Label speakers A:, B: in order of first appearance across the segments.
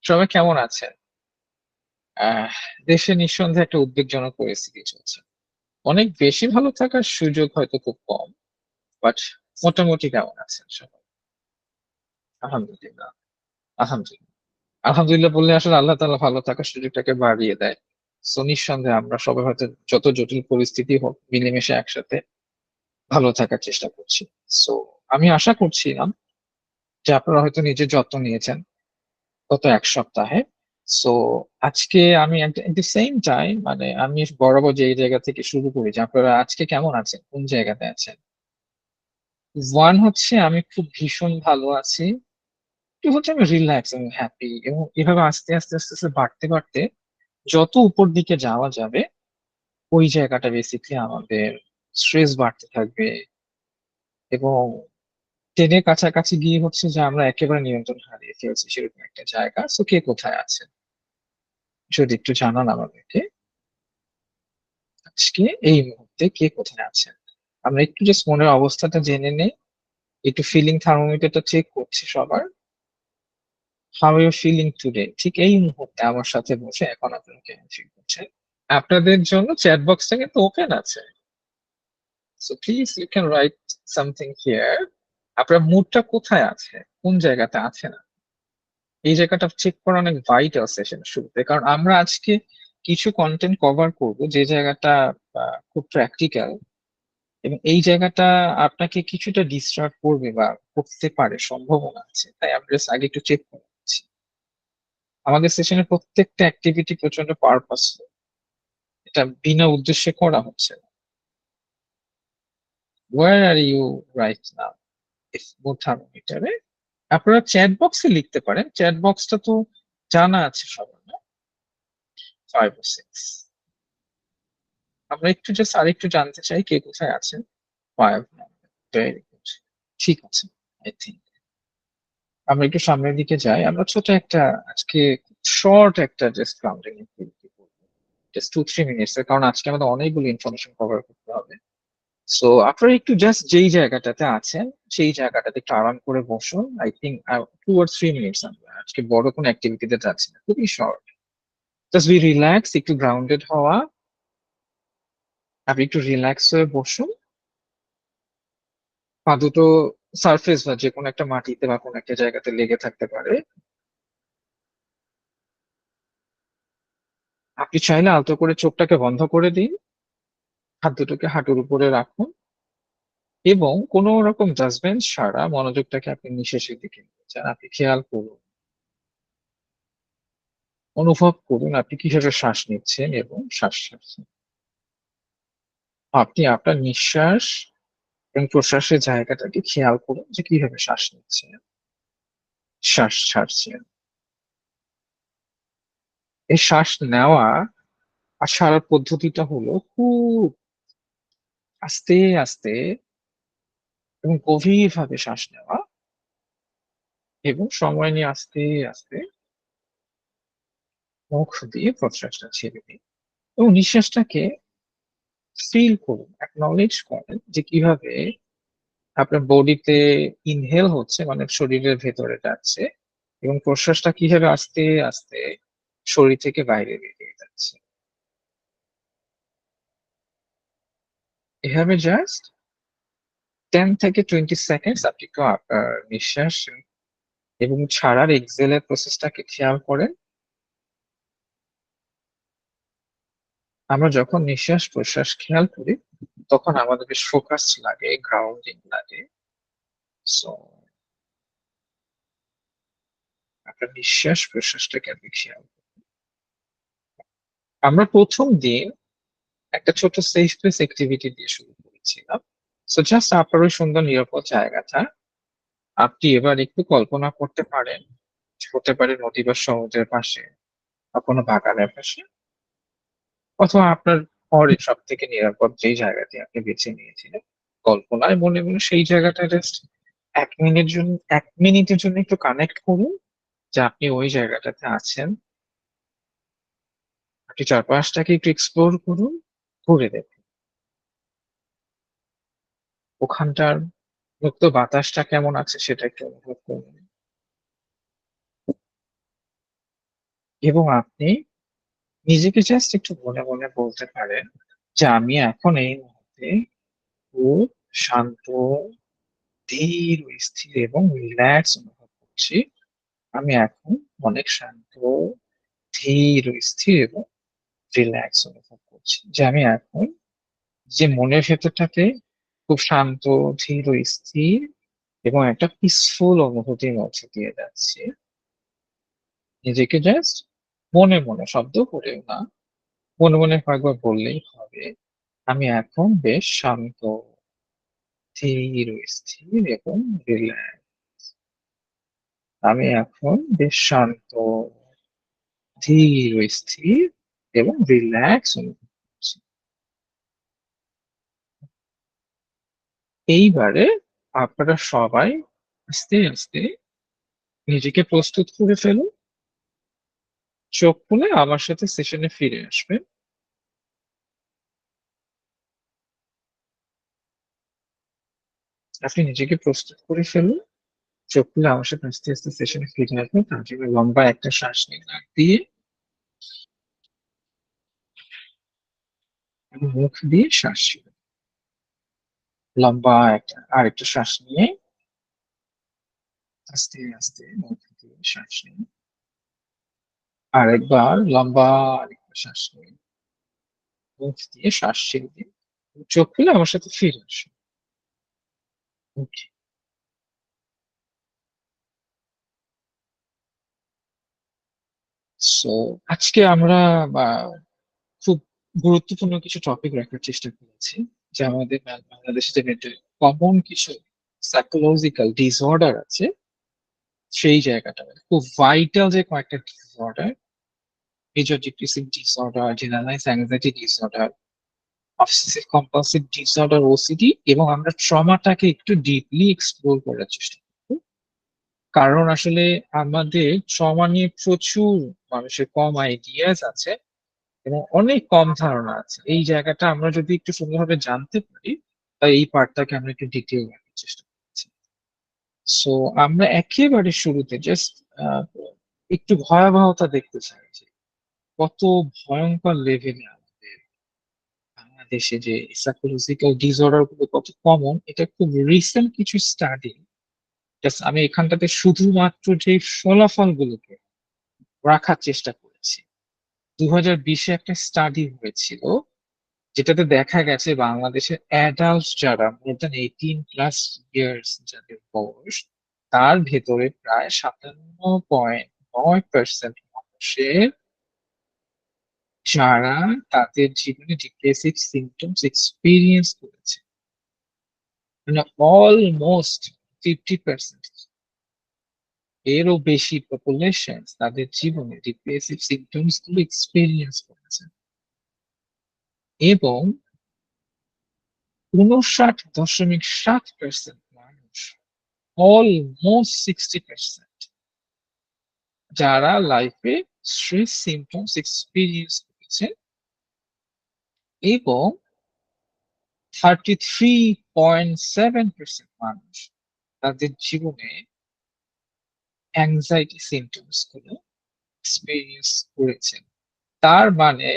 A: সবাই কেমন আছেন? আহ দেশে নিঃসন্দেহে একটা উদ্বেগজনক পরিস্থিতি চলছে। অনেক বেশি ভালো থাকার সুযোগ হয়তো খুব কম, বাট মোটামুটি কেমন আছেন সবাই? আলহামদুলিল্লাহ। আলহামদুলিল্লাহ। আলহামদুলিল্লাহ বললে আসলে আল্লাহ তাআলা ভালো থাকার সুযোগটাকে বাড়িয়ে দেয়। সো নিঃসন্দেহে আমরা সবাই হয়তো যত জটিল পরিস্থিতি হোক মিলেমিশে একসাথে ভালো থাকার চেষ্টা করছি। সো আমি আশা করছিলাম যে আপনারা হয়তো নিজের যত্ন নিয়েছেন গত ১ সপ্তাহে। সো আজকে আমি এট দি সেম টাইম মানে আমি বরাবর যে এই জায়গা থেকে শুরু করি যে আপনারা আজকে কেমন আছেন? কোন জায়গাতে আছেন? 1 হচ্ছে আমি খুব ভীষণ ভালো আছি। 2 হচ্ছে আমি রিল্যাক্স এবং হ্যাপি এবং এভাবে আস্তে আস্তে বাড়তে যত উপর দিকে যাওয়া যাবে ওই জায়গাটা বেসিক্যালি আমাদের স্ট্রেস বাড়তে থাকবে এবং 10 এর কাছাকাছি গিয়ে হচ্ছে যে আমরা একেবারে নিয়ন্ত্রণ হারিয়ে ফেলছি সেরকম একটা জায়গা। সো কে কোথায় আছেন? যদি একটু জানান আমাদেরকে। আজকে এই মুহূর্তে কে কোথায় আছেন? আমরা একটু জাস্ট মনের অবস্থাটা জেনে নেই। একটু ফিলিং থার্মোমিটারটা চেক করছি সবার। How are you feeling today? ঠিক এই মুহূর্তে আমার সাথে বসে এখন আপনারা কেমন ফিল করছেন? আপনাদের জন্য চ্যাট বক্সটা কিন্তু ওপেন আছে। So please you can write something here. আপনার মুডটা কোথায় আছে? কোন জায়গাতে আছেন? এই জায়গাটা চেক করা অনেক ভাইটাল সেশনের শুরুতে। কারণ আমরা আজকে কিছু কনটেন্ট কভার করব যে জায়গাটা খুব প্র্যাকটিক্যাল এবং এই জায়গাটা আপনাকে কিছুটা ডিস্টার্ব করবে বা করতে পারে সম্ভাবনা আছে। তাই আমরা জাস্ট আগে একটু চেক করে নিচ্ছি। আমাদের সেশনের প্রত্যেকটা অ্যাক্টিভিটি প্রচন্ড পারপাসফুল। এটা বিনা উদ্দেশ্যে করা হচ্ছে না। Where are you right now? Smooth থার্মোমিটারে আপনারা চ্যাট বক্সে লিখতে পারেন। চ্যাট বক্সটা তো জানা আছে সবার না? 5 ও 6। আমরা একটু জাস্ট আরেকটু জানতে চাই কে কোথায় আছেন? 5 নাম্বার। Very good. ঠিক আছে। আই থিংক আমরা একটু সামনের দিকে যাই। আমরা ছোট একটা আজকে শর্ট একটা জাস্ট গ্রাউন্ডিং এক্টিভিটি করব। জাস্ট 2-3 মিনিটস এর কারণ আজকে আমাদের অনেকগুলো ইনফরমেশন কভার করতে হবে। সো আপনারা একটু জাস্ট যেই জায়গাটাতে আছেন সেই জায়গাটাতে একটু আরাম করে বসুন। আই থিংক 2 or 3 মিনিটস আমরা আজকে বড় কোনো অ্যাক্টিভিটিতে যাচ্ছি না। খুবই শর্ট। জাস্ট বি রিল্যাক্স, একটু গ্রাউন্ডেড হওয়া। আপনি একটু রিল্যাক্স হয়ে বসুন। পা দুটো সারফেস বা যেকোনো একটা মাটিতে বা কোনো একটা জায়গাতে লেগে থাকতে পারে। আপনি চাইলে আলতো করে চোখটাকে বন্ধ করে দিন। হাত দুটোকে হাঁটুর উপরে রাখুন এবং কোন রকম জাজমেন্ট ছাড়া মনোযোগটাকে আপনি নিঃশ্বাসের দিকে নিয়ে যান। আপনি খেয়াল করুন, অনুভব করুন আপনি কিভাবে শ্বাস নিচ্ছেন এবং শ্বাস ছাড়ছেন। আপনি আপনার নিঃশ্বাস এবং প্রশ্বাসের জায়গাটাকে খেয়াল করুন যে কিভাবে শ্বাস নিচ্ছেন, শ্বাস ছাড়ছেন। এই শ্বাস নেওয়া আর ছাড়ার পদ্ধতিটা হলো খুব আস্তে আস্তে এবং গভীরভাবে শ্বাস নেওয়া এবং সময় নিয়ে আস্তে আস্তে মুখ দিয়ে প্রশ্বাসটা ছেড়ে দিন এবং নিঃশ্বাসটাকে ফিল করুন, অ্যাকনলেজ করেন যে কিভাবে আপনার বডিতে ইনহেল হচ্ছে মানে শরীরের ভেতরে যাচ্ছে এবং প্রশ্বাসটা কিভাবে আস্তে আস্তে শরীর থেকে বাইরে বেরিয়ে যাচ্ছে। এভাবে জাস্ট 10 থেকে 20 সেকেন্ডস আপনি একটু আপনার নিঃশ্বাস এবং ছাড়ার এক্সেলের প্রসেসটাকে খেয়াল করেন। আমরা যখন নিঃশ্বাস প্রশ্বাস খেয়াল করি তখন আমাদের বেশ ফোকাস লাগে, গ্রাউন্ডিং লাগে। সো আপনার নিঃশ্বাস প্রশ্বাসটাকে আপনি খেয়াল করুন। আমরা ১ম দিন একটা ছোট সেফ প্লেস এক্টিভিটি দিয়ে শুরু করেছিলাম। সো জাস্ট আপনার ওই সুন্দর নিরাপদ জায়গাটা আপনি এবার একটু কল্পনা করতে পারেন। হতে পারে নদী বা সমুদ্রের পাশে বা কোনো বাগানের পাশে অথবা আপনার ঘরে সবথেকে নিরাপদ যেই জায়গাটি আপনি বেছে নিয়েছিলেন। কল্পনায় মনে সেই জায়গাটা জাস্ট ১ মিনিটের জন্য একটু কানেক্ট করুন যে আপনি ওই জায়গাটাতে আছেন। আপনি চারপাশটাকে একটু এক্সপ্লোর করুন, ঘুরে দেখুন। ওখানটার মুক্ত বাতাসটা কেমন আছে সেটা একটু অনুভব করুন। এবং আপনি নিজেকে জাস্ট একটু মনে মনে বলতে পারেন যে আমি এখন এই মুহূর্তে খুব শান্ত, ধীর ও স্থির এবং রিল্যাক্স অনুভব করছি। আমি এখন অনেক শান্ত, ধীর ও স্থির এবং রিল্যাক্স অনুভব করছি। যে আমি এখন যে মনের ভেতরটাতে খুব শান্ত, ধীর ও স্থির এবং একটা পিসফুল অনুভূতির মধ্যে দিয়ে যাচ্ছি। নিজেকে জাস্ট মনে মনে, শব্দ করেও না, মনে মনে কয়েকবার বললেই হবে। আমি এখন বেশ শান্ত, ধীর ও স্থির এবং রিল্যাক্স। আমি এখন বেশ শান্ত, ধীর ও স্থির এবং রিল্যাক্স অনুভব করছি। এইবারে আপনারা সবাই আস্তে আস্তে নিজেকে প্রস্তুত করে ফেলুন। চোখ খুলে আমার সাথে সেশনে ফিরে আসবেন। আপনি নিজেকে প্রস্তুত করে ফেলুন। চোখ খুলে আমার সাথে আস্তে আস্তে সেশনে ফিরে আসবেন। তার জন্য লম্বা একটা শ্বাস নিন নাক দিয়ে এবং মুখ দিয়ে শ্বাস ছেড়ে দিন। লম্বা একটা আরেকটা শ্বাস নিয়ে আস্তে আস্তে মুখ দিয়ে শ্বাস নিন। আরেকবার লম্বা আরেকটা শ্বাস নিন। মুখ দিয়ে শ্বাস ছেড়ে দিন। চোখ খুলে আমার সাথে ফিরে আসুন। ওকে। সো আজকে আমরা বা খুব গুরুত্বপূর্ণ কিছু টপিক রাখার চেষ্টা করেছি, যে আমাদের বাংলাদেশে যে কমন কিছু সাইকোলজিক্যাল ডিসঅর্ডার আছে, সেই জায়গাটা খুব ভাইটাল যে কয়েকটা disorder, major depressive disorder, generalize anxiety disorder, obsessive compulsive disorder OCD, এবং আমরা ট্রমাটাকে একটু ডিপলি এক্সপ্লোর করার চেষ্টা করব। কারণ আসলে আমাদের ট্রমা নিয়ে প্রচুর মানুষের কম আইডিয়াস আছে এবং অনেক কম ধারণা আছে। এই জায়গাটা আমরা যদি একটু সুন্দরভাবে জানতে পারি, তাই এই পার্টটাকে আমরা একটু ডিটেল রাখার চেষ্টা করছি। সো আমরা একেবারে শুরুতে জাস্ট একটু ভয়াবহতা দেখতে চাই যে কত ভয়ঙ্কর লেভেলে আমাদের বাংলাদেশে যে সাইকোলজিক্যাল ডিসঅর্ডার গুলো কত কমন। এটা খুব রিসেন্ট কিছু স্টাডি, জাস্ট আমি এখানটাতে শুধুমাত্র যে ফলাফল গুলোকে রাখার চেষ্টা করেছি। 2020-এ একটা স্টাডি হয়েছিল, যেটাতে দেখা গেছে বাংলাদেশের অ্যাডাল্ট যারা more than 18+ ইয়ার্স যাদের বয়স, তার ভেতরে প্রায় 57.9% মানুষের, যারা তাদের জীবনে ডিপ্রেসিভ সিমটমস এক্সপিরিয়েন্স করেছে। মানে অলমোস্ট 50% এরও বেশি পপুলেশন তাদের জীবনে ডিপ্রেসিভ সিমটমস গুলো এক্সপিরিয়েন্স করেছে। এবং 59.7% মানুষ, অলমোস্ট 60%, যারা লাইফে স্ট্রেস সিমটমস এক্সপিরিয়েন্স করেছে। এবং 33.7% মানুষ তাদের জীবনে অ্যাংজাইটি সিমটমস গুলো এক্সপিরিয়েন্স করেছেন। তার মানে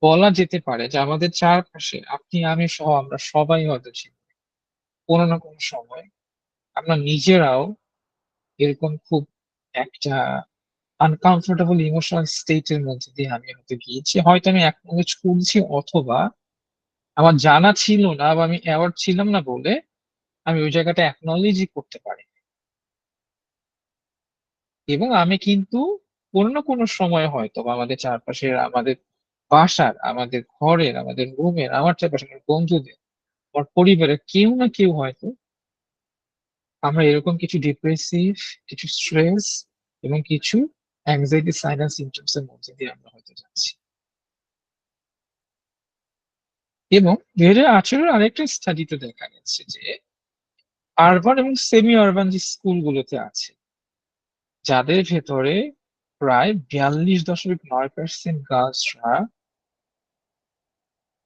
A: বলা যেতে পারে যে আমাদের চারপাশে আপনি আমি সহ আমরা সবাই হয়তো ছিলাম কোনো না কোনো সময়, আমরা নিজেরাও এরকম খুব একটা আনকমফোর্টেবল ইমোশনাল স্টেটের মধ্যে দিয়ে আমি হয়তো গিয়েছি। হয়তো আমি অ্যাকনোলেজ করছি, অথবা আমার জানা ছিল না বা আমি অ্যাওয়ার্ড ছিলাম না বলে আমি ওই জায়গাটা অ্যাকনোলেজই করতে পারি। এবং আমি কিন্তু কোনো না কোনো সময় হয়তো বা আমাদের চারপাশের, আমাদের বাসার, আমাদের ঘরের, আমাদের রুমের, আমার চারপাশে আমার বন্ধুদের, আমার পরিবারের কেউ না কেউ হয়তো আমরা এরকম কিছু ডিপ্রেসিভ, কিছু স্ট্রেস এবং কিছু অ্যাংজাইটি সাইন এন্ড সিমটমস এর মধ্যে দিয়ে আমরা হয়তো যাচ্ছি। এবং 2018-এর আরেকটা স্টাডিতে দেখা গেছে যে আরবান এবং সেমি আরবান যে স্কুলগুলোতে আছে, যাদের ভেতরে প্রায় 42.9% গার্লসরা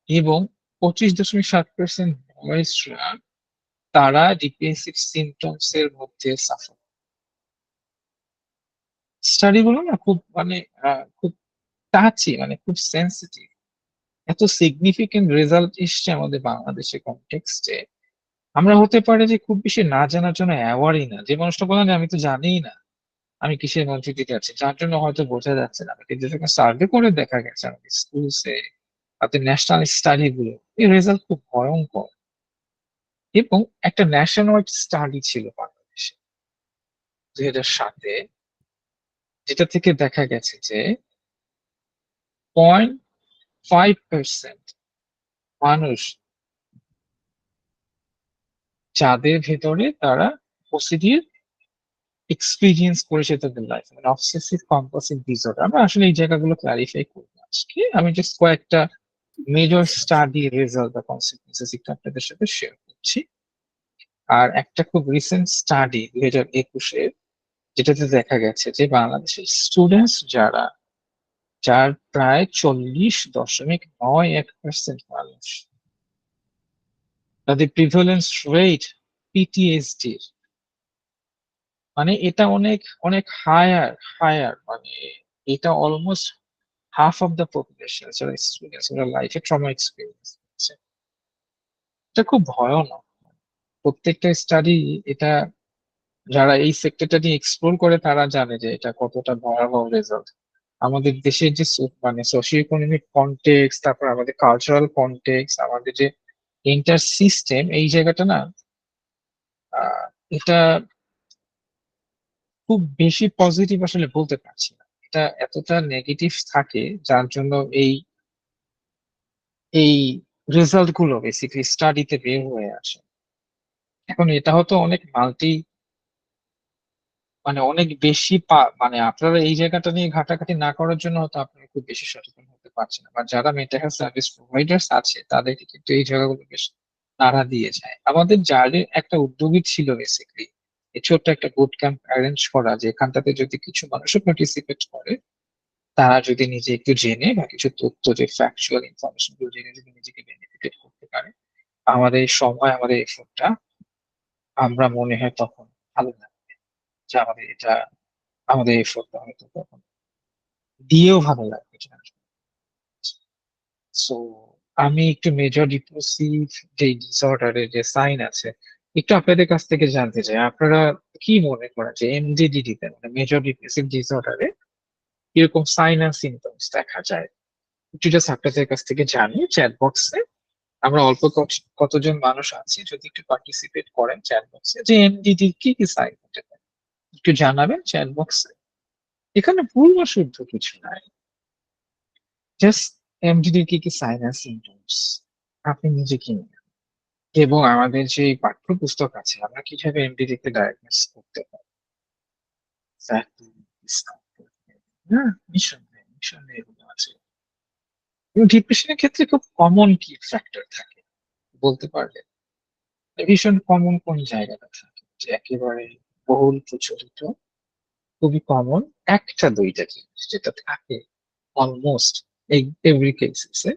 A: এবং 25.7% বয়েজরা, তারা ডিপ্রেসিভ সিমটমস এর মধ্যে সাফার। স্টাডি গুলো না খুব মানে খুব টাচি, মানে খুব সেন্সিটিভ। এত সিগনিফিকেন্ট রেজাল্ট এসছে আমাদের বাংলাদেশের কনটেক্সটে। আমরা হতে পারে যে খুব বেশি না জানার জন্য অ্যাওয়ারই না, যে মানুষটা বলে না আমি তো জানিই না আমি কিসের মধ্যে দিতে যাচ্ছি, যার জন্য হয়তো বোঝা যাচ্ছে না। কিন্তু যখন সার্ভে করে দেখা গেছে আমাদের স্কুলসে, আপনার ন্যাশনাল স্টাডি গুলো, এই রেজাল্ট খুব ভয়ঙ্কর। এবং একটা ন্যাশন ওয়াইড স্টাডি ছিল বাংলাদেশে 2007-এ, যেটা থেকে দেখা গেছে যে 0.5% মানুষ যাদের ভেতরে তারা ওসিডির এক্সপিরিয়েন্স করেছে তাদের লাইফ, মানে অবসেসিভ কম্পালসিভ ডিসঅর্ডার। আমরা আসলে এই জায়গাগুলো ক্লারিফাই করবো আজকে। আমি জাস্ট কয়েকটা মেজর স্টাডি রেজাল্ট বা কনসিকুয়েন্সেস একটু আপনাদের সাথে শেয়ার করছি। আর একটা খুব রিসেন্ট স্টাডি 2021-এ, যেটাতে দেখা গেছে যে বাংলাদেশের স্টুডেন্টস যার প্রায় 40.91% মানুষ, তাদের প্রিভ্যালেন্স রেট পিটিএসডি, মানে এটা অনেক অনেক হায়ার হায়ার, মানে এটা almost half of the population যারা স্টুডেন্টস, ওরা লাইফে ট্রমা এক্সপিরিয়েন্স করছে। এটা খুব ভয়ানক। প্রত্যেকটা স্টাডি এটা, যারা এই সেক্টরটা নিয়ে এক্সপ্লোর করে তারা জানে যে এটা কতটা ভয়াবহ রেজাল্ট। আমাদের দেশের যে মানে সোশিও ইকোনমিক কনটেক্স, তারপর আমাদের কালচারাল কনটেক্স, আমাদের যে ইন্টার সিস্টেম, এই জায়গাটা না আহ, এটা খুব বেশি পজিটিভ আসলে বলতে পারছি না। এটা এতটা নেগেটিভ থাকে, যার জন্য এই এই রেজাল্ট গুলো বেসিক্যালি স্টাডিতে বের হয়ে আসে। এখন এটা হয়তো অনেক মানে অনেক বেশি মানে আপনারা এই জায়গাটা নিয়ে ঘাটাঘাটি না করার জন্য হয়তো আপনারা খুব বেশি সচেতন হতে পারছেন না, বা যারা মেন্টাল হেলথ সার্ভিস প্রোভাইডার্স আছে তাদেরকে কিন্তু এই জায়গাগুলো বেশ নাড়া দিয়ে যায়। আমাদের জার্নির একটা উদ্যোগই ছিল বেসিক্যালি এই ছোট্ট একটা বুট ক্যাম্প অ্যারেঞ্জ করা, যে এখানটাতে যদি কিছু মানুষও পার্টিসিপেট করে, তারা যদি নিজে একটু জেনে বা কিছু তথ্য, যে ফ্যাকচুয়াল ইনফরমেশন গুলো জেনে যদি নিজেকে বেনিফিটেড করতে পারে, আমাদের এই সময় আমাদের এফোর্টটা আমরা মনে হয় তখন ভালো লাগবে, যে আমাদের এটা আমাদের এফোর্টটা হয়তো তখন দিয়েও ভালো লাগবে। সো আমি একটু মেজর ডিপ্রেসিভ যে ডিসঅর্ডারের যে সাইন আছে, একটু আপনাদের কাছ থেকে জানতে চাই, আপনারা কি মনে করেন যে এমডিডিটি তে, মানে মেজর ডিপ্রেসিভ ডিসঅর্ডারে কিরকম সাইন আর সিমটমস দেখা যায়? একটু জাস্ট আপনাদের কাছ থেকে জানি চ্যাট বক্সে। আমরা অল্প কতজন মানুষ আছি, যদি একটু পার্টিসিপেট করেন চ্যাট বক্সে, যে এমডিডি কি কি সাইন হতে পারে একটু জানাবেন চ্যাট বক্সে। এখানে ভুল বা শুদ্ধ কিছু নাই, জাস্ট এমডিডির কি কি সাইন আর সিমটমস আপনি নিজে কি নেন, এবং আমাদের যে পাঠ্যপুস্তক আছে আমরা কিভাবে এমডিডি কে ডায়াগনোস করতে পারি। Exactly. না, নিঃসন্দেহে নিঃসন্দেহে এগুলো আছে। এবং ডিপ্রেশনের ক্ষেত্রে খুব কমন কি ফ্যাক্টর থাকে বলতে পারলে, ভীষণ কমন কোন জায়গাটা থাকে যে একেবারে বহুল প্রচলিত, খুবই কমন একটা দুইটা জিনিস যেটা থাকে অলমোস্ট এভরি কেসেসে,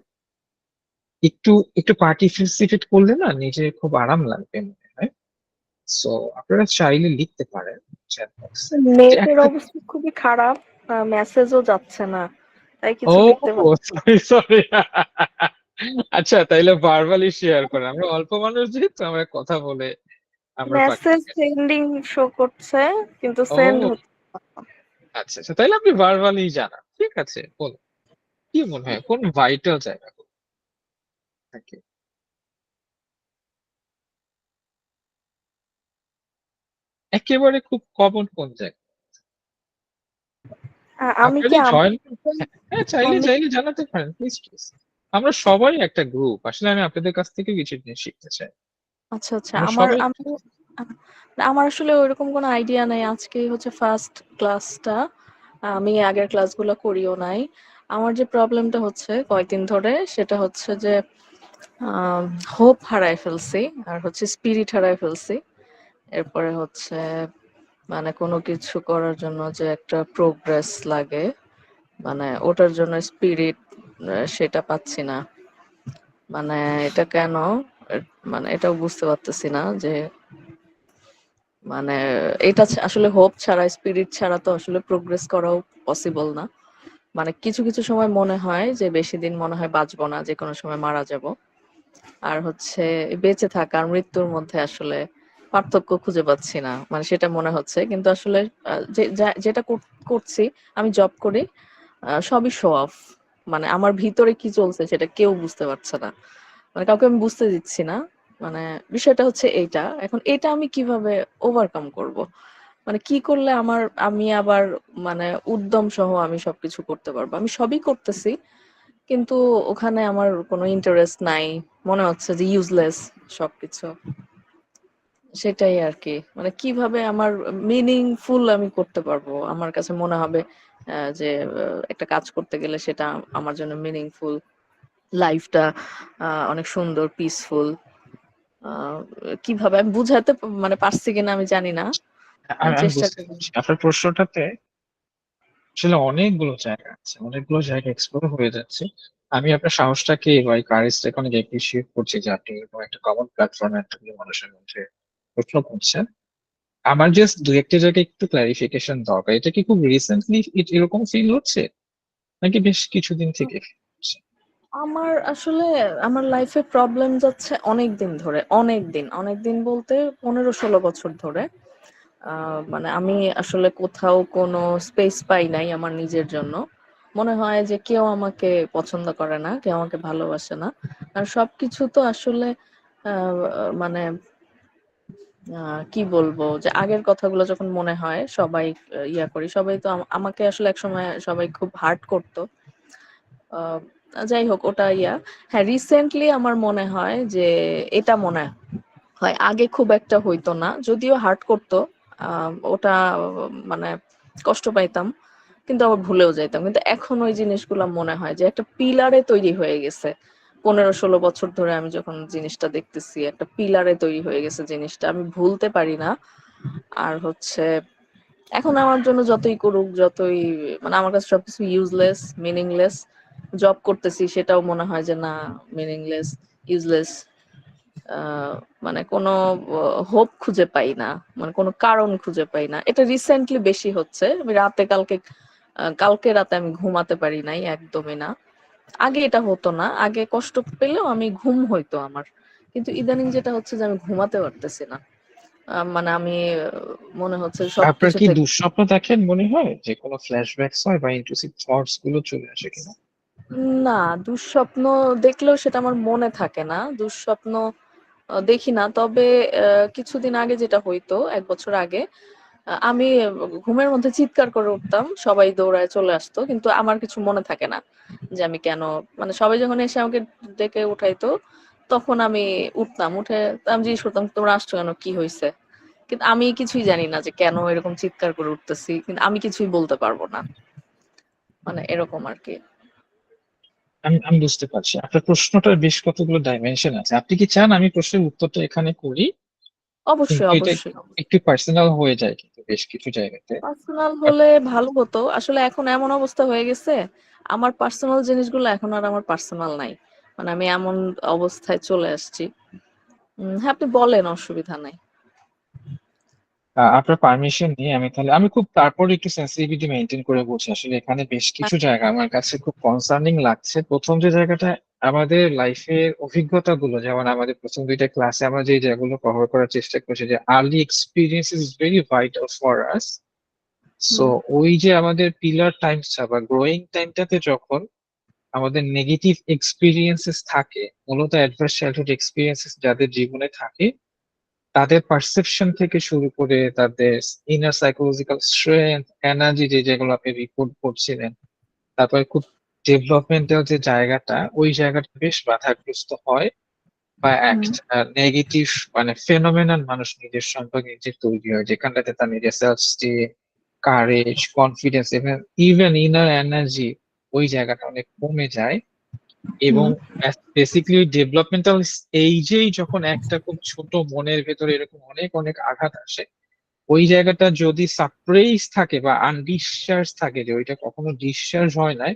A: একটু একটু পার্টিসিপেট করলে না নিজে খুব আরাম লাগবে মনে হয়। সো আপনারা চাইলে লিখতে পারেন চ্যাট বক্সে যে
B: নেটের
A: একটা।
B: অবস্থা খুবই খারাপ, মেসেজও যাচ্ছে না, তাই
A: ও
B: কিছু লিখতে পারছি না।
A: Sorry sorry. আচ্ছা, তাইলে ভার্বালি শেয়ার করেন, আমরা অল্প মানুষ যেহেতু আমরা কথা বলে আমরা পাঠিয়ে
B: মেসেজ
A: দিই।
B: সেন্ডিং শো করছে কিন্তু সেন্ড
A: ও
B: হচ্ছে না।
A: আচ্ছা আচ্ছা, তাইলে আপনি ভার্বালি জানান, ঠিক আছে, বলুন কি মনে হয় কোন ভাইটাল জায়গা থাকে, একেবারে খুব কমন কোন জায়গা
B: আমি কি
A: আপনাদের জয়েন। হ্যাঁ, চাইলে
B: আমি
A: চাইলে জানাতে পারেন প্লিজ প্লিজ। আমরা সবাই একটা গ্রুপ, আসলে আমি আপনাদের কাছ থেকে কিছু জিনিস শিখতে চাই।
B: আচ্ছা আচ্ছা,
A: আমরা
B: আমার
A: সবাই।
B: আমি আমার আসলে ওইরকম কোনো আইডিয়া নাই, আজকেই হচ্ছে ফার্স্ট ক্লাসটা। আমি আগের ক্লাসগুলো করিও নাই। আমার যে প্রবলেমটা হচ্ছে কয়েকদিন ধরে, সেটা হচ্ছে যে হোপ হারায় ফেলছি, আর হচ্ছে স্পিরিট হারায় ফেলছি। এরপরে হচ্ছে মানে কোনো কিছু করার জন্য যে একটা প্রোগ্রেস লাগে, মানে ওটার জন্য স্পিরিট সেটা পাচ্ছি না। মানে এটা কেন, মানে এটাও বুঝতে পারতেছি না যে মানে এটা আসলে হোপ ছাড়া, স্পিরিট ছাড়া তো আসলে প্রোগ্রেস করাও পসিবল না। মানে কিছু কিছু সময় মনে হয় যে বেশি দিন মনে হয় বাঁচবো না, যে কোনো সময় মারা যাব। আর হচ্ছে বেঁচে থাকা আর মৃত্যুর মধ্যে আসলে পার্থক্য খুঁজে পাচ্ছি না, মানে সেটা মনে হচ্ছে। কিন্তু আসলে যেটা করছি, আমি জব করি, সবই শো অফ। মানে আমার ভিতরে কি চলছে সেটা কেউ বুঝতে পারছে না, মানে কাউকে আমি বুঝতে দিচ্ছি না। মানে বিষয়টা হচ্ছে এইটা, এখন এটা আমি কিভাবে ওভারকাম করব? মানে কি করলে আমি আবার মানে উদ্যম সহ আমি সবকিছু করতে পারবো? আমি সবই করতেছি, কিন্তু ওখানে আমার কোনো ইন্টারেস্ট নাই। মনে হচ্ছে যে ইউজলেস সবকিছু। সেটাই আরকি। মানে কিভাবে আমার মিনিংফুল আমি করতে পারবো? আমার কাছে মনে হবে যে একটা কাজ করতে গেলে সেটা আমার জন্য মিনিংফুল, লাইফটা অনেক সুন্দর, পিসফুল। আ কিভাবে আমি বুঝাতে মানে পারছি কিনা আমি জানি না।
A: আমি
B: চেষ্টা
A: বুঝতে
B: করি।
A: পারছি। আপনার প্রশ্নটাতে আসলে অনেকগুলো জায়গা আছে, অনেকগুলো জায়গা এক্সপ্লোর হয়ে যাচ্ছে। আমি আপনার সাহসটাকে বা এই কারেজটাকে অনেক অ্যাপ্রিসিয়েট করছি যে আপনি এরকম একটা কমন প্ল্যাটফর্মে এতগুলো মানুষের মধ্যে প্রশ্ন করছেন। আমার জাস্ট দু একটা জায়গায় একটু ক্লারিফিকেশন দরকার। এটা কি খুব রিসেন্টলি এরকম ফিল হচ্ছে নাকি বেশ কিছুদিন থেকে feel হচ্ছে?
B: আমার আসলে আমার লাইফে প্রবলেম যাচ্ছে অনেকদিন ধরে, অনেকদিন বলতে 15-16 বছর ধরে। মানে আমি আসলে কোথাও কোনো স্পেস পাই নাই আমার নিজের জন্য। মনে হয় যে কেউ আমাকে পছন্দ করে না, কেউ আমাকে ভালোবাসে না। আর সবকিছু তো আসলে মানে কি বলবো, যে আগের কথাগুলো যখন মনে হয় সবাই ইয়া করি, সবাই তো আমাকে আসলে একসময় সবাই খুব হার্ট করতো। আহ, যাই হোক, ওটা ইয়া। হ্যাঁ, রিসেন্টলি আমার মনে হয় যে এটা মনে হয় আগে খুব একটা হইতো না, যদিও হার্ট করতো। ওটা মানে কষ্ট পাইতাম, কিন্তু আবার ভুলেও যাইতাম। কিন্তু এখন ওই জিনিসগুলো মনে হয় যে একটা পিলারে তৈরি হয়ে গেছে। 15-16 বছর ধরে আমি যখন জিনিসটা দেখতেছি, একটা পিলারে তৈরি হয়ে গেছে জিনিসটা, আমি ভুলতে পারি না। আর হচ্ছে এখন আমার জন্য যতই করুক, যতই মানে আমার কাছে সবকিছু ইউজলেস, মিনিংলেস। জব করতেছি সেটাও মনে হয় যে না, মিনিংলেস, ইউজলেস। আহ মানে কোনো হোপ খুঁজে পাই না, মানে কোনো কারণ খুঁজে পাই না। এটা রিসেন্টলি বেশি হচ্ছে। আমি কালকে রাতে আমি ঘুমাতে পারি নাই, একদমই না। আগে এটা হতো না, আগে কষ্ট পেলেও আমি ঘুম হইতো আমার। কিন্তু ইদানিং যেটা হচ্ছে যে আমি ঘুমাতে পারতেছি না। মানে আমি মনে হচ্ছে
A: আপনার
B: সবকিছু
A: কি
B: থেকে।
A: দুঃস্বপ্ন দেখেন মনে হয়, যে কোনো ফ্ল্যাশব্যাকস হয় বা ইন্ট্রুসিভ থটস গুলো চলে আসে কিনা?
B: না, দুঃস্বপ্ন দেখলেও সেটা আমার মনে থাকে না। দুঃস্বপ্ন দেখি না। তবে কিছুদিন আগে যেটা হইতো, ১ বছর আগে, আমি ঘুমের মধ্যে চিৎকার করে উঠতাম। সবাই দৌড়ায় চলে আসতো। কিন্তু আমার কিছু মনে থাকে না যে আমি কেন, মানে সবাই যখন এসে আমাকে ডেকে উঠাইতো, তখন আমি উঠতাম। উঠে আমি জিজ্ঞেস করতাম, "তোমরা আসছো কেন? কি হইছে?" কিন্তু আমি কিছুই জানি না যে কেন এরকম চিৎকার করে উঠতেছি। কিন্তু আমি কিছুই বলতে পারবো না। মানে এরকম আরকি।
A: আমি আমি বুঝতে পারছি আপনার প্রশ্নটার বেশ কতগুলো ডাইমেনশন আছে। আপনি কি চান আমি প্রশ্নের উত্তরটা এখানে করি?
B: অবশ্যই,
A: কিন্তু এটা
B: অবশ্যই।
A: একটু পার্সোনাল হয়ে যায় কিন্তু বেশ কিছু জায়গাতে।
B: পার্সোনাল
A: বাট
B: হলে ভালো হতো। আসলে এখন এমন অবস্থা হয়ে গেছে, আমার পার্সোনাল জিনিসগুলো এখন আর আমার পার্সোনাল নাই। মানে আমি এমন অবস্থায় চলে আসছি। হ্যাঁ, আপনি বলেন, অসুবিধা নাই।
A: আপনার পারমিশন নিয়ে আমি তাহলে আমি খুব তারপর একটু সেন্সিটিভিটি মেনটেন করে বলছি। আসলে এখানে বেশ কিছু জায়গা আমার কাছে খুব কনসার্নিং লাগছে। প্রথম যে জায়গাটা, আমাদের লাইফের অভিজ্ঞতাগুলো, যেমন আমাদের প্রথম দুইটা ক্লাসে আমরা যে জায়গাগুলো কভার করার চেষ্টা করছি, যে early experience is very vital for us. So
B: hmm,
A: ওই যে আমাদের পিলার টাইমসটা বা গ্রোয়িং টাইমটাতে যখন আমাদের নেগেটিভ এক্সপিরিয়েন্সেস থাকে, মূলত অ্যাডভার্স চাইল্ডহুড এক্সপিরিয়েন্সেস যাদের জীবনে থাকে, তাদের পারসেপশন থেকে শুরু করে তাদের ইনার সাইকোলজিক্যাল স্ট্রেংথ, এনার্জি, যে যেগুলো আপনি রিপোর্ট করছিলেন, তারপরে খুব ডেভেলপমেন্টাল যে জায়গাটা, ওই জায়গাটা বেশ বাধাগ্রস্ত হয়, বা
B: হুম,
A: একটা নেগেটিভ মানে ফেনোমেনন মানুষ নিজের সম্পর্কে নিজের তৈরি হয়, যেখানটাতে তার নিজের self steam, courage, confidence, even inner energy, ওই জায়গাটা অনেক কমে যায়। এবং
B: হুম,
A: বেসিক্যালি ডেভেলপমেন্টাল এইজেই যখন একটা খুব ছোট মনের ভেতরে এরকম অনেক অনেক আঘাত আসে, ওই জায়গাটা যদি সারপ্রাইজ থাকে বা আনডিসচার্জ থাকে, যে ওইটা কখনো ডিসচার্জ হয় না,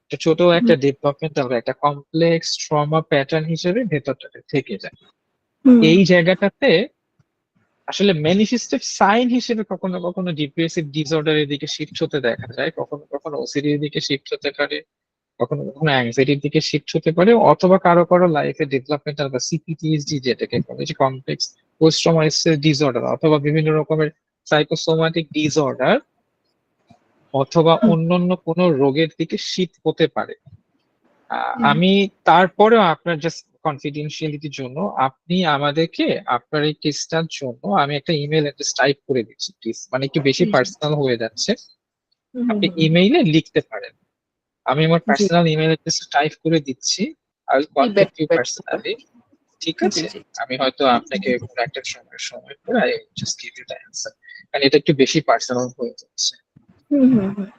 A: এটা ছোট
B: হুম,
A: একটা ডেভেলপমেন্টাল একটা কমপ্লেক্স ট্রমা প্যাটার্ন হিসেবে ভেতরটাতে থেকে যায়।
B: হুম,
A: এই জায়গাটাতে আসলে ম্যানিফেস্টেড সাইন হিসেবে কখনো কখনো ডিপ্রেসিভ ডিসঅর্ডারের দিকে শিফট হতে দেখা যায়, কখনো কখনো ওসিডির দিকে শিফট হতে পারে, কখনো কখনো অ্যাংজাইটির দিকে শিফট হতে পারে, অথবা কারো কারো লাইফে ডেভেলপমেন্টাল বা সিপিটিএসডি যেটাকে বলে, যে complex post traumatic stress disorder, অথবা বিভিন্ন রকমের সাইকোসোমাটিক ডিসঅর্ডার, অথবা অন্যান্য কোনো রোগের দিকে শিফট হতে পারে। আমি তারপরেও আপনার জাস্ট কনফিডেন্সিয়ালিটির জন্য আপনি আমাদেরকে আপনার এই কেসটার জন্য আমি একটা ইমেল অ্যাড্রেস টাইপ করে দিচ্ছি প্লিজ, মানে একটু বেশি
B: জি, জি।
A: পার্সোনাল হয়ে যাচ্ছে,
B: হুম, হুম,
A: আপনি
B: হুম,
A: ইমেইলে লিখতে পারেন। আমি আমার
B: জি,
A: পার্সোনাল ইমেল অ্যাড্রেস টাইপ করে দিচ্ছি, আই উইল
B: জি,
A: কন্ট্যাক্ট
B: বেটার
A: ইউ
B: বেটার হবে।
A: পার্সোনালি। ঠিক
B: জি,
A: আছে,
B: জি।
A: আমি হয়তো আপনাকে কোনো একটা সময় করে I just give you the answer, কারণ এটা একটু বেশি পার্সোনাল হয়ে যাচ্ছে।
B: হুম, হুম, হুম,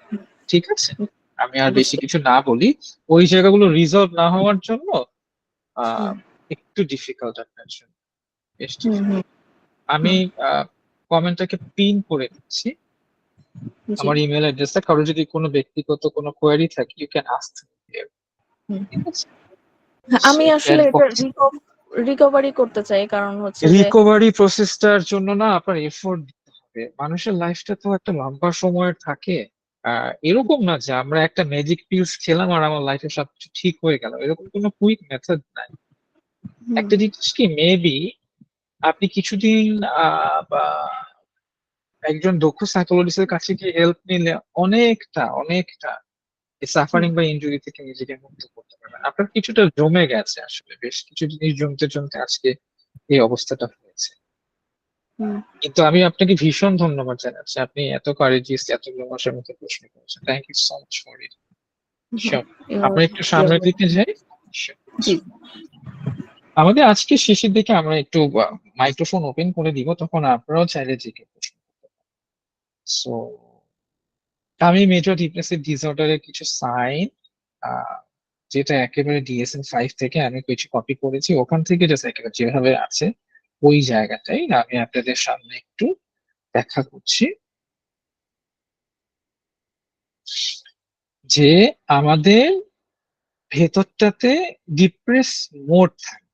A: ঠিক আছে, আমি আর বেশি
B: বুঝতে
A: কিছু না বলি, ওই জায়গাগুলো রিজলভ না হওয়ার জন্য আহ
B: হুম,
A: একটু ডিফিকাল্ট আপনার জন্য, বেশ
B: হুম, হুম,
A: ডিফিকাল্ট। আমি
B: হুম,
A: কমেন্টটাকে পিন করে দিচ্ছি,
B: জি,
A: আমার ইমেল অ্যাড্রেসটা, কারো যদি কোনো ব্যক্তিগত কোনো কোয়েরি থাকে ইউ ক্যান আস্ক।
B: হুম।
A: ঠিক আছে,
B: হ্যাঁ,
A: সো
B: আমি আসলে
A: দ্যাট
B: এটা রিকভারি করতে চাই, কারণ হচ্ছে যে
A: রিকভারি প্রসেসটার জন্য না আপনার এফোর্ট দিতে হবে। মানুষের লাইফটা তো একটা লম্বা সময়ের থাকে। এরকম না যে আমরা একটা ম্যাজিক পিলস খেলাম আর আমার লাইফে সবকিছু ঠিক হয়ে গেল, এরকম কোনো কুইক মেথড নাই।
B: হুম,
A: একটা জিনিস কি, মেবি আপনি কিছুদিন বা একজন দক্ষ সাইকোলজিস্টের কাছে গিয়ে হেল্প নিলে অনেকটা অনেকটা
B: হুম,
A: সাফারিং বা ইনজুরি থেকে নিজেকে মুক্ত করতে পারবেন। আপনার কিছুটা জমে গেছে, আসলে বেশ কিছু জিনিস জমতে জমতে আজকে এই অবস্থাটা হয়েছে।
B: হুম,
A: কিন্তু আমি আপনাকে ভীষণ ধন্যবাদ জানাচ্ছি, আপনি এত কারেজিয়াস, এতগুলো মাসের মধ্যে প্রশ্ন করেছেন, thank you so much for it.
B: Hmm,
A: sure, আমরা একটু সামনের
B: ইউর
A: দিকে যাই। Sure.
B: জি,
A: আমাদের আজকে শেষের দিকে আমরা একটু মাইক্রোফোন ওপেন করে দিব, তখন আপনারাও চাইলে জিজ্ঞেস প্রশ্ন করতে পারেন। সো আমি মেজর ডিপ্রেসিভ ডিসঅর্ডারের কিছু সাইন, যেটা একেবারে DSM-5 থেকে আমি কিছু কপি করেছি, ওখান থেকে জাস্ট একেবারে যেভাবে আছে ওই জায়গাটাই আমি আপনাদের সামনে একটু ব্যাখ্যা করছি, যে আমাদের ভেতরটাতে ডিপ্রেস মোড থাকে,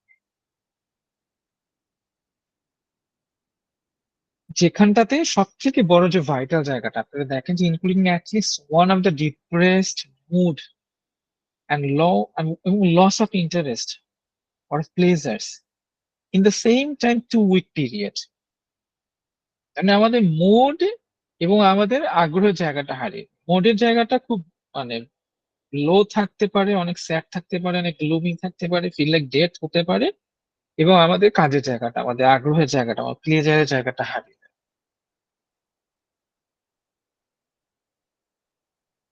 A: যেখানটাতে সব থেকে বড় যে ভাইটাল জায়গাটা আপনারা দেখেন, যে including at least one of the depressed mood and এবং loss of interest or pleasures in the same time 2 week period. মানে আমাদের মুড এবং আমাদের আগ্রহের জায়গাটা হারিয়ে, মুডের জায়গাটা খুব মানে লো থাকতে পারে, অনেক স্যাড থাকতে পারে, অনেক গ্লুমি থাকতে পারে, ফিল লাইক ডেথ হতে পারে, এবং আমাদের কাজের জায়গাটা, আমাদের আগ্রহের জায়গাটা, আমার প্লেজারের জায়গাটা হারিয়ে যায়।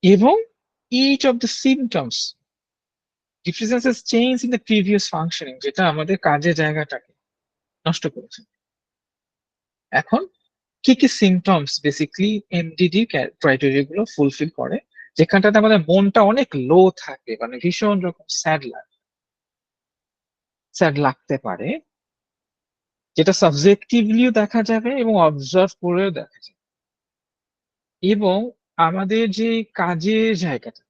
A: এবং each of the symptoms represents a change in the previous functioning, যেটা আমাদের কাজের জায়গাটাকে নষ্ট করেছে। এখন কি কি সিমটমস বেসিক্যালি এমডিডি ক্রাইটেরিয়া গুলো ফুলফিল করে, যেখানটাতে আমাদের মনটা অনেক লো থাকে, মানে ভীষণ রকম স্যাড লাগতে পারে, যেটা সাবজেক্টিভলিও দেখা যাবে এবং অবজার্ভ করেও দেখা যাবে। এবং আমাদের যে কাজের জায়গাটা,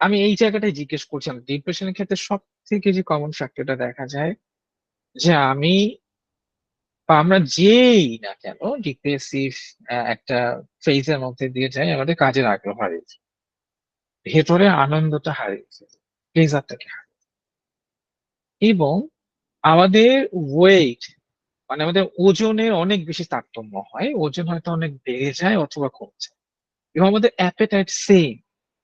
A: আমি এই জায়গাটাই জিজ্ঞেস করছিলাম, ডিপ্রেশনের ক্ষেত্রে সব থেকে যে কমন ফ্যাক্টরটা দেখা যায়, যে আমি বা আমরা যেই না কেন ডিপ্রেসিভ একটা ফেজের মধ্যে দিয়ে যাই, আমাদের কাজের আগ্রহ হারিয়ে যায়, ভেতরে আনন্দটা হারিয়ে যায়, প্লেজারটাকে হারিয়ে যায়। এবং আমাদের ওয়েট, মানে আমাদের ওজনের অনেক বেশি তারতম্য হয়, ওজন হয়তো অনেক বেড়ে যায় অথবা কমে যায়। এবং আমাদের অ্যাপেটাইট সেম,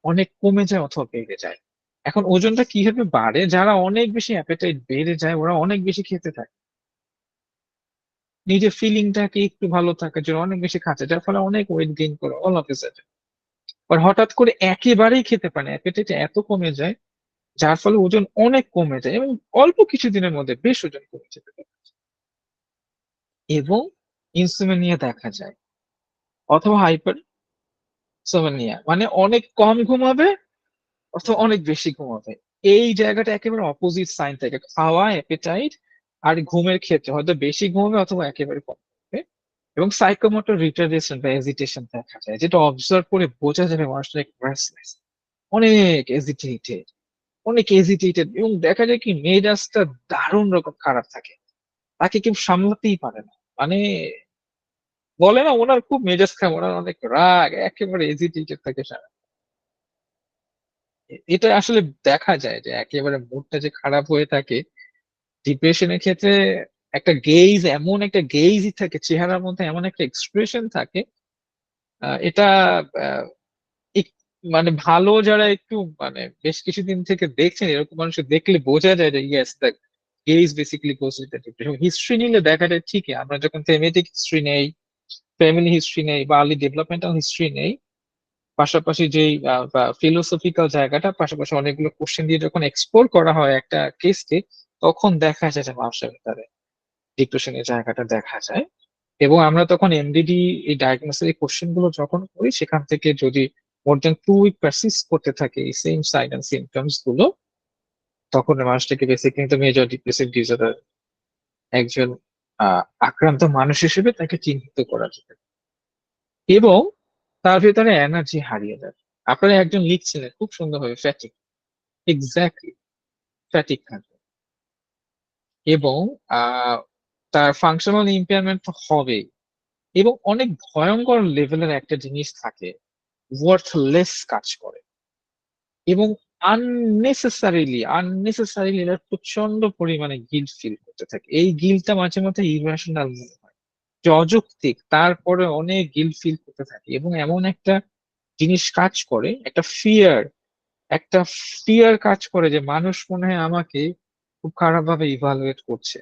A: অনেক কমে যায় অথবা বেড়ে যায়। এখন ওজনটা কিভাবে বাড়ে, যারা অনেক বেশি অ্যাপেটাইট বেড়ে যায় ওরা অনেক বেশি খেতে থাকে, নিজের ফিলিংটাকে একটু ভালো থাকার জন্য অনেক বেশি খাচ্ছে, যার ফলে অনেক ওয়েট গেইন করে অল অফ এ সাডেন। আর হঠাৎ করে একেবারেই খেতে পারে না, অ্যাপেটাইট এত কমে যায়, যার ফলে ওজন অনেক কমে যায় এবং অল্প কিছু দিনের মধ্যে বেশ ওজন কমে যেতে পারে। এবং ইনসোমনিয়া দেখা যায়, অথবা হাইপার সোমনিয়া, মানে অনেক কম ঘুমাবে অথবা অনেক বেশি ঘুমাবে। এই জায়গাটা একেবারে অপোজিট সাইন থাকে, খাওয়া, অ্যাপেটাইট আর ঘুমের ক্ষেত্রে হয়তো বেশি ঘুমাবে অথবা একেবারে কম ঘুমাবে। এবং সাইকোমোটর রিটার্ডেশন বা এজিটেশন দেখা যায়, যেটা অবজার্ভ করে বোঝা যাবে মানুষটা রেস্টলেস, অনেক এজিটেটেড এবং দেখা যায় কি মেজাজটা দারুণ রকম খারাপ থাকে, তাকে কেউ সামলাতেই পারে না। মানে বলে না ওনার খুব মেজাজ খারাপ, ওনার অনেক রাগ, একেবারে এজিটেটেড থাকে সারা। এটা আসলে দেখা যায় যে একেবারে মুডটা যে খারাপ হয়ে থাকে ডিপ্রেশনের ক্ষেত্রে। একটা গেইজই থাকে চেহারার মধ্যে, এমন একটা এক্সপ্রেশন থাকে। এটা আহ, মানে ভালো যারা একটু মানে বেশ কিছুদিন থেকে দেখছেন এরকম মানুষ দেখলে বোঝা যায় যে yes the gauge basically goes with the depression. History নিলে দেখা যায় ঠিকই, আমরা যখন থেমেটিক হিস্ট্রি নেই, ফ্যামিলি হিস্ট্রি নেই বা আর্লি ডেভেলপমেন্টাল হিস্ট্রি নেই, পাশাপাশি যেই ফিলোসফিক্যাল জায়গাটা, পাশাপাশি অনেকগুলো কোশ্চেন দিয়ে যখন এক্সপ্লোর করা হয় একটা কেসকে, তখন দেখা যায় যে মানুষের ভিতরে ডিপ্রেশনের জায়গাটা দেখা যায়। এবং আমরা তখন এমডিডি এই ডায়াগনোসিস এই কোশ্চেন গুলো যখন করি, সেখান থেকে যদি মোর দেন 2 উইক পারসিস্ট করতে থাকে এই সেম সাইন এন্ড সিমটমস গুলো, তখন ওই মানুষটাকে বেসিক্যালি মেজর ডিপ্রেসিভ ডিসঅর্ডার একজন আক্রান্ত মানুষ হিসেবে তাকে চিহ্নিত করা যেতে পারে। এবং তার ভেতরে এনার্জি হারিয়ে যায়। আপনারা একজন লিখছিলেন খুব সুন্দরভাবে ফ্যাটিক, এক্স্যাক্টলি ফ্যাটিক থাকে। এবং আহ তার ফাংশনাল ইম্পেয়ারমেন্ট তো হবেই। এবং অনেক ভয়ঙ্কর লেভেলের একটা জিনিস থাকে, ওয়ার্থলেস কাজ করে। এবং আননেসেসারিলি এরা প্রচন্ড পরিমাণে গিল্ট ফিল করতে থাকে। এই গিল্টটা মাঝে মধ্যে ইমোশনাল মনে হয়, যে অযৌক্তিক, তারপরে অনেক গিল্ট ফিল করতে থাকে। এবং এমন একটা জিনিস কাজ করে, একটা ফিয়ার কাজ করে যে মানুষ মনে হয় আমাকে খুব খারাপ ভাবে ইভালুয়েট করছে।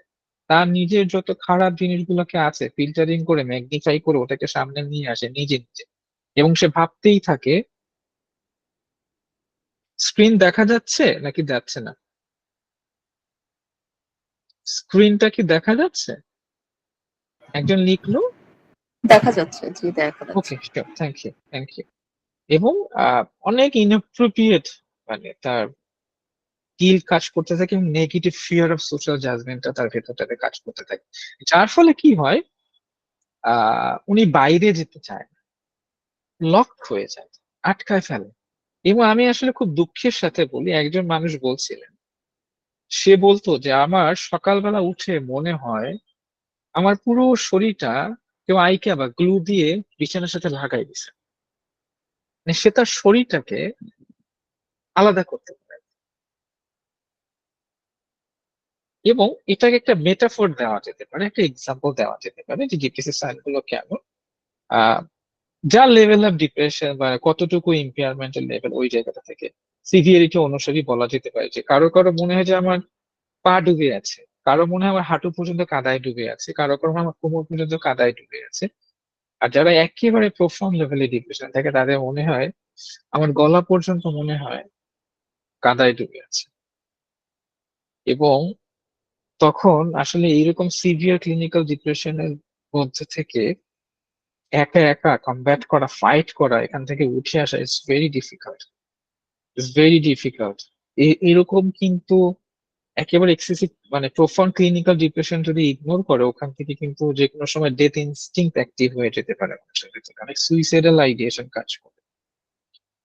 A: তার নিজের যত খারাপ জিনিসগুলোকে আছে ফিল্টারিং করে ম্যাগনিফাই করে ওটাকে সামনে নিয়ে আসে নিজে নিজে। এবং সে ভাবতেই থাকে স্ক্রিন দেখা যাচ্ছে নাকি যাচ্ছে না, স্ক্রিনটা কি দেখা যাচ্ছে। একজন লিখলো,
B: দেখা যাচ্ছে, জি দেখা যাচ্ছে।
A: Okay sure, thank you thank you. এবং অনেক ইনঅ্যাপ্রোপ্রিয়েট মানে তার গিল কাজ করতে থাকে, এবং নেগেটিভ ফিয়ার অফ সোশ্যাল জাজমেন্টটা তার ভেতরটাতে কাজ করতে থাকে। যার ফলে কি হয়, উনি বাইরে যেতে চায় না, লক হয়ে যায়, আটকায় ফেলে। এবং আমি আসলে খুব দুঃখের সাথে বলি, একজন মানুষ বলছিলেন, সে বলতো যে আমার সকালবেলা উঠে মনে হয় আমার পুরো শরীরটা কেউ আইকা বা গ্লু দিয়ে বিছানার সাথে লাগাই দিছে। মানে সে তার শরীরটাকে আলাদা করতে পারে। এবং এটাকে একটা মেটাফোর দেওয়া যেতে পারে, একটা এক্সাম্পল দেওয়া যেতে পারে যে ডিপ্রেসিভ সাইন গুলো কেমন। আহ যার লেভেল অফ ডিপ্রেশন বা কতটুকু ইম্পেয়ারমেন্টাল লেভেল, ওই জায়গাটা থেকে সিভিয়ারিটি অনুসারে বলা যেতে পারে যে কারো কারো মনে হয় যে আমার পা ডুবে আছে, কারো মনে হয় আমার হাঁটু পর্যন্ত কাদায় ডুবে আছে, কারো কারো মনে হয় আমার কোমর পর্যন্ত কাদায় ডুবে আছে। আর যারা একেবারে প্রফাউন্ড লেভেলে ডিপ্রেশন থাকে তাদের মনে হয় আমার গলা পর্যন্ত মনে হয় কাদায় ডুবে আছে। এবং তখন আসলে এইরকম সিভিয়ার ক্লিনিক্যাল ডিপ্রেশনের মধ্যে থেকে একা একা কমব্যাট করা, ফাইট করা, এখান থেকে উঠে আসা it's very difficult, it's very difficult. এরকম কিন্তু একেবারে এক্সেসিভ মানে প্রোফাউন্ড ক্লিনিক্যাল ডিপ্রেশন যদি ইগনোর করে, ওখান থেকে কিন্তু যে কোনো সময় ডেথ ইনস্টিংক্ট অ্যাক্টিভ হয়ে যেতে পারে মানুষের ভিতরে, অনেক সুইসাইডাল আইডিয়েশন কাজ করে।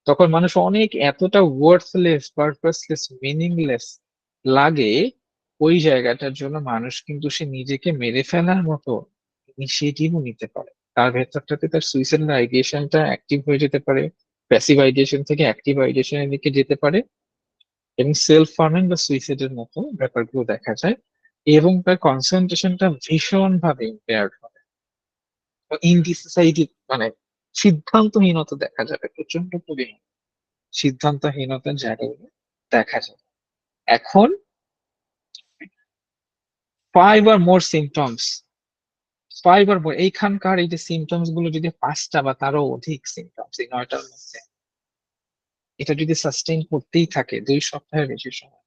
A: তখন মানুষ অনেক এতটা ওয়ার্থলেস, পারপাসলেস, মিনিংলেস লাগে, ওই জায়গাটার জন্য মানুষ কিন্তু সে নিজেকে মেরে ফেলার মতো ইনিশিয়েটিভও নিতে পারে। তার ভেতরটাতে তার সুইসাইডাল আইডিয়েশনটা অ্যাক্টিভ হয়ে যেতে পারে, প্যাসিভ আইডিয়েশন থেকে অ্যাক্টিভ আইডিয়েশনের দিকে যেতে পারে। এবং সেলফ ফার্মিং বা সুইসাইডের মতো ব্যাপারগুলো দেখা যায়। এবং তার কনসেন্ট্রেশনটা ভীষণ ভাবে ইম্পেয়ার্ড হবে। ইনডিসাইডিভ মানে সিদ্ধান্তহীনতা দেখা যাবে, প্রচন্ড পরিমাণে সিদ্ধান্তহীনতার জায়গাগুলো দেখা যায়। এখন 5 or more symptoms, 5 or more এইখানকার এই যে সিমটমস গুলো যদি 5টা বা তারও অধিক সিমটমস এই 9টার মধ্যে, এটা যদি সাস্টেইন করতেই থাকে 2 সপ্তাহের বেশি সময়,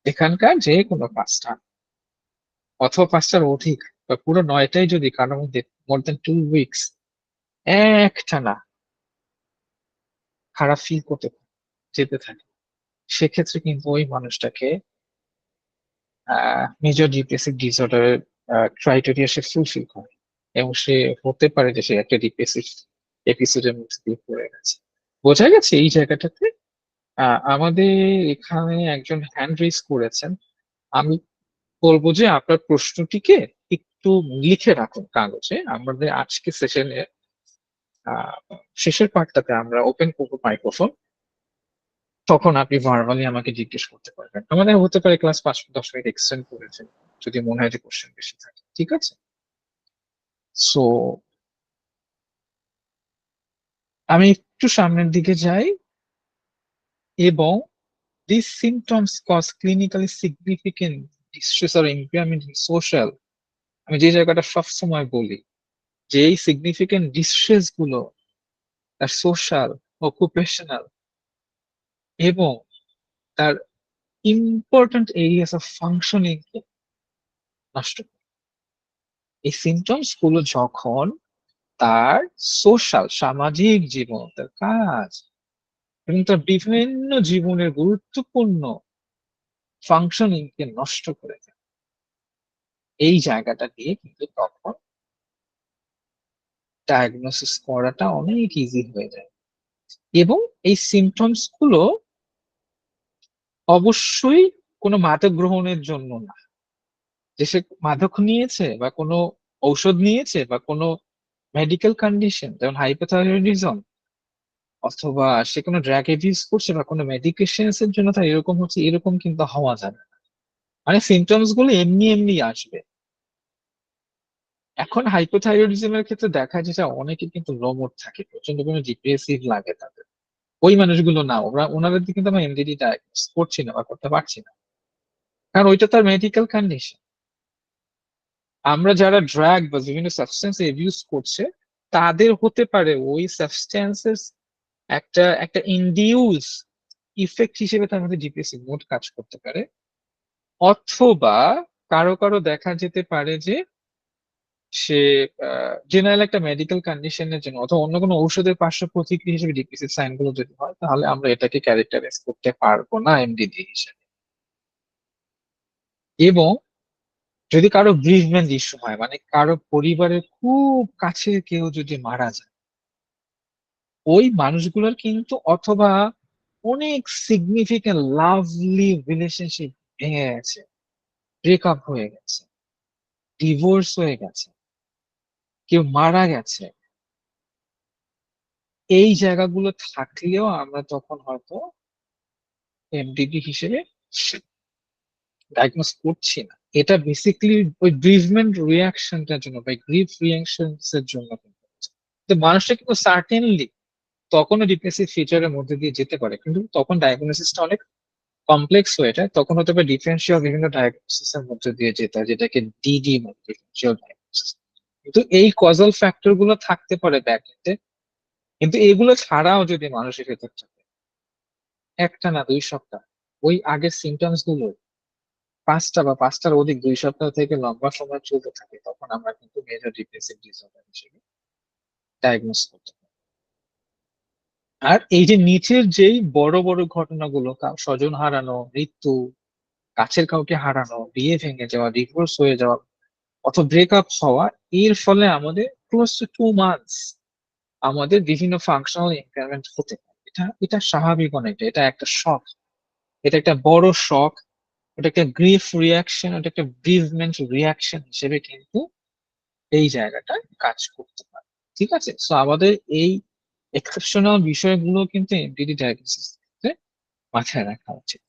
A: এখানকার যে কোনো 5টা অথবা 5টার অধিক বা পুরো 9টাই যদি কারোর মধ্যে মোর দেন 2 উইকস একটানা খারাপ ফিল করতে যেতে থাকে, সেক্ষেত্রে কিন্তু ওই মানুষটাকে মেজর ডিপ্রেসিভ ডিসঅর্ডারের ক্রাইটেরিয়া সে ফুলফিল করে। এবং সে হতে পারে যে সে একটা ডিপ্রেসিভ এপিসোডের মধ্যে দিয়ে পড়ে গেছে। বোঝা গেছে এই জায়গাটাতে। আমাদের এখানে একজন হ্যান্ড রেজ করেছেন। আমি বলবো যে আপনার প্রশ্নটিকে একটু লিখে রাখুন কাগজে। আমাদের আজকে সেশনে শেষের পার্টটাতে আমরা ওপেন করবো মাইক্রোফোন, তখন আপনি ভার্বালি আমাকে জিজ্ঞেস করতে পারবেন। আমাদের হতে পারে ক্লাস 5-10 মিনিট এক্সটেন্ড করেছে যদি মনে হয় যে কোশ্চেন বেশি থাকে, ঠিক আছে? সো আমি একটু সামনের দিকে যাই, এবং these symptoms cause clinically significant distress or impairment in social, আমি যে জায়গাটা সবসময় বলি যে এই সিগনিফিকেন্ট ডিস্ট্রেস গুলো তার সোশ্যাল, অকুপেশনাল এবং তার ইম্পর্ট্যান্ট এরিয়াস অফ ফাংশনিং কে নষ্ট করে। এই সিমটমস গুলো যখন তার সোশ্যাল, সামাজিক জীবন, তার কাজ এবং তার বিভিন্ন জীবনের গুরুত্বপূর্ণ ফাংশনিং কে নষ্ট করে দেয়, এই জায়গাটা দিয়ে কিন্তু তখন ডায়াগনোসিস করাটা অনেক ইজি হয়ে যায়। এবং এই সিমটমস গুলো অবশ্যই কোনো মাদক গ্রহণের জন্য না, যে সে মাদক নিয়েছে বা কোনো ঔষধ নিয়েছে বা কোনো মেডিকেল কন্ডিশন যেমন হাইপোথাইরয়েডিজম, অথবা সে কোনো ড্রাগ ইউজ করছে বা কোনো মেডিকেশনস এর জন্য তার এরকম হচ্ছে, এরকম কিন্তু হওয়া যাবে না। মানে সিমটমস গুলো এমনি এমনি আসবে। এখন হাইপোথাইরয়েডিজমের ক্ষেত্রে দেখা যায় যে অনেকে কিন্তু লো মুড থাকে, প্রচন্ড কোনো ডিপ্রেসিভ লাগে তাদের। ওই মানুষগুলো না, ওনাদের দিকে কিন্তু আমরা এমডিডি ডায়াগনোস করছি না বা করতে পারছি না, কারণ ওইটা তার মেডিকেল কন্ডিশন। আমরা যারা ড্রাগ বা বিভিন্ন সাবস্টেন্স ইউজ করছে, তাদের হতে পারে ওই সাবস্টেন্সেস একটা একটা ইনডিউস ইফেক্ট হিসেবে তার মধ্যে ডিপ্রেসিভ মুড কাজ করতে পারে। অথবা কারো কারো দেখা যেতে পারে যে সে জেনারেল একটা মেডিকেল কন্ডিশনের জন্য অথবা অন্য কোনো ঔষধের পার্শ্ব প্রতিক্রিয়া হিসেবে ডিপ্রেসিভ সাইন গুলো যদি হয়, তাহলে আমরা এটাকে ক্যারেক্টারাইজ করতে পারবো না এমডিডি হিসেবে। এবং যদি কারো গ্রিভমেন্ট ইস্যু হয়, মানে কারো পরিবারের খুব কাছের কেউ যদি মারা যায়, ওই মানুষগুলোর কিন্তু অথবা অনেক সিগনিফিকেন্ট লাভলি রিলেশনশিপ ভেঙে গেছে, ব্রেকআপ হয়ে গেছে, ডিভোর্স হয়ে গেছে, কেউ মারা গেছে, এই জায়গাগুলো থাকলেও আমরা তখন হয়তো এমডিডি হিসেবে ডায়াগনোস করছি না। এটা বেসিক্যালি ওই গ্রিভমেন্ট রিয়াকশনটার জন্য বা গ্রিফ রিয়াকশনস এর জন্য কিন্তু হচ্ছে। তো মানুষটা কিন্তু সার্টেনলি তখনও ডিপ্রেসিভ ফিচারের মধ্যে দিয়ে যেতে পারে, কিন্তু তখন ডায়াগনোসিসটা অনেক কমপ্লেক্স হয়ে যায়। তখন হতে পারে ডিফারেন্সিয়াল বিভিন্ন ডায়াগনোসিস এর মধ্যে দিয়ে যেতে হয়, যেটাকে ডিডি বলে, ডিফারেন্সিয়াল ডায়াগনোসিস। কিন্তু এই কজাল ফ্যাক্টর গুলো থাকতে পারে ব্যাক এন্ডে, কিন্তু এগুলো ছাড়াও যদি মানুষের ভেতর থাকে একটা না 2 সপ্তাহ ওই আগের সিমটমস গুলো 5টা বা 5টার অধিক 2 সপ্তাহ থেকে লম্বা সময় চলতে থাকে, তখন আমরা কিন্তু মেজর ডিপ্রেসিভ ডিসঅর্ডার হিসেবে ডায়াগনোস করতে পারি। আর এই যে নিচের যেই বড় বড় ঘটনাগুলো, স্বজন হারানো, মৃত্যু, কাছের কাউকে হারানো, বিয়ে ভেঙে যাওয়া, ডিভোর্স হয়ে যাওয়া অথবা ব্রেকআপ হওয়া, এর ফলে আমাদের ক্লোজ টু 2 মান্থস আমাদের বিভিন্ন ফাংশনাল ইমপ্যায়ারমেন্ট হতে পারে। এটা স্বাভাবিক অনেক, এটা একটা শখ, এটা একটা বড় শখ, এটা একটা গ্রিফ রিয়াকশন, এটা একটা ব্রিভমেন্ট রিয়াকশন হিসেবে কিন্তু এই জায়গাটা কাজ করতে পারে। ঠিক আছে, সো আমাদের এই এক্সেপশনাল বিষয়গুলো কিন্তু এমডিডি ডায়াগনোসিস ক্ষেত্রে মাথায় রাখা উচিত।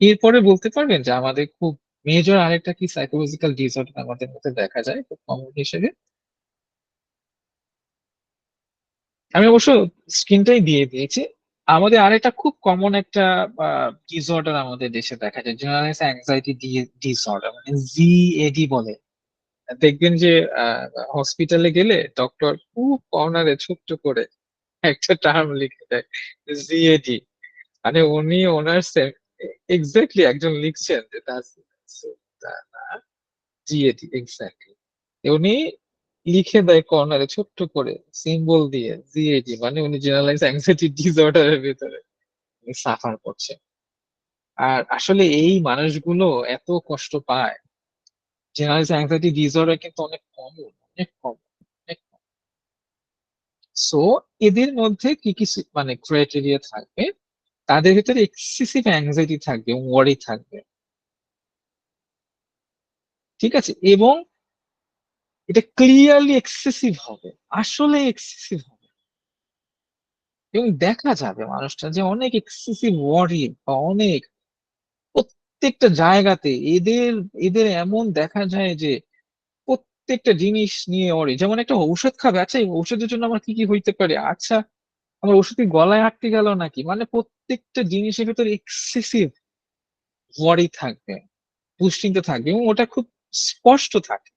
A: এরপরে বলতে পারবেন যে আমাদের খুব মেজর আরেকটা কি সাইকোলজিক্যাল ডিসঅর্ডার আমাদের মধ্যে দেখা যায় খুব কমন হিসেবে? আমি অবশ্য স্ক্রিনটাই দিয়ে দিয়েছি। আমাদের আরেকটা খুব কমন একটা ডিসঅর্ডার আমাদের দেশে দেখা যায়, জেনারেলাইজ অ্যাংজাইটি ডিসঅর্ডার, মানে জিএডি বলে। দেখবেন যে হসপিটালে গেলে ডক্টর খুব কর্নারে ছোট্ট করে একটা টার্ম লিখে দেয়, জিএডি। মানে উনি ওনার এক্স্যাক্টলি একজন লিখছেন যে তার জিএডি এক্স্যাক্টলি, উনি লিখে দেয় কর্নারে ছোট্ট করে সিম্বল দিয়ে জিএডি, মানে উনি জেনারেলাইজ অ্যাংজাইটি ডিসঅর্ডারের ভিতরে সাফার করছে। আর আসলে এই মানুষগুলো এত কষ্ট পায়, জেনারেলাইজ অ্যাংজাইটি ডিসঅর্ডার কিন্তু অনেক কমন, অনেক কম, অনেক। সো এদের মধ্যে কি কি মানে ক্রাইটেরিয়া থাকবে, তাদের ভিতরে এক্সেসিভ অ্যাংজাইটি থাকবে, ওয়ারি থাকবে, ঠিক আছে? এবং এটা ক্লিয়ারলি এক্সেসিভ হবে, আসলে এক্সেসিভ হবে, এবং দেখা যাবে মানুষটা যে অনেক এক্সেসিভ ওয়ারি বা অনেক প্রত্যেকটা জায়গাতে এদের এদের এমন দেখা যায় যে প্রত্যেকটা জিনিস নিয়ে ওরে, যেমন একটা ঔষধ খাবে, আচ্ছা এই ঔষধের জন্য আমার কি কি হইতে পারে, আচ্ছা আমার ওষুধ কি গলায় আটকে গেল নাকি, মানে প্রত্যেকটা জিনিসের ভিতরে এক্সেসিভ ওয়ারি থাকবে, দুশ্চিন্তা থাকবে, এবং ওটা খুব স্পষ্ট থাকে।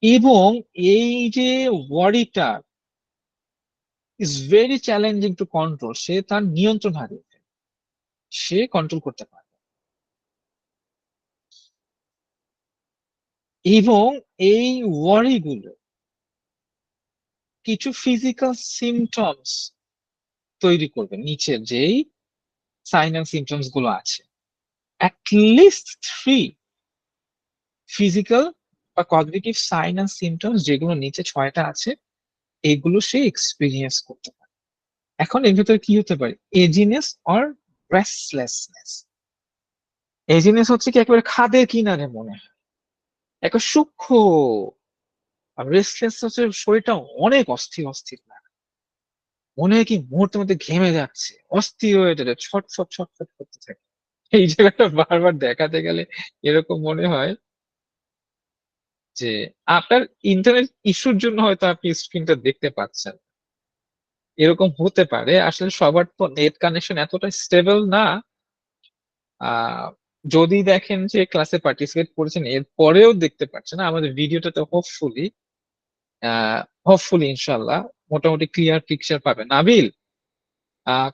A: এবং এই যে ওয়ারিটা is very challenging to control, সে তার নিয়ন্ত্রণ হারিয়ে ফেলে, সে কন্ট্রোল করতে পারে। এবং এই ওয়ারি গুলো কিছু ফিজিক্যাল সিমটমস তৈরি করবে, নিচের যেই সাইন এন্ড সিমটমস গুলো আছে, অ্যাটলিস্ট থ্রি ফিজিক্যাল বা কগনিটিভ সাইন এন্ড সিমটমস, যেগুলো নিচে ছয়টা আছে, এগুলো সে এক্সপিরিয়েন্স করতে পারে। এখন এর ভিতরে কি হতে পারে, এজিনেস অর রেস্টলেসনেস। এজিনেস হচ্ছে কি একেবারে খাদের কিনারে মনে হয়, একটা সূক্ষ্ম। আর রেস্টলেস হচ্ছে শরীরটা অনেক অস্থির অস্থির লাগে, মনে হয় কি মুহূর্তের মধ্যে ঘেমে যাচ্ছে, অস্থির হয়ে যাচ্ছে, ছটফট ছটফট করতে থাকে। এই জায়গাটা বারবার দেখাতে গেলে এরকম মনে হয় যে আপনার ইন্টারনেট ইস্যুর জন্য হয়তো আপনি স্ক্রিনটা দেখতে পাচ্ছেন, এরকম হতে পারে। আসলে সবার তো নেট কানেকশন এতটা স্টেবল না। আহ যদি দেখেন যে ক্লাসে পার্টিসিপেট করেছেন এর পরেও দেখতে পাচ্ছেন না, আমাদের ভিডিওটাতে হোপফুলি ইনশাল্লাহ মোটামুটি ক্লিয়ার পিকচার পাবেন। Nabil,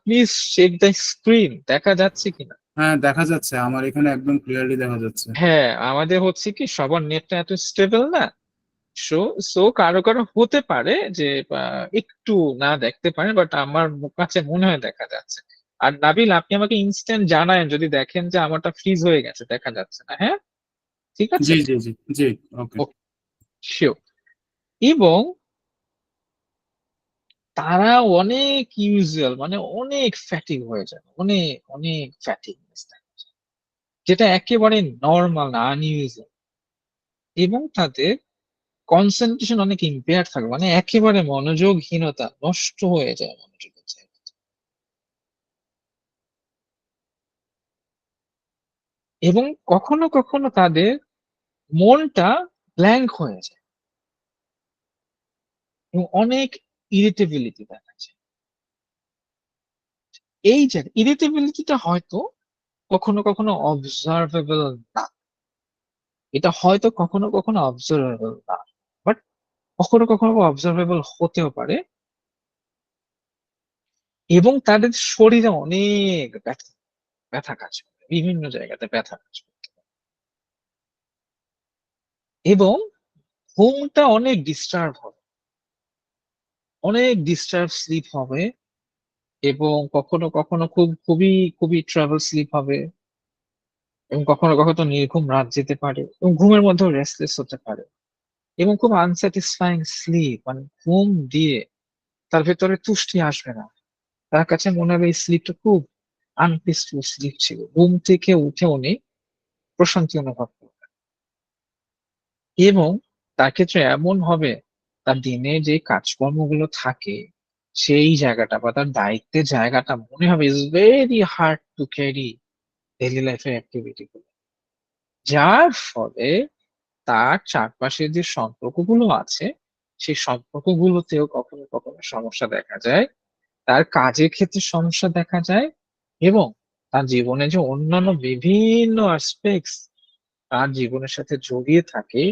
A: please check the screen, দেখা যাচ্ছে কিনা।
C: হ্যাঁ, দেখা যাচ্ছে, আমার এখানে একদম ক্লিয়ারলি দেখা যাচ্ছে।
A: হ্যাঁ, আমাদের হচ্ছে কি সবার নেটটা এত স্টেবল না। সো সো কারো কারো হতে পারে যে একটু না দেখতে পারেন, বাট আমার কাছে মনে হয় দেখা যাচ্ছে। আর নাবিল, আপনি আমাকে ইনস্ট্যান্ট জানায়েন যদি দেখেন যে আমারটা ফ্রিজ হয়ে গেছে, দেখা যাচ্ছে না। হ্যাঁ, ঠিক আছে।
C: জি জি জি জি। ওকে।
A: ওকে, শিওর। এবং তারা অনেক ইউজুয়াল, মানে অনেক ফ্যাটিক হয়ে যায়, অনেক অনেক ফ্যাটিক, যেটা একেবারে নর্মাল না, আনইউজুয়াল। এবং তাদের কনসেন্ট্রেশন অনেক ইম্পেয়ার থাকে, মানে একেবারে মনোযোগহীনতা, নষ্ট হয়ে যায় মনোযোগের জায়গা। এবং কখনো কখনো তাদের মনটা ব্ল্যাঙ্ক হয়ে যায়, এবং অনেক ইরিটেবিলিটি দেখা যায়। এই যে ইরিটেবিলিটিটা হয়তো কখনো কখনো অবজারভেবল না, এটা হয়তো কখনো কখনো অবজারভেবল না, বাট কখনো কখনো অবজারভেবল হতেও পারে। এবং তাদের শরীরে অনেক ব্যথা ব্যথা কাজ করে, বিভিন্ন জায়গাতে ব্যথা কাজ করে। এবং ঘুমটা অনেক ডিস্টার্ব হবে, অনেক ডিস্টার্ব স্লিপ হবে। এবং কখনো কখনো খুবই খুবই ট্রাভেল স্লিপ হবে। এবং কখনো কখনো তো নির্ঘুম রাত যেতে পারে, এবং ঘুমের মধ্যেও রেস্টলেস হতে পারে। এবং খুব আনস্যাটিসফাইং স্লিপ, মানে ঘুম দিয়ে তার ভেতরে তুষ্টি আসবে না, তার কাছে মনে হবে এই স্লিপটা খুব আনপিসফুল স্লিপ ছিল, ঘুম থেকে উঠে উনি প্রশান্তি অনুভব করবেন। এবং তার ক্ষেত্রে এমন হবে, তার দিনে যে কাজকর্মগুলো থাকে সেই জায়গাটা বা তার দায়িত্বের জায়গাটা মনে হবে is very hard to carry daily লাইফের অ্যাক্টিভিটি গুলো। যার ফলে তার চারপাশে যে সম্পর্কগুলো আছে সেই সম্পর্কগুলোতেও কখনো কখনো সমস্যা দেখা যায়, তার কাজের ক্ষেত্রে সমস্যা দেখা যায়। এবং তার জীবনে যে অন্যান্য বিভিন্ন অ্যাসপেক্টস তার জীবনের সাথে জড়িয়ে থাকে,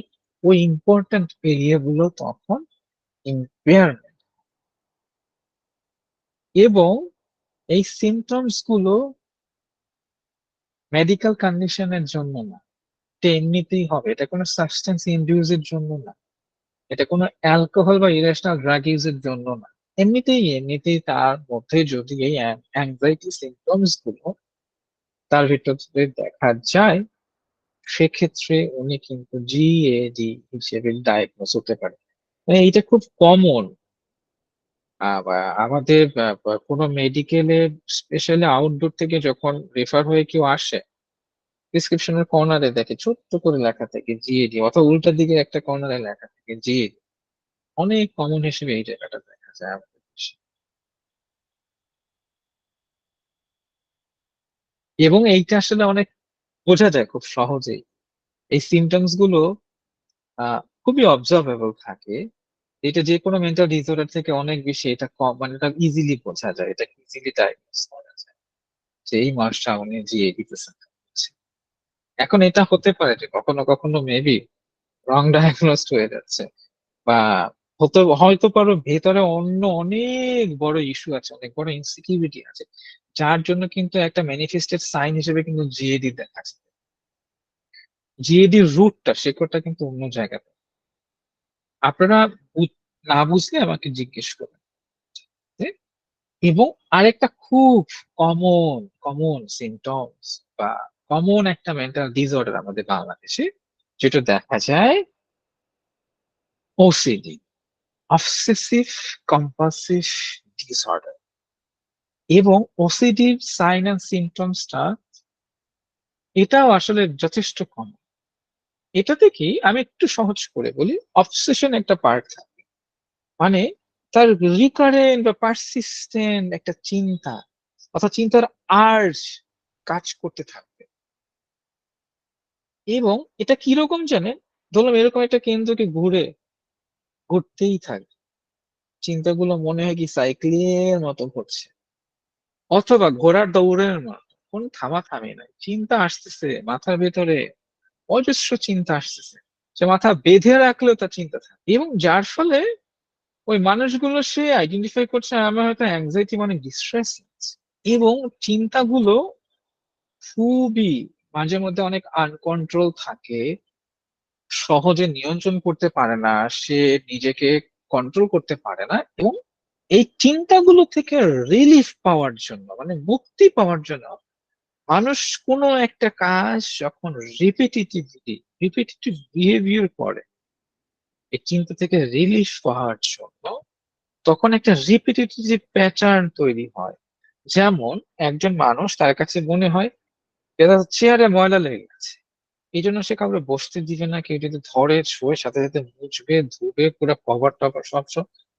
A: ওই ইম্পর্ট্যান্ট এরিয়া গুলো তখন ইম্পেয়ারমেন্ট। এবং এই সিমটমস গুলো মেডিকেল কন্ডিশনের জন্য না, এটা এমনিতেই হবে, এটা কোনো সাবস্টেন্স ইনডিউসের জন্য না, এটা কোনো অ্যালকোহল বা ইরেশনাল ড্রাগ ইউজের জন্য না। এমনিতেই এমনিতেই তার মধ্যে যদি এই অ্যাংজাইটি সিমটমস গুলো তার ভিতরে দেখা যায়, সেক্ষেত্রে উনি কিন্তু জিএডি হিসেবে ডায়াগনোস হতে পারে। মানে এইটা খুব কমন। আমাদের কোনো মেডিকেলে স্পেশালি আউটডোর থেকে যখন রেফার হয়ে কেউ আসে, প্রেসক্রিপশনের কর্নারে দেখে ছোট্ট করে লেখা থাকে জিএডি, অথবা উল্টার দিকে একটা কর্নারে লেখা থাকে জিএডি। অনেক কমন হিসেবে এই জায়গাটা দেখা যায় আমাদের দেশে। এবং এইটা আসলে অনেক বোঝা যায় খুব সহজেই। এই সিমটমস গুলো খুবই অবজারভেবল থাকে। এটা যে কোনো মেন্টাল ডিসঅর্ডার থেকে অনেক বেশি এটা কম, মানে এটা ইজিলি বোঝা যায়, এটা ইজিলি ডায়াগনোস করা যায় যে এই মাসটা উনি জিএডি প্রেজেন্ট করছে। এখন এটা হতে পারে যে কখনো কখনো মেবি রং ডায়াগনোসড হয়ে যাচ্ছে, বা হয়তো পারো ভেতরে অন্য অনেক বড় ইস্যু আছে, অনেক বড় ইনসিকিউরিটি আছে, যার জন্য কিন্তু একটা ম্যানিফেস্টেড সাইন হিসেবে কিন্তু জিএডি দেখাচ্ছে। জিএডি রুটটা, শেকড়টা কিন্তু অন্য জায়গাতে। আপনারা না বুঝলে আমাকে জিজ্ঞেস করবেন। ঠিক? এবং আরেকটা খুব কমন কমন সিমটমস বা কমন একটা মেন্টাল ডিসঅর্ডার আমাদের বাংলাদেশে, যেটা দেখা যায়, ওসিডি, অবসেসিভ কম্পালসিভ ডিসঅর্ডার। এবং ওসিডির সাইন অ্যান্ড সিমটমসটা এটাও আসলে যথেষ্ট কম। এটাতে কি, আমি একটু সহজ করে বলি, অবসেশন একটা পার্ট থাকে, মানে তার রিকারেন্ট বা পারসিস্টেন্ট একটা চিন্তা অথবা চিন্তার আর্জ কাজ করতে থাকবে। এবং এটা কিরকম জানেন, ধরলাম এরকম একটা কেন্দ্রকে ঘুরতেই থাকে, চিন্তাগুলো মনে হয় কি সাইক্লিংয়ের মতো ঘুরছে, অথবা ঘোড়ার দৌড়ের মতো, কোন থামাথামি নাই, চিন্তা আসতেছে মাথার ভেতরে, অজস্র চিন্তা আসতেছে, সে মাথা বেঁধে রাখলেও তার চিন্তা থাকে। এবং যার ফলে ওই মানুষগুলো সে আইডেন্টিফাই করছে আমার হয়তো অ্যাংজাইটি মানে ডিস্ট্রেস। এবং চিন্তাগুলো খুবই মাঝে মধ্যে অনেক আনকন্ট্রোল থাকে, সহজে নিয়ন্ত্রণ করতে পারে না, সে নিজেকে কন্ট্রোল করতে পারে না। এবং এই চিন্তাগুলো থেকে রিলিফ পাওয়ার জন্য, মানে মুক্তি পাওয়ার জন্য, মানুষ কোনো একটা কাজ যখন রিপিটেটিভ বিহেভিয়ার করে এই চিন্তা থেকে রিলিফ পাওয়ার জন্য, তখন একটা রিপিটেটিভ প্যাটার্ন তৈরি হয়। যেমন একজন মানুষ, তার কাছে মনে হয় চেয়ারে ময়লা লেগে গেছে, এই জন্য সে কাউকে বসতে দিবে না, কেউ যদি ধরে ছুঁয়ে সাথে সাথে মুছবে ধুবে, পুরো কভার টভার সব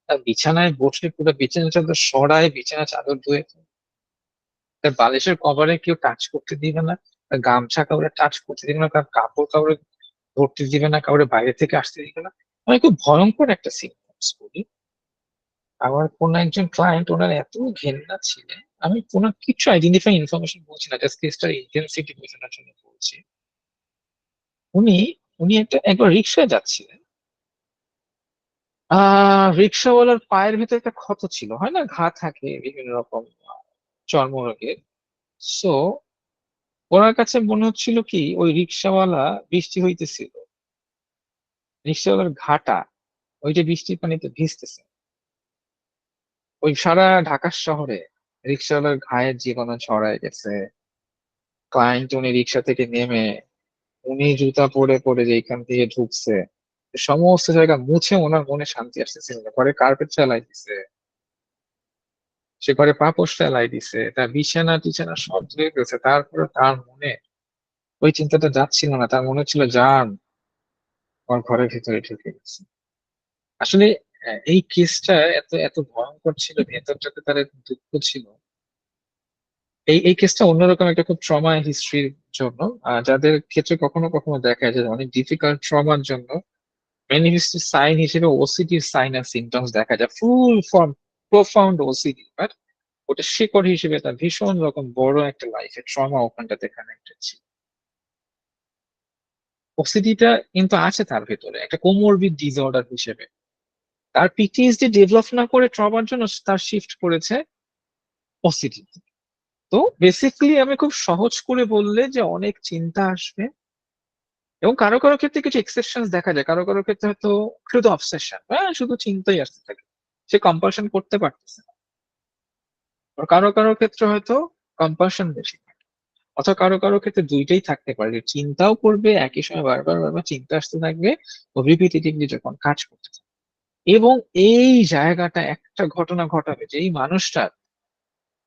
A: তার বিছানায় বসে পুরো বিছানা চাদর সরায়, বিছানা চাদর ধুয়ে, তার বালিশের কভারে কেউ টাচ করতে দিবে না, তার গামছা কাউরে টাচ করতে দিবে না, তার কাপড় কাউরে ধরতে দিবে না, কাউরে বাইরে থেকে আসতে দিবে না। মানে খুব ভয়ঙ্কর একটা সিমটমস বলি। আমার কোন একজন ক্লায়েন্ট, ওনার এত ঘেন্না ছিলেন, আমি কোনো কিছু আইডেন্টিফাই ইনফরমেশন বলছি না, জাস্ট কেসটার ইন্টেন্সিটি বোঝানোর জন্য বলছি। উনি উনি একবার রিক্সায় যাচ্ছিলেন। রিক্সাওয়ালার পায়ের ভেতরে একটা ক্ষত ছিল, হয় না, ঘা থাকে বিভিন্ন রকম চর্মরোগের। সো ওনার কাছে মনে হচ্ছিল কি ওই রিক্সাওয়ালা, বৃষ্টি হইতেছিল, রিক্সাওয়ালার ঘাটা ওই যে বৃষ্টির পানিতে ভিজতেছে, ওই সারা ঢাকা শহরে রিক্সাওয়ালার ঘায়ের জীবাণু ছড়ায় গেছে। ক্লায়েন্ট উনি রিক্সা থেকে নেমে, উনি জুতা পরে পরে যে এখান থেকে ঢুকছে, সমস্ত জায়গা মুছে ওনার মনে শান্তি আসতেছিল না, ঘরে কার্পেট চালাই দিছে, সে ঘরে পাপোশ ফেলাই দিছে, তার বিছানা টিছানা সব ধুয়ে গেছে, তারপরে তার মনে ওই চিন্তাটা যাচ্ছিল না, তার মনে হচ্ছিল জান আমার ঘরের ভিতরে ঢুকে গেছে। আসলে এই কেসটা এত এত ভয়ঙ্কর ছিল, ভেতরটাতে তার এত দুঃখ ছিল। এই কেসটা অন্যরকম একটা খুব ট্রমা হিস্ট্রির জন্য, যাদের ক্ষেত্রে কখনো কখনো দেখা যায় যে অনেক ডিফিকাল্ট ট্রমার জন্য ম্যানিফেস্টেড সাইন হিসেবে ওসিডির সাইন আর সিমটমস দেখা যায়, full form profound OCD, but ওটা শিকড় হিসেবে তার ভীষণ রকম বড় একটা লাইফের ট্রমা ওখানটাতে কানেক্টেড ছিল। ওসিডিটা কিন্তু আছে তার ভেতরে একটা কোমরবিড ডিসঅর্ডার হিসেবে। তার পিটিএসডি ডেভেলপ না করে ট্রমার জন্য তার শিফট করেছে ওসিডি। তো বেসিক্যালি আমি খুব সহজ করে বললে যে অনেক চিন্তা আসবে, এবং কারো কারো ক্ষেত্রে কিছু এক্সেপশন দেখা যায়, কারো কারো ক্ষেত্রে হয়তো শুধু অবসেশন, হ্যাঁ শুধু চিন্তাই আসতে থাকে, সে কম্পালশন করতে পারতেছে না। আর কারো কারো ক্ষেত্রে হয়তো কম্পালশন বেশি থাকে, অথবা কারো কারো ক্ষেত্রে দুইটাই থাকতে পারে, যে চিন্তাও করবে একই সময়, বারবার বারবার চিন্তা আসতে থাকবে, ও রিপিটেটিভলি যখন কাজ করতে থাকবে। এবং এই জায়গাটা একটা ঘটনা ঘটাবে যে এই মানুষটা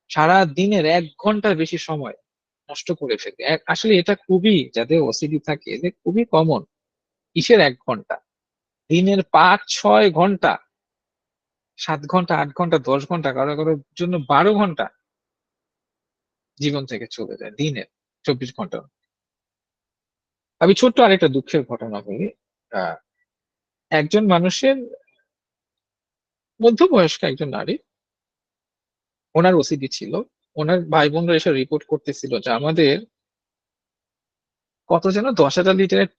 A: সারা দিনের 1 ঘন্টার বেশি সময় নষ্ট করে ফেলবে। আসলে এটা খুবই, যাদের ওসিডি থাকে এদের খুবই কমন। কিসের 1 ঘন্টা, দিনের 5-6 ঘন্টা, 7 ঘন্টা, 8 ঘন্টা, 10 ঘন্টা, কারো কারোর জন্য 12 ঘন্টা জীবন থেকে চলে যায় দিনের 24 ঘন্টা। আমি ছোট্ট আরেকটা দুঃখের ঘটনা বলি। আহ, একজন মানুষের, মধ্যবয়স্ক একজন নারী, ওনার ওসিডি ছিল। ওনার ভাই বোনরা এসে রিপোর্ট করতেছিল যে আমাদের কত যেন 10,000 লিটারের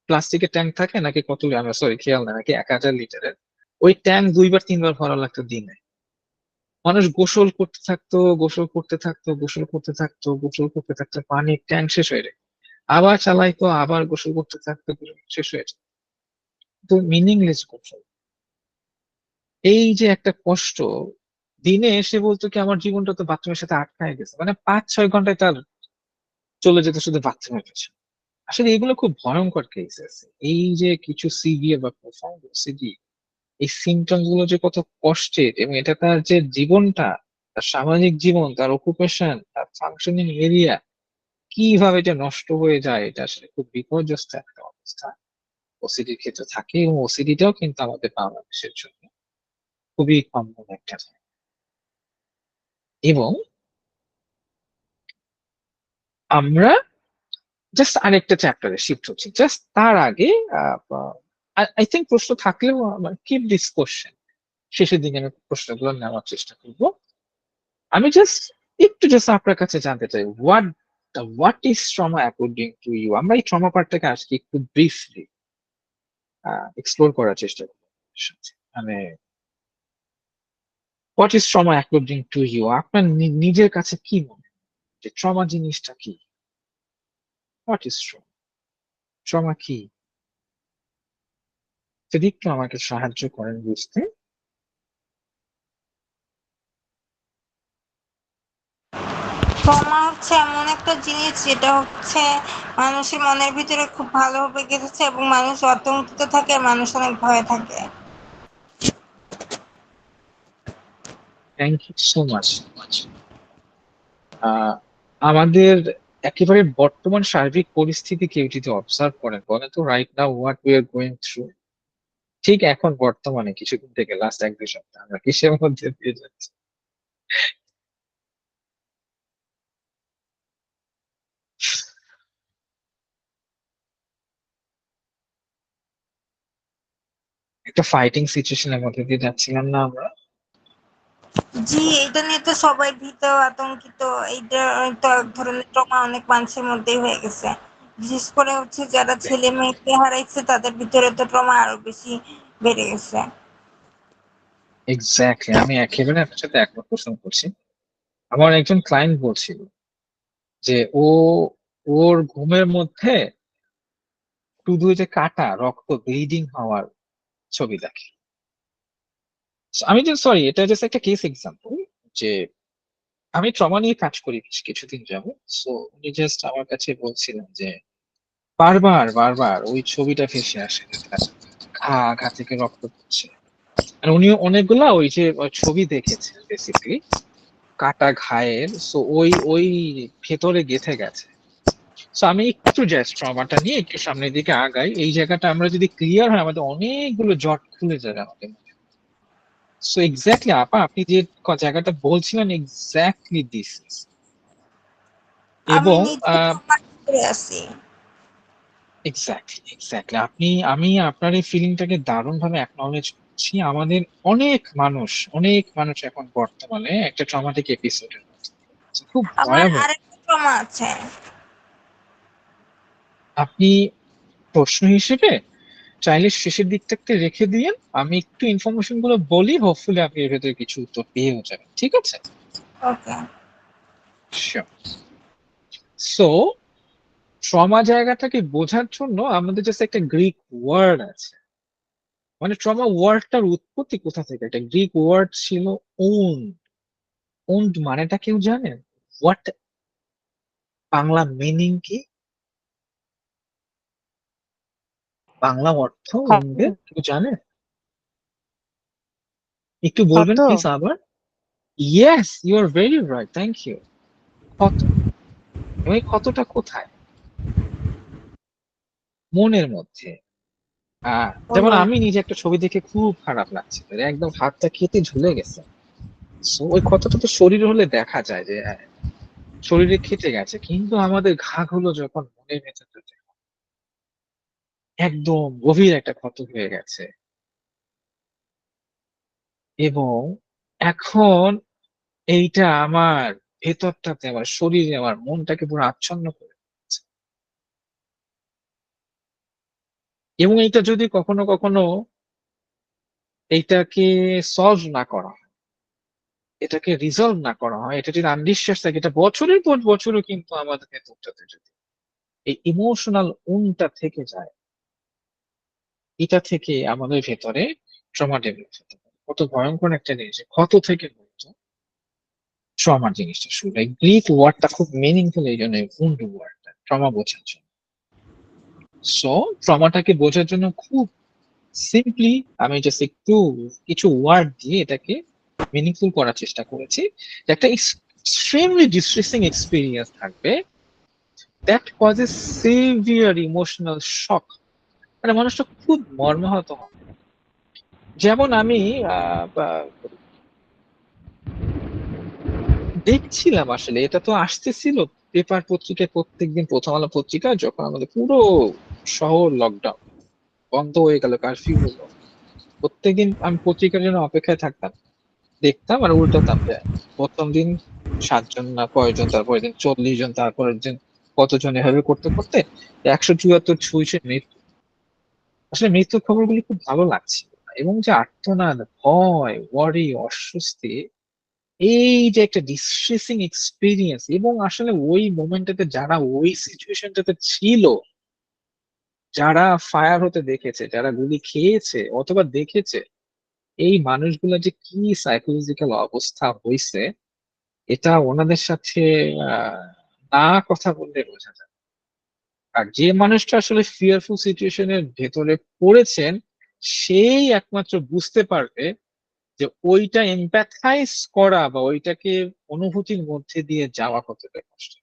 A: প্লাস্টিকের ট্যাঙ্ক থাকে নাকি কত, আমি সরি খেয়াল না, নাকি 1,000 লিটারের ওই ট্যাঙ্ক 2 বার 3 বার ভরা লাগতো দিনে। মানুষ গোসল করতে থাকতো, গোসল করতে থাকতো, গোসল করতে থাকতো, গোসল করতে থাকতো, পানির ট্যাঙ্ক শেষ হয়ে যায়, আবার চালাইতো, আবার গোসল করতে থাকতো, গোসল শেষ হয়ে যায়। তো মিনিংলেস গোসল। এই যে একটা কষ্ট, দিনে এসে বলতো কি আমার জীবনটা তো বাথরুমের সাথে আটকায় গেছে, মানে 5-6 ঘন্টায় তার চলে যেত শুধু বাথরুমের পেছনে। আসলে এগুলো খুব ভয়ঙ্কর কেসেস। এই যে কিছু সিভিয়ার বা প্রোফাউন্ড ওসিডি, এই সিমটমস গুলো যে কত কষ্টের, এবং এটা তার যে জীবনটা, তার সামাজিক জীবন, তার অকুপেশন, তার ফাংশনিং এরিয়া কিভাবে যে নষ্ট হয়ে যায়, এটা আসলে খুব বিপর্যস্ত একটা অবস্থা ওসিডির ক্ষেত্রে থাকে। এবং ওসিডিটাও কিন্তু আমাদের বাংলাদেশের জন্য খুবই কমন একটা জিনিস। এবং আমরা জাস্ট আরেকটা চ্যাপ্টারে শিফট হচ্ছি, জাস্ট তার আগে আই থিঙ্ক প্রশ্ন থাকলেও কিপ দিস কোশ্চেন, শেষের দিকে আমি প্রশ্নগুলো নেওয়ার চেষ্টা করব। আমি জাস্ট আপনার কাছে জানতে চাই, what is trauma according to you. আমরা এই ট্রমা পার্টটাকে আজকে একটু ব্রিফলি এক্সপ্লোর করার চেষ্টা করব। মানে what is trauma according to you, আপনার নিজের কাছে কি মনে হয় যে ট্রমা জিনিসটা কি? হোয়াট ইজ ট্রমা, ট্রমা কি? যদি একটু আমাকে সাহায্য করেন বুঝতে।
D: ট্রমা হচ্ছে এমন একটা জিনিস যেটা হচ্ছে মানুষের মনের ভিতরে খুব ভালোভাবে গেঁথেছে এবং মানুষ আতঙ্কিত থাকে, মানুষ অনেক ভয়ে থাকে।
A: Thank you so much. আমাদের একেবারে বর্তমান সার্বিক পরিস্থিতি কেউ যদি অবজার্ভ করেন, বলেন তো right now what we are going through, ঠিক এখন বর্তমানে কিছুদিন থেকে লাস্ট 1-2 সপ্তাহ আমরা কিসের মধ্যে দিয়ে যাচ্ছি? একটা ফাইটিং সিচুয়েশনের মধ্যে দিয়ে যাচ্ছিলাম না আমরা?
D: জি, এটা নিয়ে তো সবাই ভীত, আতঙ্কিত। এইটা তো এক ধরনের ট্রমা অনেক মানুষের মধ্যেই হয়ে গেছে। বিশেষ করে হচ্ছে যারা ছেলে মেয়েকে হারাইছে তাদের ভিতরে তো ট্রমা আরো বেশি বেড়ে গেছে।
A: এক্স্যাক্টলি, আমি একেবারে আপনার সাথে একমত পোষণ করছি। আমার একজন ক্লায়েন্ট বলছিল যে ওর ঘুমের মধ্যে শুধু ওই যে কাটা রক্ত ব্লিডিং হওয়ার ছবি দেখে। So, আমি যে সরি, এটা জাস্ট একটা কেস এক্সাম্পল যে আমি ট্রমা নিয়ে কাজ করি কিছুদিন যাবত। সো উনি জাস্ট আমার কাছে বলছিলেন যে বারবার বারবার ওই ছবিটা ভেসে আসে, তার ঘা থেকে রক্ত পড়ছে। আর উনি অনেকগুলা ওই যে ছবি দেখেছেন বেসিক্যালি কাটা ঘায়ের, সো ওই ওই ভেতরে গেঁথে গেছে। সো আমি একটু জাস্ট ট্রমাটা নিয়ে একটু সামনের দিকে আগাই, এই জায়গাটা আমরা যদি ক্লিয়ার হয় আমাদের অনেকগুলো জট খুলে যাবে আমাদের মধ্যে। সো এক্স্যাক্টলি আপা, আপনি যে জায়গাটা বলছিলেন এক্স্যাক্টলি দিস।
D: আমি
A: এবং
D: নিজে ট্রমার ভিতরে আছি।
A: এক্স্যাক্টলি এক্স্যাক্টলি আমি আপনার এই ফিলিংটাকে দারুণ ভাবে অ্যাকনলেজ করছি। আমাদের অনেক মানুষ এখন বর্তমানে একটা ট্রমাটিক এপিসোডের মধ্যে আছে, খুব
D: আমার
A: ভয়াবহ।
D: আরেকটা ট্রমা আছে।
A: আপনি প্রশ্ন হিসেবে চাইলে শেষের দিকটাকে রেখে দিয়ে আমি একটু ইনফরমেশন গুলো বলি, হোপফুলি আপনি এর ভেতরে কিছু উত্তর পেয়েও যাবেন, ঠিক আছে?
D: ওকে।
A: শিওর। সো ট্রমা জায়গাটাকে বোঝার জন্য আমাদের জাস্ট একটা গ্রিক ওয়ার্ড আছে। মানে ট্রমা ওয়ার্ডটার উৎপত্তি কোথা থেকে? একটা গ্রিক ওয়ার্ড ছিল ওন। ওন্ড মানেটা কেউ জানেন? হোয়াট, বাংলা মিনিং কি, বাংলা অর্থ ওন্ডের
E: ক্ষত
A: কেউ জানে? একটু বলবেন
E: ক্ষত
A: প্লিজ আবার। Yes, you are very right, thank you. ক্ষত। এবং এই ক্ষতটা কোথায়? মনের মধ্যে। যেমন
B: মনে
A: আমি নিজে একটা ছবি দেখে খুব খারাপ লাগছিল, একদম হাতটা কেটে ঝুলে গেছে। So, ওই ক্ষতটা তো শরীরে হলে দেখা যায় যে শরীরে খেটে গেছে, কিন্তু আমাদের ঘাগুলো যখন মনের ভেতর ঢুকে, একদম গভীর একটা ক্ষত হয়ে গেছে। এবং এখন এইটা আমার ভেতরটাতে, আমার শরীরে, আমার মনটাকে পুরো আচ্ছন্ন করে দিচ্ছে। এবং এইটা যদি কখনো কখনো এইটাকে সলভ না করা হয়, এটাকে রিজলভ না করা হয়, এটা যদি আনডিসচার্জ থাকে, এটা বছরের পর বছরও কিন্তু আমাদের ভেতরটাতে যদি এই ইমোশনাল উনটা থেকে যায়, এটা থেকে আমাদের ভেতরে ট্রমা ডেভেলপ হতে পারে। কত ভয়ঙ্কর একটা জিনিস, ক্ষত থেকে মূলত ট্রমা জিনিসটা শুরু হয়। গ্রিক ওয়ার্ডটা খুব মিনিংফুল এই জন্য, উন্ড ওয়ার্ডটা ট্রমা বোঝার জন্য। সো ট্রমাটাকে বোঝার জন্য খুব সিম্পলি আমি জাস্ট একটু কিছু ওয়ার্ড দিয়ে এটাকে মিনিংফুল করার চেষ্টা করেছি। যে একটা এক্সট্রিমলি ডিস্ট্রেসিং এক্সপিরিয়েন্স থাকবে, দ্যাট কজেস সিভিয়ার ইমোশনাল শক, মানে মানুষটা খুব মর্মাহত হয়। যেমন আমি দেখছিলাম, আসলে এটা তো আসতেছিল পেপার পত্রিকায় প্রত্যেকদিন, প্রথম আলো পত্রিকা যখন আমাদের পুরো শহর লকডাউন বন্ধ হয়ে গেল, কারফিউ হলো, প্রত্যেকদিন আমি পত্রিকার জন্য অপেক্ষায় থাকতাম, দেখতাম আর উল্টাতাম যে প্রথম দিন 7 জন না কয়জন, তারপরের দিন 40 জন, তারপরের দিন কতজন, এভাবে করতে করতে 174 ছুঁইছে মৃত্যু। আসলে মৃত্যুর খবরগুলি খুব ভালো লাগছিল না। এবং যে আর্তনাদ, ভয়, ওয়ারি, অস্বস্তি, এই যে একটা ডিস্ট্রেসিং এক্সপিরিয়েন্স, এবং আসলে ওই মোমেন্টটাতে যারা ওই সিচুয়েশনটাতে ছিল, যারা ফায়ার হতে দেখেছে, যারা গুলি খেয়েছে অথবা দেখেছে, এই মানুষগুলো যে কি সাইকোলজিক্যাল অবস্থা হয়েছে, এটা ওনাদের সাথে আহ না কথা বললে বোঝা যায়। আর যে মানুষটা আসলে ফিয়ারফুল সিচুয়েশনের ভেতরে পড়েছেন, সেই একমাত্র বুঝতে পারবে যে ওইটা এম্প্যাথাইজ করা বা ওইটাকে অনুভূতির মধ্যে দিয়ে যাওয়া কতটা কষ্ট।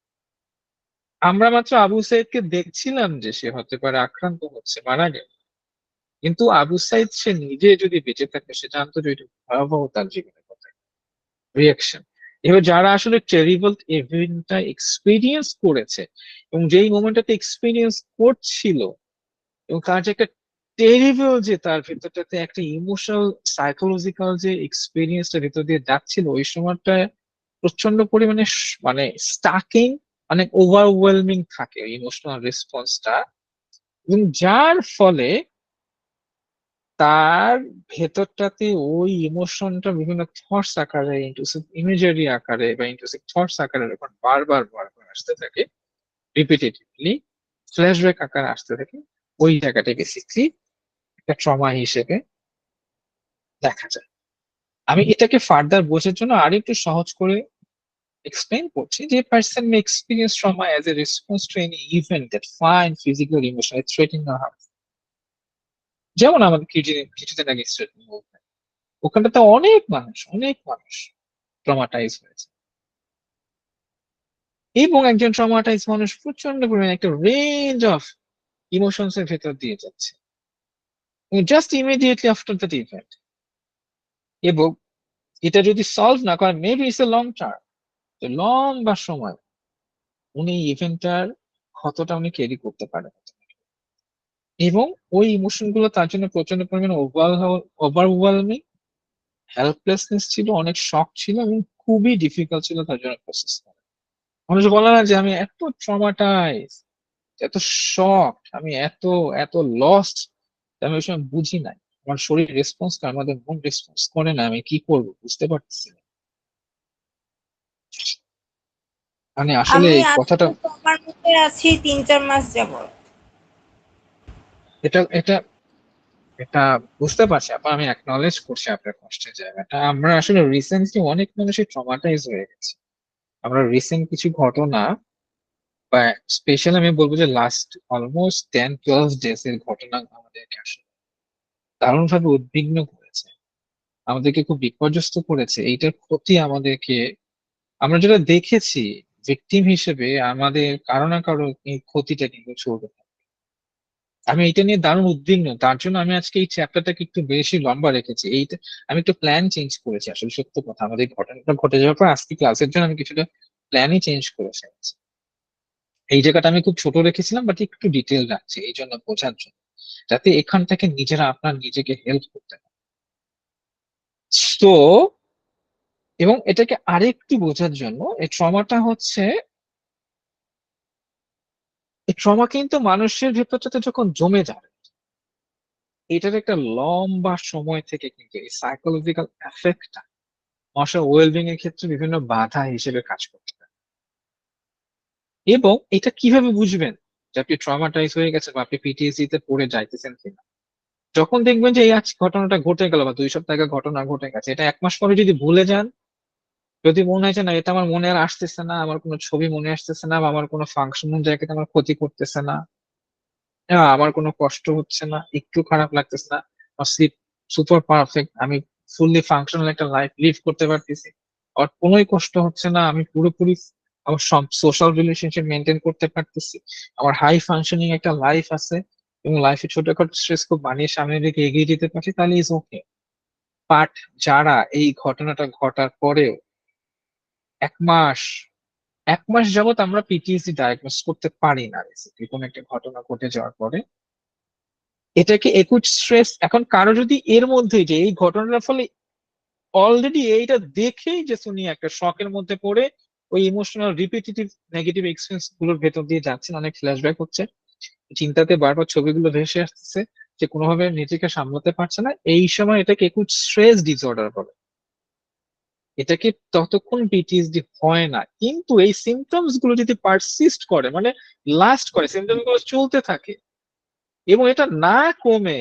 A: আমরা মাত্র আবু সাইদকে দেখছিলাম যে সে হতে পারে আক্রান্ত হচ্ছে, মারা গেল, কিন্তু আবু সাইদ সে নিজে যদি বেঁচে থাকে, সে জানতো যে এটা ভয়াবহ তার জীবনের কথা, রিয়াকশন। এবার যারা আসলে টেরিবল ইভেন্টটা এক্সপিরিয়েন্স করেছে এবং যেই মোমেন্টটাতে এক্সপিরিয়েন্স করছিল, এবং তার যে একটা টেরিবল, যে তার ভেতরটাতে একটা ইমোশনাল সাইকোলজিক্যাল যে এক্সপিরিয়েন্সটা ভেতর দিয়ে যাচ্ছিল, ওই সময়টা প্রচন্ড পরিমাণে মানে স্টাকিং, অনেক ওভারওয়েলমিং থাকে ইমোশনাল রেসপন্সটা, এবং যার ফলে তার ভেতরটাতে ওই ইমোশনটা বিভিন্ন থটস আকারে, ইন্ট্রুসিভ ইমেজারি আকারে বা ইন্ট্রুসিভ থটস আকারে যখন বারবার বারবার আসতে থাকে, রিপিটেটিভলি ফ্ল্যাশব্যাক আকারে আসতে থাকে, ওই জায়গাটা বেসিকলি একটা ট্রমা হিসেবে দেখা যায়। আমি এটাকে ফার্দার বোঝার জন্য আর একটু সহজ করে এক্সপ্লেন করছি যে person May experience trauma as a response to any event that find physical emotional threatening or harmful. যেমন আমাদের কিছুদিন আগে স্ট্রেট মুভমেন্ট, ওখানটাতে অনেক মানুষ ট্রমাটাইজ হয়েছে, এবং একজন ট্রমাটাইজ মানুষ প্রচন্ড পরিমাণে একটা রেঞ্জ অফ ইমোশনস এর ভেতর দিয়ে যাচ্ছে just immediately after that event. এবং এটা যদি সলভ না করে, maybe it's a long term, লম্বা সময় উনি ইভেন্টটার ক্ষতটা উনি ক্যারি করতে পারেন। এবং ওই ইমোশন গুলো তার জন্য প্রচন্ড পরিমাণে ওভারওয়েলমিং, হেল্পলেসনেস ছিল, অনেক শক ছিল, এবং খুবই ডিফিকাল্ট ছিল তার জন্য প্রসেস করা। মানুষ বলে না যে আমি এত ট্রমাটাইজ, এত শক, আমি এত এত লস্ট, আমি ওই সময় বুঝি নাই, আমার শরীর রেসপন্স করে, আমাদের মন রেসপন্স করে না, আমি কি করব বুঝতে পারতেছি না। মানে আসলে
D: আমি
A: এই কথাটা,
D: আজকে তো আমার মধ্যে আছি 3-4 মাস যাবত।
A: এটা এটা এটা বুঝতে পারছি আপা, আমি অ্যাকনলেজ করছি আপনার কষ্টের জায়গাটা। আমরা আসলে রিসেন্টলি অনেক মানুষই ট্রমাটাইজ হয়ে গেছে। আমরা রিসেন্ট কিছু ঘটনা, বা স্পেশালি আমি বলবো যে লাস্ট অলমোস্ট 10-12 ডেজ এর ঘটনা আমাদেরকে আসলে দারুণভাবে উদ্বিগ্ন করেছে, আমাদেরকে খুব বিপর্যস্ত করেছে। এইটার ক্ষতি আমাদেরকে, আমরা যেটা দেখেছি ভিকটিম হিসেবে আমাদের কারো না কারো এই ক্ষতিটা কিন্তু চলবে। আমি এটা নিয়ে দারুণ উদ্বিগ্ন, তার জন্য আমি আজকে এই চ্যাপ্টারটাকে একটু বেশি লম্বা রেখেছি। এইটা আমি একটু প্ল্যান চেঞ্জ করেছি, আসলে সত্য কথা আমাদের এই ঘটনাটা ঘটে যাওয়ার পর আজকে ক্লাসের জন্য আমি কিছুটা প্ল্যানই চেঞ্জ করে ফেলেছি। এই জায়গাটা আমি খুব ছোট রেখেছিলাম, বাট একটু ডিটেল রাখছি এই জন্য, বোঝার জন্য, যাতে এখান থেকে নিজেরা আপনার নিজেকে হেল্প করতে পারে। তো এবং এটাকে আরেকটু বোঝার জন্য, এই ট্রমাটা হচ্ছে, এই ট্রমা কিন্তু মানুষের ভেতরটাতে যখন জমে যায়, এটার একটা লম্বা সময় থেকে কিন্তু এই সাইকোলজিক্যাল এফেক্টটা মানুষের ওয়েলবিং এর ক্ষেত্রে বিভিন্ন বাধা হিসেবে কাজ করতে পারে। এবং এটা কিভাবে বুঝবেন যে আপনি ট্রমাটাইজ হয়ে গেছেন বা আপনি পিটিএসডি তে পড়ে যাইতেছেন কিনা? যখন দেখবেন যে এই আজ ঘটনাটা ঘটে গেল বা 2 সপ্তাহ আগে ঘটনা ঘটে গেছে, এটা 1 মাস পরে যদি ভুলে যান, যদি মনে হয় যে না এটা আমার মনে আর আসতেছে না, আমার কোনো ছবি মনে আসতেছে না, বা আমার কোনো ফাংশনাল জায়গাতে আমার ক্ষতি করতেছে না, আমার কোনো কষ্ট হচ্ছে না, একটু খারাপ লাগতেছে না, আমার স্লিপ সুপার পারফেক্ট, আমি ফুললি ফাংশনাল একটা লাইফ লিভ করতে পারতেছি, আর কোনোই কষ্ট হচ্ছে না, আমি পুরোপুরি আমার সব সোশ্যাল রিলেশনশিপ মেনটেন করতে পারতেছি, আমার হাই ফাংশনিং একটা লাইফ আছে, এবং লাইফে ছোটখাটো স্ট্রেস খুব মানিয়ে সামনের দিকে এগিয়ে যেতে পারছি, তাহলে ইজ ওকে। বাট যারা এই ঘটনাটা ঘটার পরেও 1 মাস 1 মাস যাবত আমরা পিটিএসডি ডায়াগনোস করতে পারি না, basically কোনো একটা ঘটনা ঘটে যাওয়ার পরে এটাকে একুট স্ট্রেস, এখন কারো যদি এর মধ্যে যে এই ঘটনাটার ফলে অলরেডি এইটা দেখেই যে উনি একটা শকের মধ্যে পড়ে ওই ইমোশনাল রিপিটেটিভ নেগেটিভ এক্সপিরিয়েন্স গুলোর ভেতর দিয়ে যাচ্ছেন, অনেক ফ্ল্যাশব্যাক হচ্ছে, চিন্তাতে বারবার ছবিগুলো ভেসে আসতেছে, যে কোনোভাবে নিজেকে সামলাতে পারছে না, এই সময় এটাকে একুট স্ট্রেস ডিসঅর্ডার বলে। এটাকে ততক্ষণ পিটিএসডি হয় না, কিন্তু এই সিমটমস গুলো যদি পারসিস্ট করে, মানে লাস্ট করে, সিমটমস গুলো চলতে থাকে এবং এটা না কমে,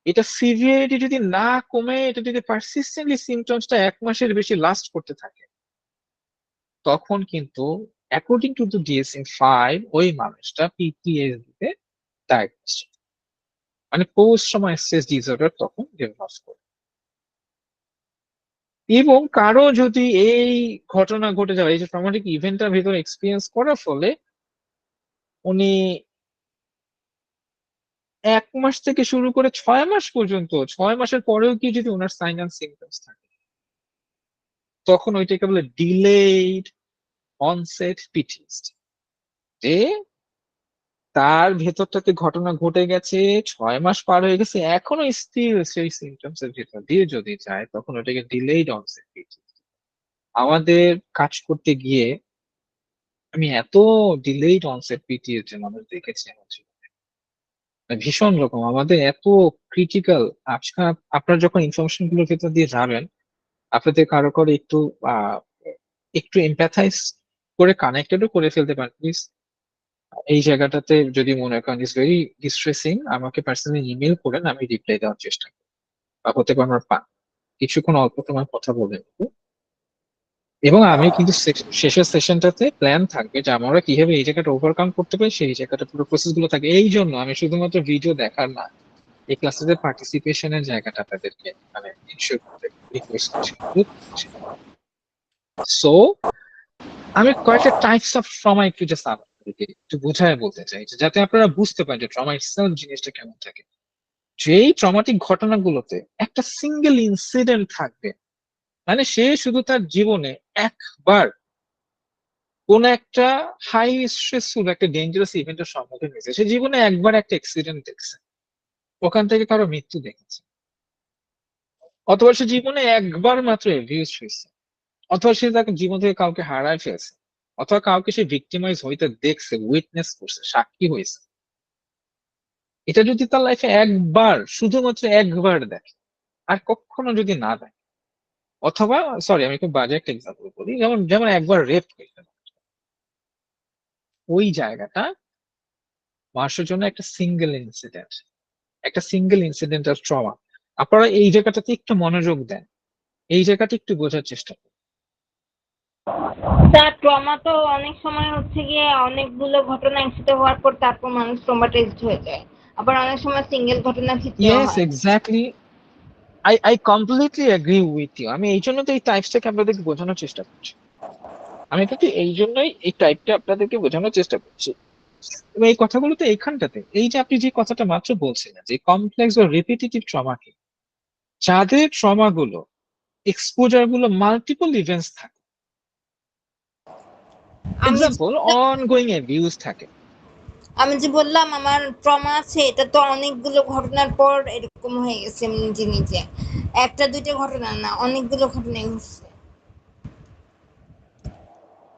A: এটা সিভিয়ারিটি যদি না কমে, এটা যদি পারসিস্টেন্টলি সিমটমসটা 1 মাসের বেশি লাস্ট করতে থাকে, তখন কিন্তু অ্যাকর্ডিং টু দ্য DSM-5 ওই মানুষটা পিটিএসডি তে ডায়াগনোস, মানে পোস্ট ট্রমা স্ট্রেস ডিসঅর্ডার তখন ডেভেলপ করে। এবং কারো যদি এই ঘটনা ঘটে যাওয়া, এই যে ট্রমাটিক ইভেন্টটার ভিতরে এক্সপিরিয়েন্স করার ফলে উনি 1 মাস থেকে শুরু করে 6 মাস পর্যন্ত, 6 মাসের পরেও কি যদি ওনার সাইন অ্যান্ড সিমটমস থাকে, তখন ওইটাকে বলে ডিলেড অনসেট পিটিএসডি। যে তার ভেতরটাতে ঘটনা ঘটে গেছে, 6 মাস পার হয়ে গেছে, এখনো স্টিল সেই সিমটমস এর ভেতর দিয়ে যদি যায়, তখন ওটাকে ডিলেড অনসেট পিটিএসডি। আমাদের কাজ করতে গিয়ে আমি এত ডিলেড অনসেট পিটিএসডি মানুষ দেখেছি আমার জীবনে। ভীষণ রকম আমাদের এত ক্রিটিক্যাল। আজকাল আপনারা যখন ইনফরমেশন গুলোর ভেতর দিয়ে যাবেন, আপনাদের কারো কারো একটু একটু এম্প্যাথাইজ করে কানেক্টেডও করে ফেলতে পারেন প্লিজ। এই জায়গাটাতে যদি মনে করেন ইজ ভেরি ডিস্ট্রেসিং, আমাকে পার্সোনালি ইমেল করেন, আমি রিপ্লাই দেওয়ার চেষ্টা করি, বা হতে পারে আমার কিছুক্ষণ অল্প সময় কথা বলে নেবো। এবং আমি কিন্তু শেষের সেশনটাতে প্ল্যান থাকবে যে আমরা কিভাবে এই জায়গাটা ওভারকাম করতে পারি, সেই জায়গাটা পুরো প্রসেস গুলো থাকে। এই জন্য আমি শুধুমাত্র ভিডিও দেখার না, এই ক্লাসের পার্টিসিপেশনের জায়গাটা তাদেরকে মানে ইনশিওর করতে রিকোয়েস্ট করছি। সো আমি কয়েকটা টাইপস অফ ট্রমা একটু জাস্ট আপনাদেরকে একটু বোঝায় বলতে চাই, যাতে আপনারা বুঝতে পারেন যে ট্রমা ইটসেলফ জিনিসটা কেমন থাকে। যেই ট্রমাটিক ঘটনাগুলোতে একটা সিঙ্গেল ইনসিডেন্ট থাকবে, মানে সে শুধু তার জীবনে একবার কোন একটা হাই স্ট্রেসফুল একটা ডেঞ্জারাস ইভেন্টের সম্মুখীন হয়েছে, সে জীবনে একবার একটা অ্যাক্সিডেন্ট দেখছে, ওখান থেকে কারো মৃত্যু দেখেছে, অথবা সে জীবনে একবার মাত্র অ্যাবিউজ হয়েছে, অথবা সে তাকে জীবন থেকে কাউকে হারায় ফেলছে, অথবা কাউকে সে ভিক্টিমাইজ হইতে দেখছে, উইটনেস করছে, সাক্ষী হয়েছে। এটা যদি তার লাইফে একবার, শুধুমাত্র একবার দেখে, আর কখনো যদি না দেখে, অথবা সরি আমি খুব বাজে একটা এক্সাম্পল বলি, যেমন যেমন একবার রেপ হয়েছে, ওই জায়গাটা মানুষের জন্য একটা সিঙ্গেল ইনসিডেন্ট আর ট্রমা। আপনারা এই জায়গাটাতে একটু মনোযোগ দেন, এই জায়গাটা একটু বোঝার চেষ্টা করুন।
D: স্যার ট্রমা তো অনেক সময় হচ্ছে গিয়ে অনেকগুলো ঘটনা একসাথে হওয়ার পর তারপর মানুষ ট্রমাটাইজড হয়ে যায়, আবার অনেক সময় সিঙ্গেল ঘটনা ক্ষেত্রেও
A: ইয়েস
D: হয়।
A: Exactly, I completely agree with you. আমি এই জন্য তো এই টাইপসটাকে আপনাদেরকে বোঝানোর চেষ্টা করছি। আমি কিন্তু এই জন্যই এই টাইপটা আপনাদেরকে বোঝানোর চেষ্টা করছি। এবং এই কথাগুলো তো এইখানটাতে, এই যে আপনি যে কথাটা মাত্র বলছিলেন যে কমপ্লেক্স বা রিপিটিটিভ ট্রমা কি, যাদের ট্রমা গুলো এক্সপোজার গুলো মাল্টিপল ইভেন্টস থাকে,
D: আমি
A: এক্সাম্পল অনগোয়িং অ্যাবিউজ থাকে।
D: আমি যে বললাম আমার ট্রমা আছে, এটা তো অনেকগুলো ঘটনার পর এরকম হয়ে গেছে আমি নিজে নিজে। একটা দুইটা ঘটনা না, অনেকগুলো ঘটনা ঘটছে।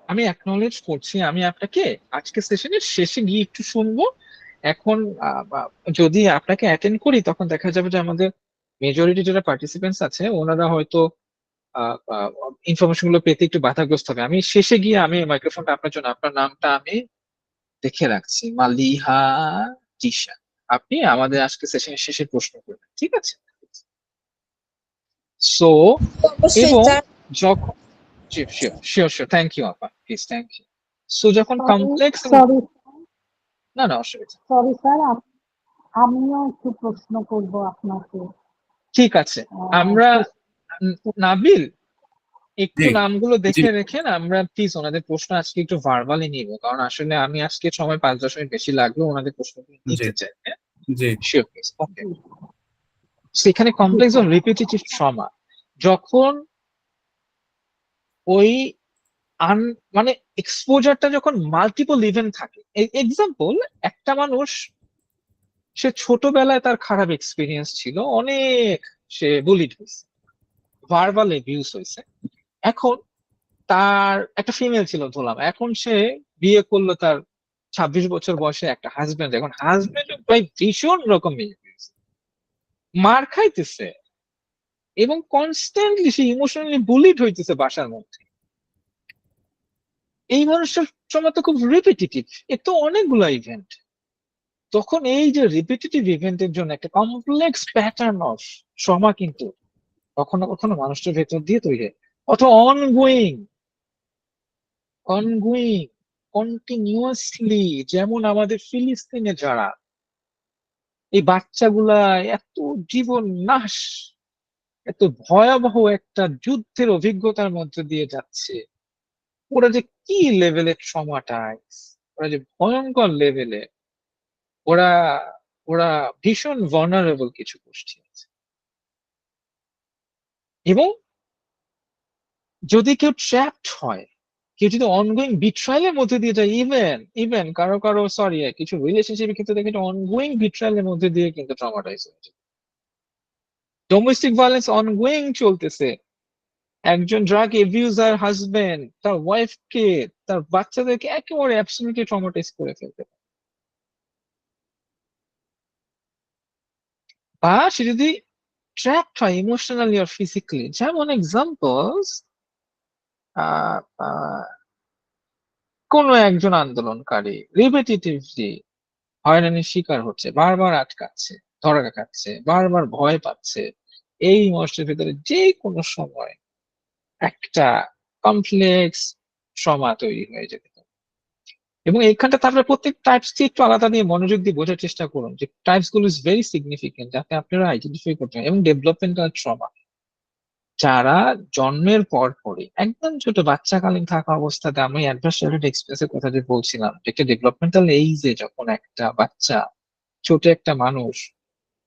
A: আমি অ্যাকনলেজ করছি, আমি আপনাকে আজকে সেশনের শেষে গিয়ে একটু শুনবো। এখন যদি আপনাকে অ্যাটেন্ড করি তখন দেখা যাবে যে আমাদের মেজরিটি যারা পার্টিসিপেন্টস আছে ওনারা হয়তো ইনফরমেশন গুলো পেতে একটু বাধাগ্রস্ত হবে। আমি শেষে গিয়ে আমি মাইক্রোফোনটা আপনার জন্য, আপনার নামটা আমি দেখে রাখছি, মালিহা জিশা। আপনি আমাদের আজকে সেশনের শেষে প্রশ্ন করবেন, ঠিক আছে? সো
D: অবশ্যই
A: এবং
D: স্যার।
A: যখন, sure sure sure, thank you আপা, প্লিজ, থ্যাংক ইউ। সো যখন কমপ্লেক্স,
E: সরি
A: না না অসুবিধা,
E: সরি স্যার, আমিও একটু প্রশ্ন করব আপনাকে।
A: ঠিক আছে। আমরা নাবিল একটু
C: জি
A: নামগুলো
C: জি
A: দেখে রেখেন, আমরা প্লিজ ওনাদের প্রশ্ন আজকে একটু ভার্বালি নিব, কারণ আসলে আমি আজকে সময় 5-10 মিনিট বেশি লাগলো ওনাদের প্রশ্নগুলো
C: জি
A: নিতে চাই। হ্যাঁ,
C: জি
A: শিওর প্লিজ, ওকে। সেখানে কমপ্লেক্স অফ রিপিটিটিভ ট্রমা, যখন ওই আন মানে এক্সপোজারটা যখন মাল্টিপল ইভেন্ট থাকে, এক্সাম্পল একটা মানুষ, সে ছোটবেলায় তার খারাপ এক্সপিরিয়েন্স ছিল অনেক, সে বুলিড হয়েছে, ভার্বাল এবিউজ হয়েছে। এখন তার একটা ফিমেল ছিল ধরলাম, এখন সে বিয়ে করলো, তার 26 বছর বয়সে একটা হাজবেন্ড, এখন হাজবেন্ড প্রায় ভীষণ রকম মার খাইতেছে এবং কনস্ট্যান্টলি সে ইমোশনালি বুলিড হইতেছে বাসার মধ্যে। এই মানুষটার সময় তো খুব রিপিটিটিভ, এ তো অনেকগুলো ইভেন্ট। তখন এই যে রিপিটিটিভ ইভেন্টের জন্য একটা কমপ্লেক্স প্যাটার্ন অফ ট্রমা কিন্তু কখনো কখনো মানুষের ভেতর দিয়ে তৈরি হয়, অথবা অনগোয়িং অনগোয়িং কন্টিনিউয়াসলি। যেমন আমাদের ফিলিস্তিনে যারা এই বাচ্চাগুলা এত জীবন নাশ, এত ভয়াবহ একটা যুদ্ধের অভিজ্ঞতার মধ্যে দিয়ে যাচ্ছে, ওরা যে কি লেভেলের ট্রমাটাইজ, ওরা যে ভয়ঙ্কর লেভেলে, ওরা ওরা ভীষণ ভালনারেবল কিছু গোষ্ঠী আছে। এবং যদি কেউ ট্র্যাপড হয়, কেউ যদি অনগোয়িং বিট্রায়ালের মধ্যে দিয়ে যায়, ইভেন ইভেন কারো কারো সরি কিছু রিলেশনশিপের ক্ষেত্রে দেখে অনগোয়িং বিট্রায়ালের মধ্যে দিয়ে কিন্তু ট্রমাটাইজ হয়েছে, ডোমেস্টিক ভায়োলেন্স অনগোয়িং চলতেছে, একজন ড্রাগ এবিউজার হাজবেন্ড তার ওয়াইফকে, তার বাচ্চাদেরকে একেবারে অ্যাবসলিউটলি ট্রমাটাইজ করে ফেলতে পারে। বা সে যদি ট্র্যাপড হয় ইমোশনালি আর ফিজিক্যালি, যেমন এক্সাম্পলস কোনো একজন আন্দোলনকারী রিপিটিটিভলি হয়রানির শিকার হচ্ছে, বারবার আটকাচ্ছে, ধরা খাচ্ছে, বারবার ভয় পাচ্ছে, এই মানুষের ভিতরে যে কোনো সময় একটা কমপ্লেক্স ট্রমা তৈরি হয়ে যেতে পারে। এবং এইখানটা তারপরে প্রত্যেক টাইপস একটু আলাদা দিয়ে মনোযোগ দিয়ে বোঝার চেষ্টা করুন যে টাইপস গুলো ইজ ভেরি সিগনিফিকেন্ট, যাতে আপনারা আইডেন্টিফাই করতে পারেন। এবং ডেভেলপমেন্টাল ট্রমা, যারা জন্মের পর পরই একদম ছোট বাচ্চাকালীন থাকা অবস্থাতে, আমি অ্যাডভার্স চাইল্ডহুড এক্সপিরিয়েন্সের কথা যে বলছিলাম, যে একটা ডেভেলপমেন্টাল এইজে যখন একটা বাচ্চা, ছোট একটা মানুষ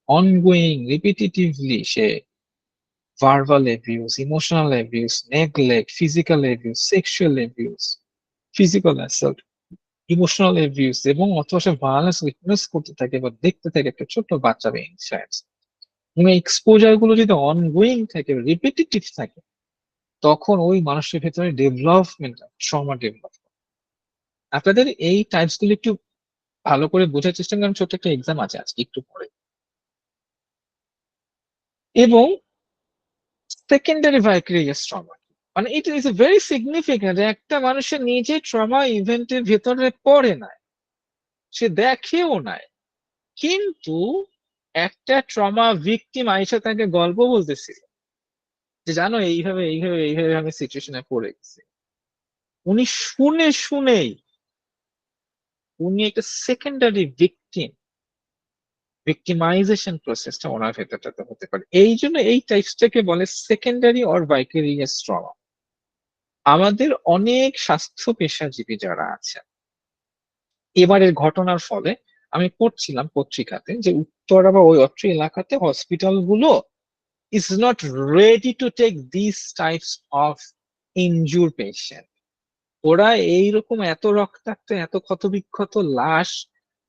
A: অনগোয়িং রিপিটিটিভলি সে verbal abuse, emotional abuse, neglect, physical abuse, sexual abuse, physical assault, emotional abuse, এবং অথবা সে ভায়োলেন্স উইটনেস করতে থাকে বা দেখতে থাকে একটা ছোট্ট বাচ্চা বা ইনফ্যান্টস। এবং এক্সপোজার গুলো যদি অনগোয়িং থাকে, রিপিটিটিভ থাকে, তখন ওই মানুষের ভেতরে ডেভেলপমেন্ট, ট্রমা ডেভেলপ। আপনাদের এই টাইপস গুলো একটু ভালো করে বোঝার চেষ্টা করেন, ছোট্ট একটা এক্সাম আছে আজকে একটু পরে। এবং সেকেন্ডারি ভাইকেরিয়াস ট্রমা, মানে ইট ইজ ভেরি সিগনিফিকেন্ট, একটা মানুষের নিজে ট্রমা ইভেন্টের ভেতরে পড়ে নাই, সে দেখেও নাই, কিন্তু একটা ট্রমা ভিকটিম আইসা তাকে গল্প বলতেছিল যে জানো এইভাবে এইভাবে এইভাবে আমি সিচুয়েশনে পড়ে গেছি। উনি শুনে শুনেই উনি একটা সেকেন্ডারি ভিকটিমাইজেশন প্রসেসটা ওনার ভেতরটাতে হতে পারে। এই জন্য এই টাইপসটাকে বলে সেকেন্ডারি অর ভাইকেরিয়াস ট্রমা। আমাদের অনেক স্বাস্থ্য পেশাজীবী যারা আছে, এবারের ঘটনার ফলে আমি পড়ছিলাম পত্রিকাতে যে উত্তরা বা ওই অত্র এলাকাতে হসপিটাল গুলো is not ready to take these types of injured patient. ওরা এইরকম এত রক্তাক্ত এত ক্ষতবিক্ষত লাশ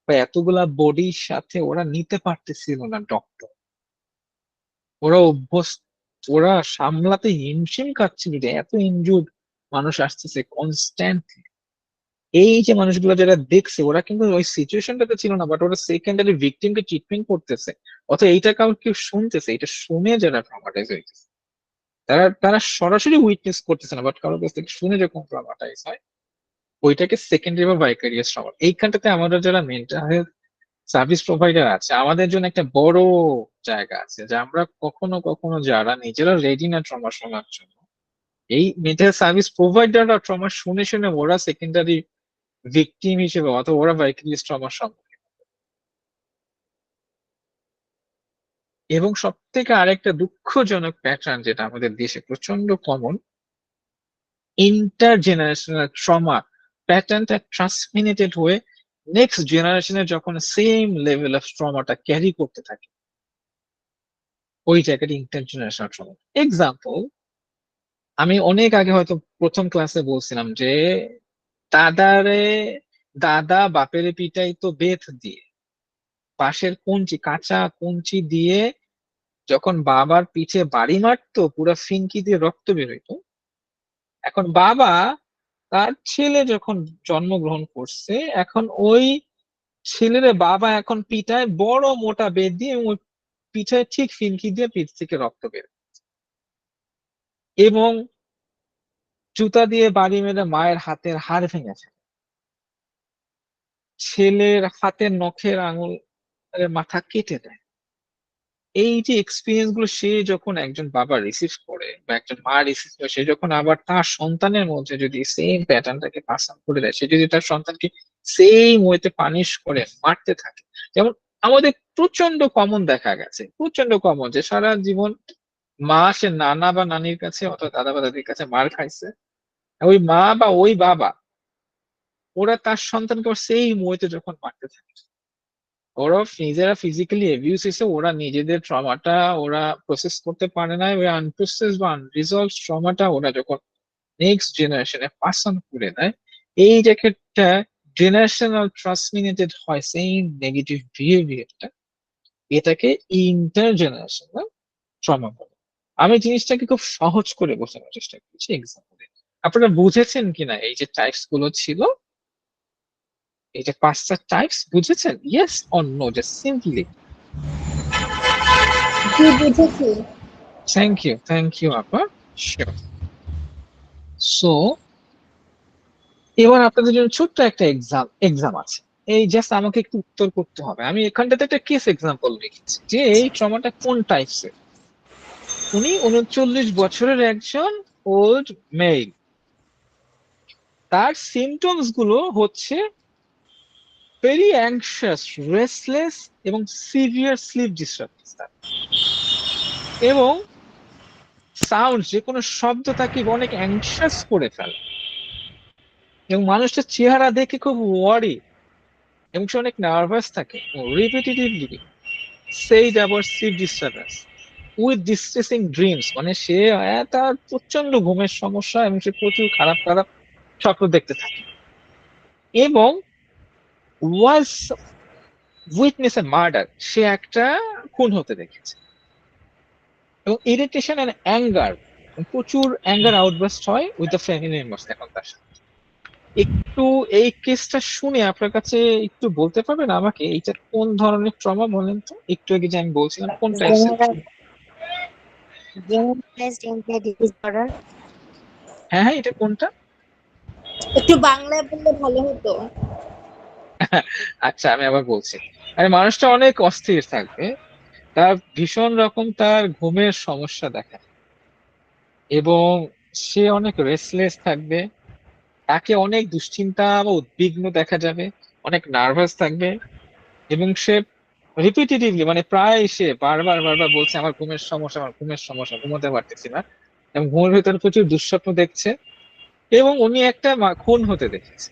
A: বা এতগুলা বডির সাথে ওরা নিতে পারতেছিল না ডক্টর। ওরা অভ্যস্ত, ওরা সামলাতে হিমশিম খাচ্ছিল যে এত ইনজুর্ড মানুষ আসতেছে কনস্ট্যান্টলি। এই যে মানুষগুলো যারা দেখছে ওরা কিন্তু ওই সিচুয়েশনটাতে ছিল না, বাট ওরা সেকেন্ডারি ভিকটিমকে ট্রিটমেন্ট করতেছে, অথবা এইটা কাউকে কেউ শুনতেছে, এটা শুনে যারা ট্রমাটাইজ হইতেছে, তারা তারা সরাসরি উইটনেস করতেছে না, বাট কারোর কাছ থেকে শুনে যখন ট্রমাটাইজ হয় ওইটাকে সেকেন্ডারি বা ভাইকারিয়াস ট্রমা। এইখানটাতে আমাদের যারা মেন্টাল হেলথ সার্ভিস প্রোভাইডার আছে আমাদের জন্য একটা বড় জায়গা আছে, যে আমরা কখনো কখনো যারা নিজেরা রেডি না ট্রমা শোনার জন্য, এই মেন্টাল সার্ভিস প্রোভাইডাররা ট্রমা শুনে শুনে ওরা সেকেন্ডারি ভিকটিম হিসেবে অথবা ওরা ভাইকারিয়াস ট্রমার সম্মুখীন। এবং সব থেকে আরেকটা দুঃখজনক প্যাটার্ন যেটা আমাদের দেশে প্রচন্ড কমন, ইন্টারজেনারেশনাল ট্রমা প্যাটার্নটা ট্রান্সমিটেড হয়ে নেক্সট জেনারেশনে যখন সেম লেভেল অফ ট্রমাটা ক্যারি করতে থাকে, ওই জায়গাটা ইন্টারজেনারেশনাল ট্রমা। এক্সাম্পল, আমি অনেক আগে হয়তো প্রথম ক্লাসে বলছিলাম যে দাদারে দাদা বাপেরে পিটাইতো বেত দিয়ে, পাশের কঞ্চি কাঁচা কঞ্চি দিয়ে যখন বাবার পিঠে বাড়ি মারতো পুরো ফিনকি দিয়ে রক্ত বের হইতো। এখন বাবা তার ছেলে যখন জন্মগ্রহণ করছে, এখন ওই ছেলের বাবা এখন পিঠায় বড় মোটা বেত দিয়ে, এবং ওই পিঠায় ঠিক ফিনকি দিয়ে পিঠ থেকে রক্ত বের, এবং জুতা দিয়ে বাড়ি মেরে মায়ের হাতের হাড় ভেঙে ফেলে, ছেলের হাতের নখের আঙুল মাথা কেটে দেয়। এই যে এক্সপিরিয়েন্স গুলো সে যখন একজন বাবা রিসিভ করে বা একজন মা রিসিভ করে, সে যখন আবার তার সন্তানের মধ্যে যদি সেম প্যাটার্নটাকে পাস অন করে দেয়, সে যদি তার সন্তানকে সেম ওয়েতে পানিশ করে মারতে থাকে, যেমন আমাদের প্রচন্ড কমন দেখা গেছে, প্রচন্ড কমন যে সারা জীবন মা সে নানা বা নানির কাছে অথবা দাদা বা দাদির কাছে মার খাইছে, ওই মা বা ওই বাবা ওরা তার সন্তানকে সেই ওয়েতে যখন মারতে থাকে, ওরা নিজেরা ফিজিক্যালি অ্যাবিউজ হিসেবে ওরা নিজেদের ট্রমাটা ওরা প্রসেস করতে পারে না, ওই আনপ্রসেস বা আনরিজলভ ট্রমাটা ওরা যখন নেক্সট জেনারেশনে পাস অন করে দেয়, এই যে একটা জেনারেশনাল ট্রান্সমিটেড হয় সেম নেগেটিভ বিহেভিয়ারটা, এটাকে ইন্টারজেনারেশনাল ট্রমা বলে। আমি জিনিসটাকে খুব সহজ করে বোঝানোর চেষ্টা করছি এক্সাম্পল। আপনারা বুঝেছেন কিনা এই যে টাইপস গুলো ছিল, এই যে 5টা টাইপস বুঝেছেন? Yes or no, just simply.
D: জি বুঝেছি।
A: থ্যাংক ইউ আপা। শিওর। সো এবার আপনাদের জন্য ছোট্ট একটা এক্সাম আছে, এই জাস্ট আমাকে একটু উত্তর করতে হবে। আমি এখানটাতে একটা কেস এক্সাম্পল লিখেছি যে এই ট্রমাটা কোন টাইপসের। উনি 39 বছরের একজন ওল্ড মেল, তার সিমটমস গুলো হচ্ছে ভেরি অ্যাংশিয়াস, রেস্টলেস এবং সিভিয়ার স্লিপ ডিস্টারবেন্স, এবং সাউন্ড যে কোনো শব্দ তাকে অনেক অ্যাংশিয়াস করে ফেলে, এবং মানুষটার চেহারা দেখে খুব ওয়ারি, এবং সে অনেক নার্ভাস থাকে, রিপিটেটিভলি সেই about sleep disturbance with distressing dreams, মানে সে তার প্রচন্ড ঘুমের সমস্যা এবং সে প্রচুর খারাপ খারাপ স্বপ্ন দেখতে থাকে, এবং ওয়াজ উইটনেস এ মার্ডার, সে একটা খুন হতে দেখেছে, এবং ইরিটেশন এন্ড অ্যাঙ্গার, প্রচুর অ্যাঙ্গার আউটবার্স্ট হয় উইথ দ্য ফ্যামিলি মেম্বার্স এখন তার সাথে। একটু এই কেসটা শুনে আপনার কাছে একটু বলতে পারবেন আমাকে এইটা কোন ধরনের ট্রমা বলেন তো? একটু আগে যে আমি বলছিলাম কোন টাইপসের?
F: Generalized anxiety disorder.
A: হ্যাঁ হ্যাঁ, এটা কোনটা?
D: একটু বাংলায় বললে ভালো হতো।
A: আচ্ছা আমি আবার বলছি, আরে মানুষটা অনেক অস্থির থাকবে, তার ভীষণ রকম তার ঘুমের সমস্যা দেখা, এবং সে অনেক রেস্টলেস থাকবে, তাকে অনেক দুশ্চিন্তা বা উদ্বিগ্ন দেখা যাবে, অনেক নার্ভাস থাকবে, এবং সে রিপিটেটিভলি মানে প্রায় সে বারবার বারবার বলছে আমার ঘুমের সমস্যা, আমার ঘুমের সমস্যা, ঘুমোতে পারতেছি না, এবং ঘুমের ভিতরে প্রচুর দুঃস্বপ্ন দেখছে, এবং উনি একটা খুন হতে দেখেছে,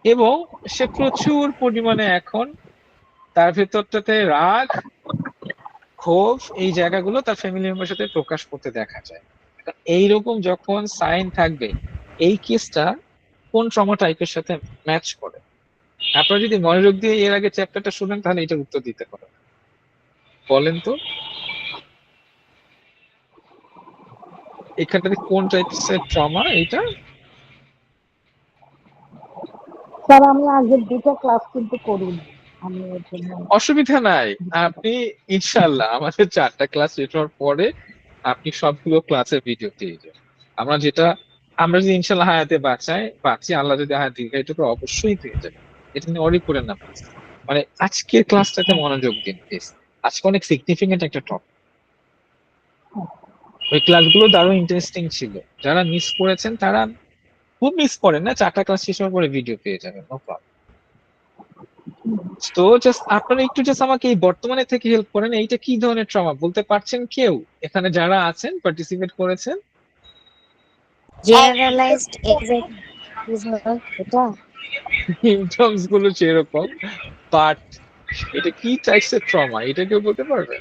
A: এবং সে প্রচুর পরিমাণে এখন তার ভেতরটাতে রাগ, ক্ষোভ, এই জায়গাগুলো তার ফ্যামিলি মেম্বারের সাথে প্রকাশ করতে দেখা যায়। এইরকম যখন সাইন থাকবে, এই কেসটা কোন ট্রমা টাইপের সাথে ম্যাচ করে? আপনারা যদি মনোযোগ দিয়ে এর আগে চ্যাপ্টারটা শুনেন তাহলে এটার উত্তর দিতে পারেন। বলেন তো এখানটাতে কোন টাইপের ট্রমা এটা?
E: স্যার আমি আগের দুটো ক্লাস কিন্তু করিনি, আমি এর জন্য
A: অসুবিধা নাই, আপনি ইনশাল্লাহ আমাদের 4টা ক্লাস শেষ হওয়ার পরে আপনি সবগুলো ক্লাসের ভিডিও পেয়ে যাবেন। আমরা যদি ইনশাল্লাহ হায়াতে বাঁচি, আল্লাহ যদি হায়াত দীর্ঘায়িত করে, অবশ্যই পেয়ে যাবেন। এটা নিয়ে অরি করেন না please। মানে আজকের ক্লাসটাতে মনোযোগ দিন প্লিজ। আজকে অনেক সিগনিফিকেন্ট একটা টপিক। ওই ক্লাসগুলো দারুণ ইন্টারেস্টিং ছিল। যারা মিস করেছেন তারা খুব মিস করেন না, 4টা ক্লাস শেষ হওয়ার পরে ভিডিও পেয়ে যাবেন, নো প্রবলেম। তো জাস্ট আপনারা একটু জাস্ট আমাকে এই বর্তমানে থেকে হেল্প করেন, এইটা কি ধরনের ট্রমা বলতে পারছেন কেউ এখানে যারা আছেন পার্টিসিপেট করেছেন?
F: Generalized anxiety disorder, এটা
A: সিমটমস গুলো সেরকম, বাট এটা কি টাইপস এর ট্রমা এটা কেউ বলতে পারবে?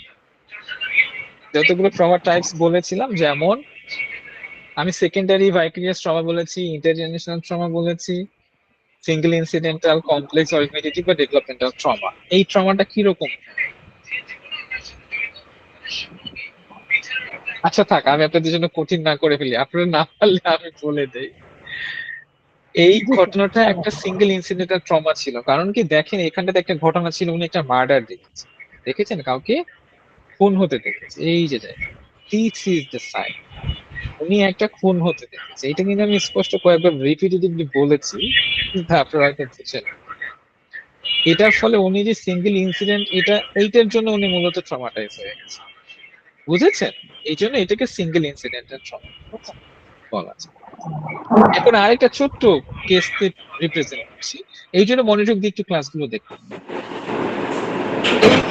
A: যতগুলো ট্রমা টাইপস বলেছিলাম, যেমন আমি সেকেন্ডারি ভাইকারিয়াস ট্রমা বলেছি, ইন্টারজেনারেশনাল ট্রমা বলেছি, single incidental, complex or repetitive বা ডেভেলপমেন্টাল ট্রমা। এই ট্রমাটা কিরকম? আচ্ছা থাক, আমি আপনাদের জন্য কঠিন না করে ফেলি, আপনারা না পারলে আমি বলে দেই। এই
E: জি স্যার।
A: ঘটনাটা একটা সিঙ্গেল ইনসিডেন্টাল ট্রমা ছিল। কারণ কি দেখেন, এখানটাতে একটা ঘটনা ছিল, উনি একটা মার্ডার দেখেছেন, কাউকে খুন হতে দেখেছে। এই যে দিস ইজ দ্য সাইন, উনি একটা খুন হতে দেখেছে। এটা কিন্তু আমি স্পষ্ট কয়েকবার রিপিটেটিভলি বলেছি, কিন্তু আপনারা হয়তো বুঝছেন। এটার ফলে উনি যে সিঙ্গেল ইনসিডেন্ট, এইটার জন্য উনি মূলত ট্রমাটাইজ হয়ে গেছে, বুঝেছেন? এই জন্য এটাকে সিঙ্গেল ইনসিডেন্টাল ট্রমা বলা যায়। এখন আরেকটা ছোট্ট কেস রিপ্রেজেন্ট করছি, এই জন্য মনোযোগ দিয়ে একটু ক্লাসগুলো দেখুন।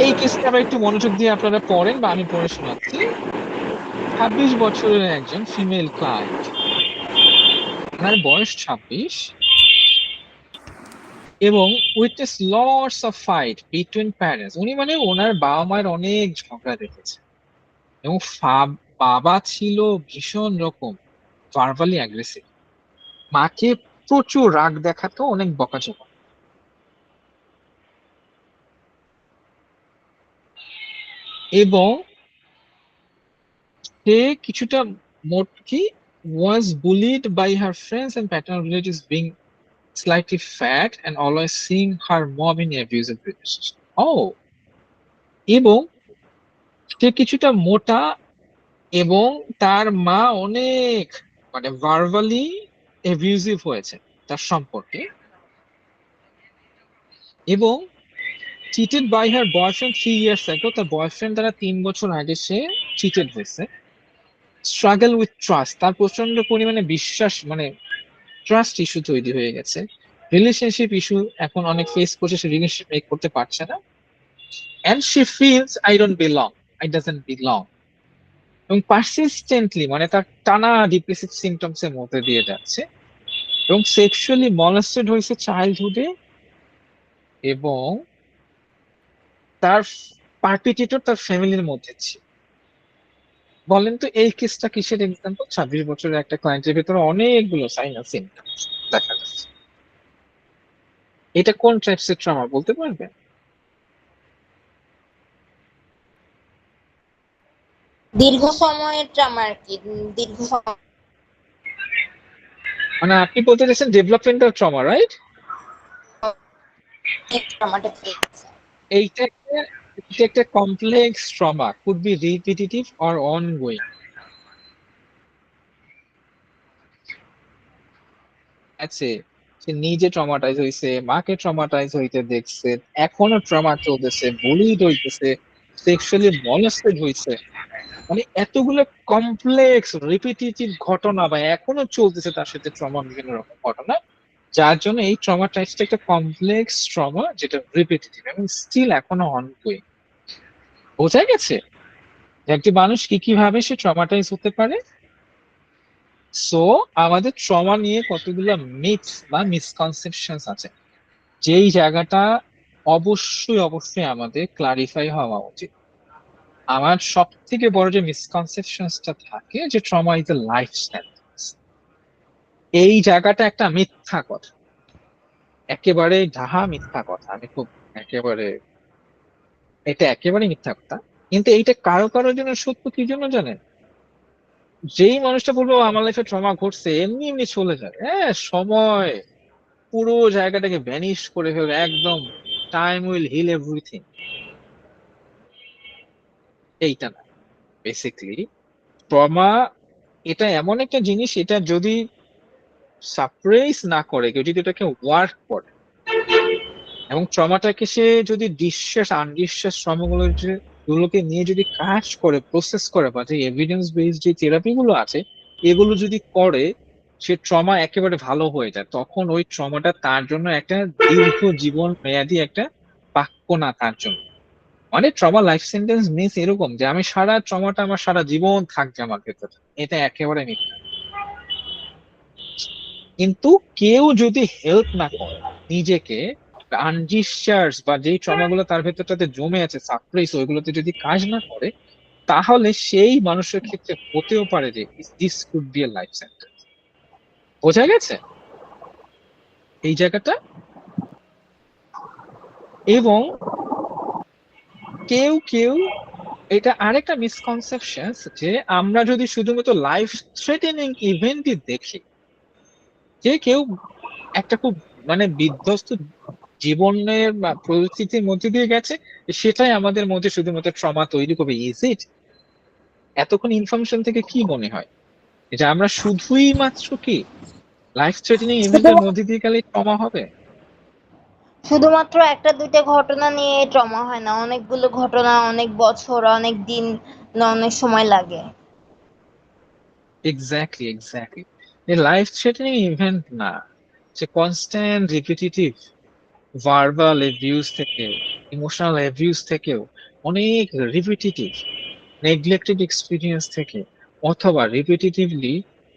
A: এই কেসটা আবার একটু মনোযোগ দিয়ে আপনারা পড়েন বা আমি পড়ে শোনাচ্ছি। 26 বছরের একজন ফিমেল ক্লায়েন্ট, ওনার বয়স 26, এবং witness lots of fight between parents. উনি মানে ওনার বাবা মায়ের অনেক ঝগড়া দেখেছে, এবং বাবা ছিল ভীষণ রকম ভার্বালি অ্যাগ্রেসিভ, মাকে প্রচুর রাগ দেখাতো, অনেক বকাঝকা। এবং সে কিছুটা মোট কি was bullied by her friends and paternal relatives, being slightly fat and always seeing her mom in abusive relationship. Oh, এবং সে কিছুটা মোটা, এবং তার মা অনেক মানে ভার্বালি অ্যাবিউজিভ হয়েছে তার সম্পর্কে, এবং cheated by her boyfriend 3 years ago, তার বয়ফ্রেন্ড দ্বারা 3 বছর আগে সে চিটেড হয়েছে। স্ট্রাগল উইথ ট্রাস্ট, তার প্রচন্ড পরিমাণে বিশ্বাস মানে ট্রাস্ট ইস্যু তৈরি হয়ে গেছে, রিলেশনশিপ ইস্যু এখন অনেক ফেস করছে, সে রিলেশনশিপ মেক করতে পারছে না, and she feels I don't belong, I doesn't belong, এবং পারসিস্টেন্টলি মানে তার টানা ডিপ্রেসিভ সিমটমস এর মধ্যে দিয়ে যাচ্ছে, এবং সেক্সুয়ালি মলেস্টেড হয়েছে চাইল্ডহুডে, এবং তার পার্পিটেটর তার ফ্যামিলির মধ্যে ছিল। বলেন তো এই কেসটা কিসের এক্সাম্পল? 26 বছরের একটা ক্লায়েন্টের ভেতরে অনেকগুলো সাইন আর সিমটমস দেখা যাচ্ছে। এটা কোন টাইপসের ট্রমা বলতে পারবেন?
D: দীর্ঘ সময়ের ট্রমা আর কি, দীর্ঘ সময়
A: মানে আপনি বলতে চাইছেন ডেভেলপমেন্টাল ট্রমা, রাইট?
D: ট্রমাটা পেয়েছে।
A: এইটা এটা একটা complex trauma, could be repetitive or ongoing. আছে, সে নিজে ট্রমাটাইজ হইছে, মাকে ট্রমাটাইজ হইতে দেখছে, এখনো ট্রমা চলতেছে, বুলিড হইতেছে, সেক্সুয়ালি মলেস্টেড হইছে, মানে এতগুলো কমপ্লেক্স রিপিটিটিভ ঘটনা বা এখনো চলতেছে তার সাথে ট্রমা, বিভিন্ন রকম ঘটনা, যার জন্য এই ট্রমা টাইপসটা একটা কমপ্লেক্স ট্রমা, যেটা রিপিটিটিভ এবং স্টিল এখনো অনগোয়িং। বোঝা গেছে যে একটি মানুষ কি কিভাবে সে ট্রমাটাইজ হতে পারে? সো আমাদের ট্রমা নিয়ে কতগুলো মিথ বা মিসকনসেপশনস আছে, যেই জায়গাটা অবশ্যই অবশ্যই আমাদের ক্লারিফাই হওয়া উচিত। আমার সব থেকে বড় যে মিসকনসেপশনসটা থাকে যে trauma is a life sentence, এই জায়গাটা একটা মিথ্যা কথা, একেবারে ডাহা মিথ্যা কথা। আমি খুব একেবারে এটা একেবারে মিথ্যা কথা। কিন্তু এইটা কারো কারোর জন্য সত্য কি জন্য জানেন? যেই মানুষটা বলবো আমার লাইফে ট্রমা ঘটছে এমনি এমনি চলে যাবে, হ্যাঁ সময় পুরো জায়গাটাকে ভ্যানিশ করে ফেলবে একদম, টাইম উইল হিল এভরিথিং, এইটা না। বেসিক্যালি ট্রমা এটা এমন একটা জিনিস, এটা যদি সাপ্রেস না করে কেউ, যদি এটাকে ওয়ার্ক করে এবং ট্রমাটাকে সে যদি ডিসচার্জ আনডিসচার্জ গুলোকে নিয়ে যদি কাজ করে, প্রসেস করে, বা যে এভিডেন্স বেসড যে থেরাপি গুলো আছে এগুলো যদি করে, সে ট্রমা একেবারে ভালো হয়ে যায়। তখন ওই ট্রমাটা তার জন্য একটা দীর্ঘ জীবন মেয়াদী একটা বাক্য না তার জন্য। মানে ট্রমা লাইফ সেন্টেন্স মিন্স এরকম যে আমি সারা ট্রমাটা আমার সারা জীবন থাকবে আমার ভেতরে, এটা একেবারে মিথ্যা। কিন্তু কেউ যদি হেল্প না করে নিজেকে, আনডিসচার্জ বা যেই ট্রমা গুলো তার ভেতরটাতে জমে আছে সাপ্রেস, ওইগুলোতে যদি কাজ না করে, তাহলে সেই মানুষের ক্ষেত্রে হতেও পারে যে this could B A life sentence. বোঝা গেছে এই জায়গাটা? এবং কেউ কেউ, এটা আরেকটা মিসকনসেপশন যে আমরা যদি শুধুমাত্র লাইফ থ্রেটেনিং ইভেন্টই দেখি, যে কেউ একটা খুব মানে বিধ্বস্ত জীবনের বা পরিস্থিতির মধ্যে দিয়ে গেছে, সেটাই আমাদের মধ্যে শুধুমাত্র ট্রমা তৈরি করবে। Is it? এতক্ষণ ইনফরমেশন থেকে কি মনে হয় যে আমরা শুধুই মাত্র কি লাইফ থ্রেটেনিং ইভেন্টের
F: শুধু-
A: মধ্যে দিয়ে গেলে ট্রমা হবে?
F: শুধুমাত্র একটা দুইটা ঘটনা নিয়ে ট্রমা হয় না, অনেকগুলো ঘটনা, অনেক বছর, অনেক দিন, অনেক সময় লাগে।
A: Exactly exactly. Life threatening event না, যে কনস্ট্যান্ট রিপিটিটিভ ভার্বাল অ্যাবিউজ থেকে, ইমোশনাল অ্যাবিউজ থেকেও, অনেক রিপিটিটিভ নেগলেক্টেড এক্সপিরিয়েন্স থেকে, অথবা রিপিটিটিভলি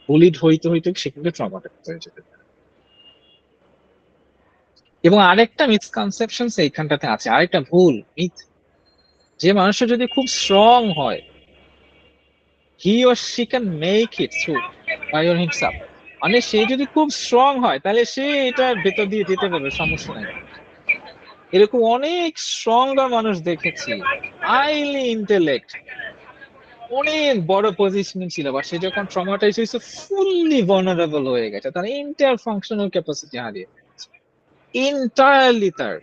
A: বুলিড হইতে হইতে সেখানে ট্রমাটাইজড হয়ে যেতে পারে। এবং আরেকটা মিসকনসেপশন এইখানটাতে আছে, আরেকটা ভুল মিথ, যে মানুষটা যদি খুব স্ট্রং হয়, he or she can make it through by or himself. মানে সে যদি খুব স্ট্রং হয় তাহলে সে এটা ভেতর দিয়ে যেতে পারবে, সমস্যা নাই। এরকম অনেক স্ট্রঙ্গার মানুষ দেখেছি, হাইলি ইন্টেলেক্ট, অনেক বড় পজিশনে ছিল, বা সে যখন ট্রমাটাইজ হয়েছে ফুললি ভালনারেবল হয়ে গেছে, তার ইন্টার ফাংশনাল ক্যাপাসিটি হারিয়ে ফেলেছে, ইন্টায়ারলি তার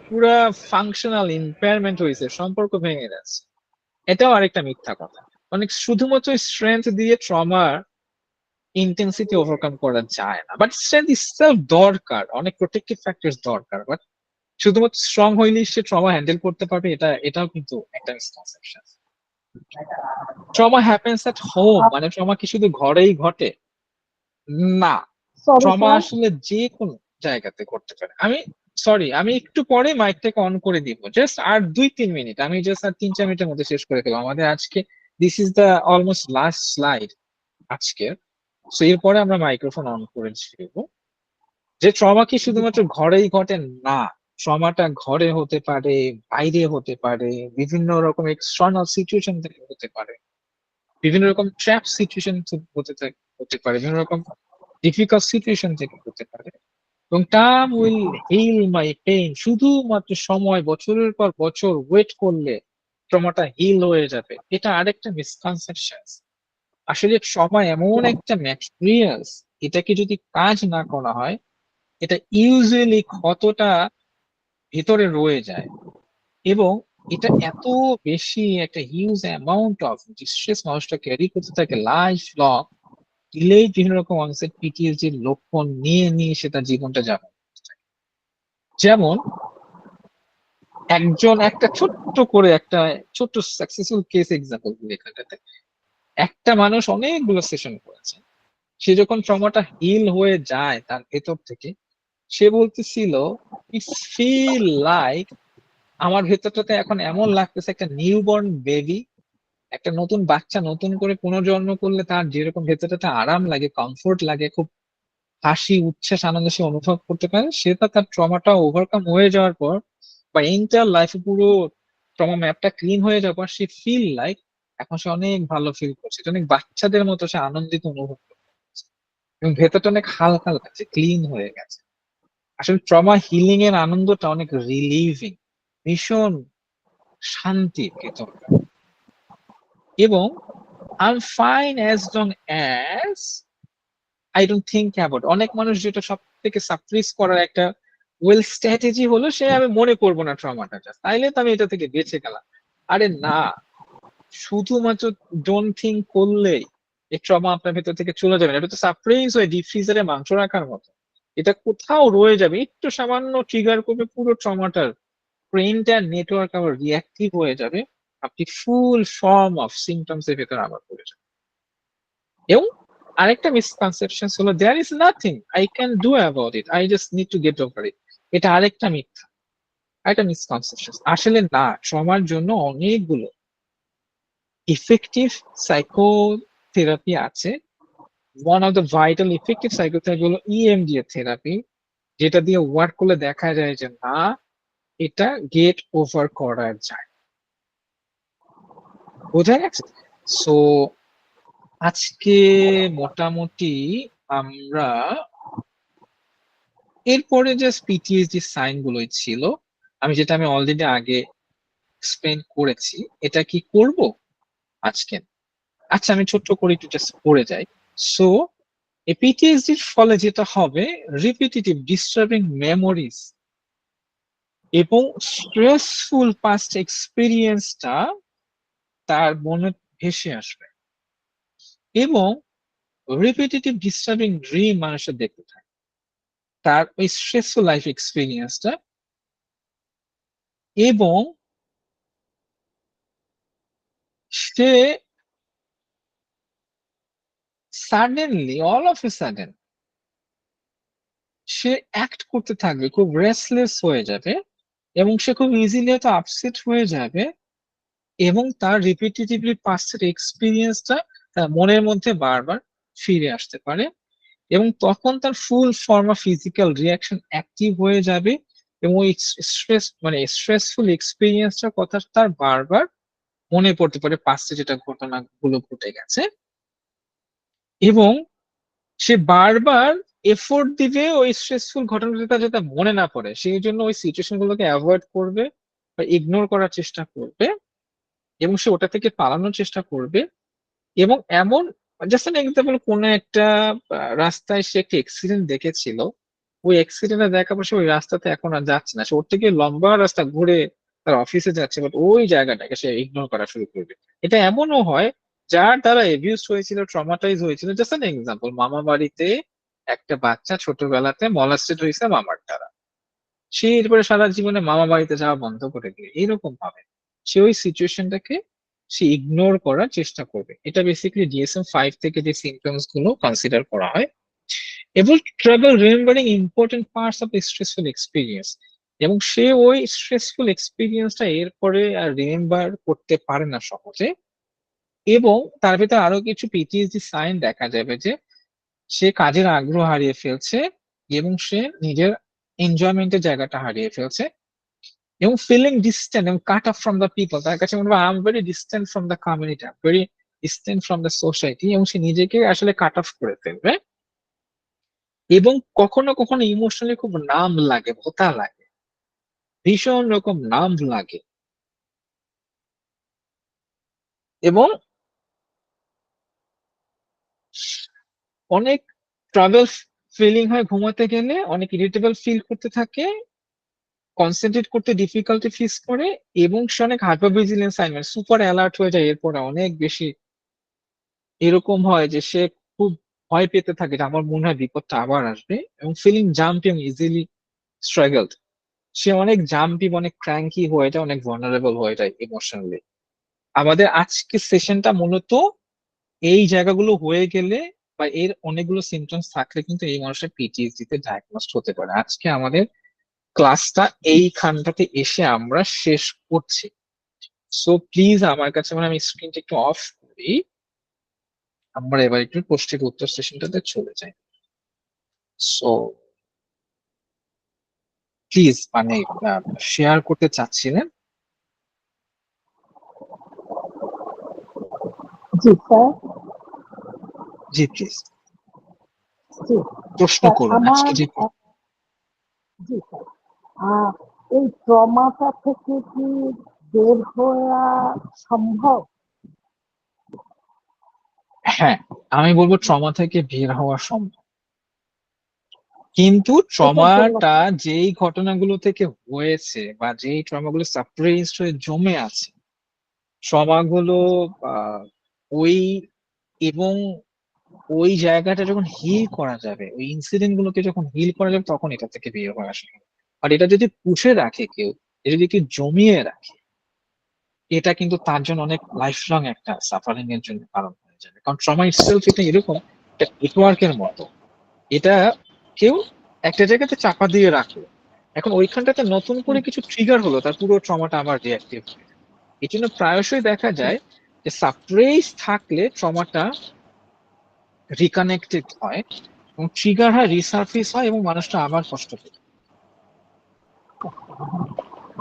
A: পুরা ফাংশনাল ইম্পেয়ারমেন্ট হয়েছে, সম্পর্ক ভেঙে গেছে। এটাও আরেকটা মিথ্যা কথা। মানে শুধুমাত্র স্ট্রেংথ দিয়ে ট্রমার ইন্টেন্সিটি ওভারকাম করা যায় না, বাট স্ট্রেংথ ইটসেলফ দরকার, অনেক প্রোটেক্টিভ ফ্যাক্টরস দরকার, বাট শুধুমাত্র স্ট্রং হইলেই সে ট্রমা হ্যান্ডেল করতে পারবে, এটাও কিন্তু একটা misconception. Trauma happens at home, মানে ট্রমা কি শুধু ঘরেই ঘটে? না,
E: সরি
A: ট্রমা
E: স্যার।
A: আসলে যে কোনো জায়গাতে ঘটতে পারে। সরি, আমি একটু পরে মাইকটাকে অন করে দিব, জাস্ট আর 2-3 মিনিট, আমি জাস্ট আর 3-4 মিনিটের মধ্যে শেষ করে দেবো আমাদের আজকে। This is the almost last slide আজকে। সো এরপরে আমরা মাইক্রোফোন অন করে দিব। যে ট্রমা কি শুধুমাত্র ঘরেই ঘটে? না, ট্রমাটা ঘরে হতে পারে, বাইরে হতে পারে, বিভিন্ন রকম এক্সটার্নাল সিচুয়েশন থেকে হতে পারে, বিভিন্ন রকম ট্র্যাপ সিচুয়েশন হতে পারে, বিভিন্ন রকম ডিফিকাল্ট সিচুয়েশন থেকে হতে পারে। এবং time will heal my pain, শুধুমাত্র সময় বছরের পর বছর ওয়েট করলে ট্রমাটা হিল হয়ে যাবে, এটা আরেকটা মিসকনসেপশন। আসলে সময় এমন একটা ম্যাটেরিয়ালস, এটাকে যদি কাজ না করা হয়, এটা ইউজুয়ালি ক্ষতটা ভেতরে রয়ে যায়, এবং এটা এত বেশি একটা হিউজ অ্যামাউন্ট অফ ডিস্ট্রেস মানুষটা ক্যারি করতে থাকে লাইফ লং, দিলেই বিভিন্ন রকম অনসেট পিটিএসডির লক্ষণ নিয়ে নিয়ে সে তার জীবনটা যাপন করতে থাকে। যেমন একটা ছোট্ট করে একটা ছোট্ট সাকসেসফুল কেস এক্সাম্পল এখানটাতে, একটা মানুষ অনেকগুলো সেশন করেছে, সে যখন ট্রমাটা হিল হয়ে যায় তার ভেতর থেকে, সে বলতেছিল ইটস ফিল লাইক আমার ভেতরটাতে এখন এমন লাগতেছে একটা নিউবর্ন বেবি একটা নতুন বাচ্চা নতুন করে পুনর্জন্ম করলে তার যেরকম ভেতরে একটা আরাম লাগে, কমফোর্ট লাগে, খুব হাসি উচ্ছ্বাস আনন্দ সে অনুভব করতে পারে, সেটা তার ট্রমাটা ওভারকাম হয়ে যাওয়ার পর বা এন্টার লাইফে পুরো ট্রমা ম্যাপটা ক্লিন হয়ে যাওয়ার পর সে ফিল লাইক এখন সে অনেক ভালো ফিল করছে, এটা অনেক বাচ্চাদের মতো সে আনন্দিত অনুভব করছে এবং ভেতরটা অনেক হালকা লাগছে, ক্লিন হয়ে গেছে। আসলে ট্রমা হিলিং এর আনন্দটা অনেক রিলিভিং, ভীষণ শান্তির ভেতরকার। এবং I am fine as long as I don't think about. অনেক মানুষ যেটা সব থেকে সাপ্রেস করার একটা ওয়েল স্ট্র্যাটেজি হলো সে আমি মনে করবো না ট্রমাটা, তাইলে তো আমি এটা থেকে বেঁচে গেলাম। আরে না, শুধুমাত্র ডোন্ট থিঙ্ক করলেই এই ট্রমা আপনার ভেতর থেকে চলে যাবে না। এটা তো সাপ্রেস হয়ে ডিপ ফ্রিজারে মাংস রাখার মতো, এটা কোথাও রয়ে যাবে, একটু সামান্য ট্রিগার করবে পুরো ট্রমাটার ব্রেনটার নেটওয়ার্ক আবার রিঅ্যাক্টিভ হয়ে যাবে, আপনি ফুল ফর্ম অফ সিমটমস এর ভেতর আবার পড়ে যাবেন। এবং আরেকটা মিসকনসেপশন হলো there is nothing I can do about it, I just need to get over it. এটা আরেকটা মিথ্যা, আরেকটা মিসকনসেপশন। আসলে না, ট্রমার জন্য অনেকগুলো ইফেক্টিভ সাইকোথেরাপি আছে। One of the vital effective psychotherapy হলো ইএমডিআর থেরাপি, যেটা দিয়ে ওয়ার্ক করলে দেখা যায় যে না, এটা গেট ওভার করা যায়। বোঝা গেছে? সো আজকে মোটামুটি আমরা এরপরে যে পিটিএসডি সাইন গুলোই ছিল, আমি অলরেডি আগে এক্সপ্লেন করেছি, এটা কি করব আজকে? আচ্ছা, আমি ছোট্ট করে একটু জাস্ট পড়ে যাই। সো এই পিটিএসডির ফলে যেটা হবে, রিপিটিটিভ ডিস্টার্বিং মেমোরিজ এবং স্ট্রেসফুল পাস্ট এক্সপিরিয়েন্সটা তার মনে ভেসে আসবে এবং রিপিটিটিভ ডিস্টার্বিং ড্রিম মানুষের দেখতে থাকে, তার ওই স্ট্রেসফুল লাইফ এক্সপিরিয়েন্সটা। এবং সে suddenly all of a sudden সে অ্যাক্ট করতে থাকবে, খুব রেস্টলেস হয়ে যাবে এবং সে খুব ইজিলি হয়তো আপসেট হয়ে যাবে এবং তার রিপিটিটিভলি পাস্টের এক্সপিরিয়েন্সটা তার মনের মধ্যে বারবার ফিরে আসতে পারে এবং তখন তার full form of physical reaction active হয়ে যাবে এবং ওই স্ট্রেসফুল এক্সপিরিয়েন্সটার কথা তার বারবার মনে পড়তে পারে, পাস্টে যেটা ঘটনাগুলো ঘটে গেছে। এবং সে বারবার এফোর্ট দিবে ওই স্ট্রেসফুল ঘটনাটা যাতে মনে না পড়ে, সেই জন্য ওই সিচুয়েশন গুলোকে অ্যাভয়েড করবে বা ইগনোর করার চেষ্টা করবে এবং সে ওটা থেকে পালানোর চেষ্টা করবে। এবং এমন, জাস্ট এন এক্সাম্পল, কোন একটা রাস্তায় সে একটা অ্যাক্সিডেন্ট দেখেছিল, ওই অ্যাক্সিডেন্টে দেখার পর সে ওই রাস্তাতে এখন আর যাচ্ছে না, সে ওর থেকে লম্বা রাস্তা ঘুরে তার অফিসে যাচ্ছে, বাট ওই জায়গাটাকে সে ইগনোর করা শুরু করবে। এটা এমনও হয় যার দ্বারা এবিউজ হয়েছিল, ট্রমাটাইজ হয়েছিল। জাস্ট এন এক্সাম্পল, মামা বাড়িতে একটা বাচ্চা ছোটবেলাতে মলাস্টেড হয়েছে মামার দ্বারা, সে এরপরে সারা জীবনে মামা বাড়িতে যাওয়া বন্ধ করে দিল। এরকম ভাবে সে ওই সিচুয়েশনটাকে সে ইগনোর করার চেষ্টা করবে। এটা বেসিক্যালি DSM-5 থেকে যে সিমটমস গুলো কনসিডার করা হয়। এবং travel remembering important parts of stressful experience, এবং সে ওই স্ট্রেসফুল এক্সপিরিয়েন্সটা এরপরে আর রিমেম্বার করতে পারে না সহজে। এবং তার ভিতরে আরো কিছু পিটিএসডি সাইন দেখা যাবে যে সে কাজের আগ্রহ হারিয়ে ফেলছে এবং সে নিজের এনজয়মেন্টের জায়গাটা হারিয়ে ফেলছে এবং ফিলিং ডিস্টেন্ট এবং cut off from the people, তার কাছে মনে হয় I am very distant from the community, very distant from the society, এবং সে নিজেকে আসলে কাট অফ করে ফেলবে। এবং কখনো কখনো ইমোশনালি খুব নাম লাগে, ভোতা লাগে, ভীষণ রকম নাম লাগে। এবং অনেক ট্রাভেল ফিলিং হয়, ঘুমাতে গেলে অনেক ইরিটেবল ফিল করতে থাকে, কনসেন্ট্রেট করতে ডিফিকাল্টি ফেস করে এবং সে অনেক হাইপার ভিজিলেন্স মানে সুপার অ্যালার্ট হয়ে যায়। এরপরে অনেক বেশি এরকম হয় যে সে খুব ভয় পেতে থাকে যে আমার মনে হয় বিপদটা আবার আসবে, এবং ফিলিং জাম্পি এবং ইজিলি স্ট্রাগলড, সে অনেক জাম্পি, অনেক ক্র্যাঙ্কি হয়ে যায়, অনেক ভালনারেবল হয়ে যায় ইমোশনালি। আমাদের আজকে সেশনটা মূলত এই জায়গাগুলো হয়ে গেলে বা এর অনেকগুলো সিমটমস থাকলে কিন্তু এই মানুষের পিটিএসডি তে ডায়াগনোস্ট হতে পারে। আজকে আমাদের ক্লাসটা এইখানটাতে এসে আমরা শেষ করছি। সো প্লিজ আমার কাছে আমি স্ক্রিনটা একটু অফ করি, আমরা এবার একটু প্রশ্ন থেকে উত্তর সেশনটাতে চলে যাই। সো প্লিজ শেয়ার করতে চাচ্ছিলেন?
E: জি স্যার।
A: জি প্লিজ
E: জি
A: প্রশ্ন
E: স্যার,
A: করুন
E: আমার
A: আজকে যে।
E: জি স্যার, আহ, এই ট্রমাটা থেকে কি বের হওয়া সম্ভব?
A: হ্যাঁ, আমি বলবো ট্রমা থেকে বের হওয়া সম্ভব, কিন্তু
E: এটার জন্য
A: ট্রমাটা যেই ঘটনাগুলো থেকে হয়েছে বা যেই ট্রমাগুলো সাপ্রেসড হয়ে জমে আছে, ট্রমাগুলো আহ ওই এবং ওই জায়গাটা যখন হিল করা যাবে, ওই ইনসিডেন্ট গুলোকে যখন হিল করা যাবে, তখন এটা থেকে বের হয়ে আসা সম্ভব। আর এটা যদি পুষে রাখে কেউ, এটা যদি কেউ জমিয়ে রাখে, এটা কিন্তু তার জন্য অনেক লাইফ লং একটা সাফারিং এর জন্য কারণ হয়ে যাবে। কারণ ট্রমা ইটসেলফ এটা এরকম একটা নেটওয়ার্কের মতো, এটা কেউ একটা জায়গাতে চাপা দিয়ে রাখলো, এখন ওইখানটাতে নতুন করে কিছু ট্রিগার হলো, তার পুরো ট্রমাটা আবার রিঅ্যাক্টিভ হয়ে যায়। এই জন্য প্রায়শই দেখা যায় যে সাপ্রেস থাকলে ট্রমাটা রিকানেক্টেড হয় এবং ট্রিগার হয়, রিসার্ফেস হয় এবং মানুষটা আবার কষ্ট পায়।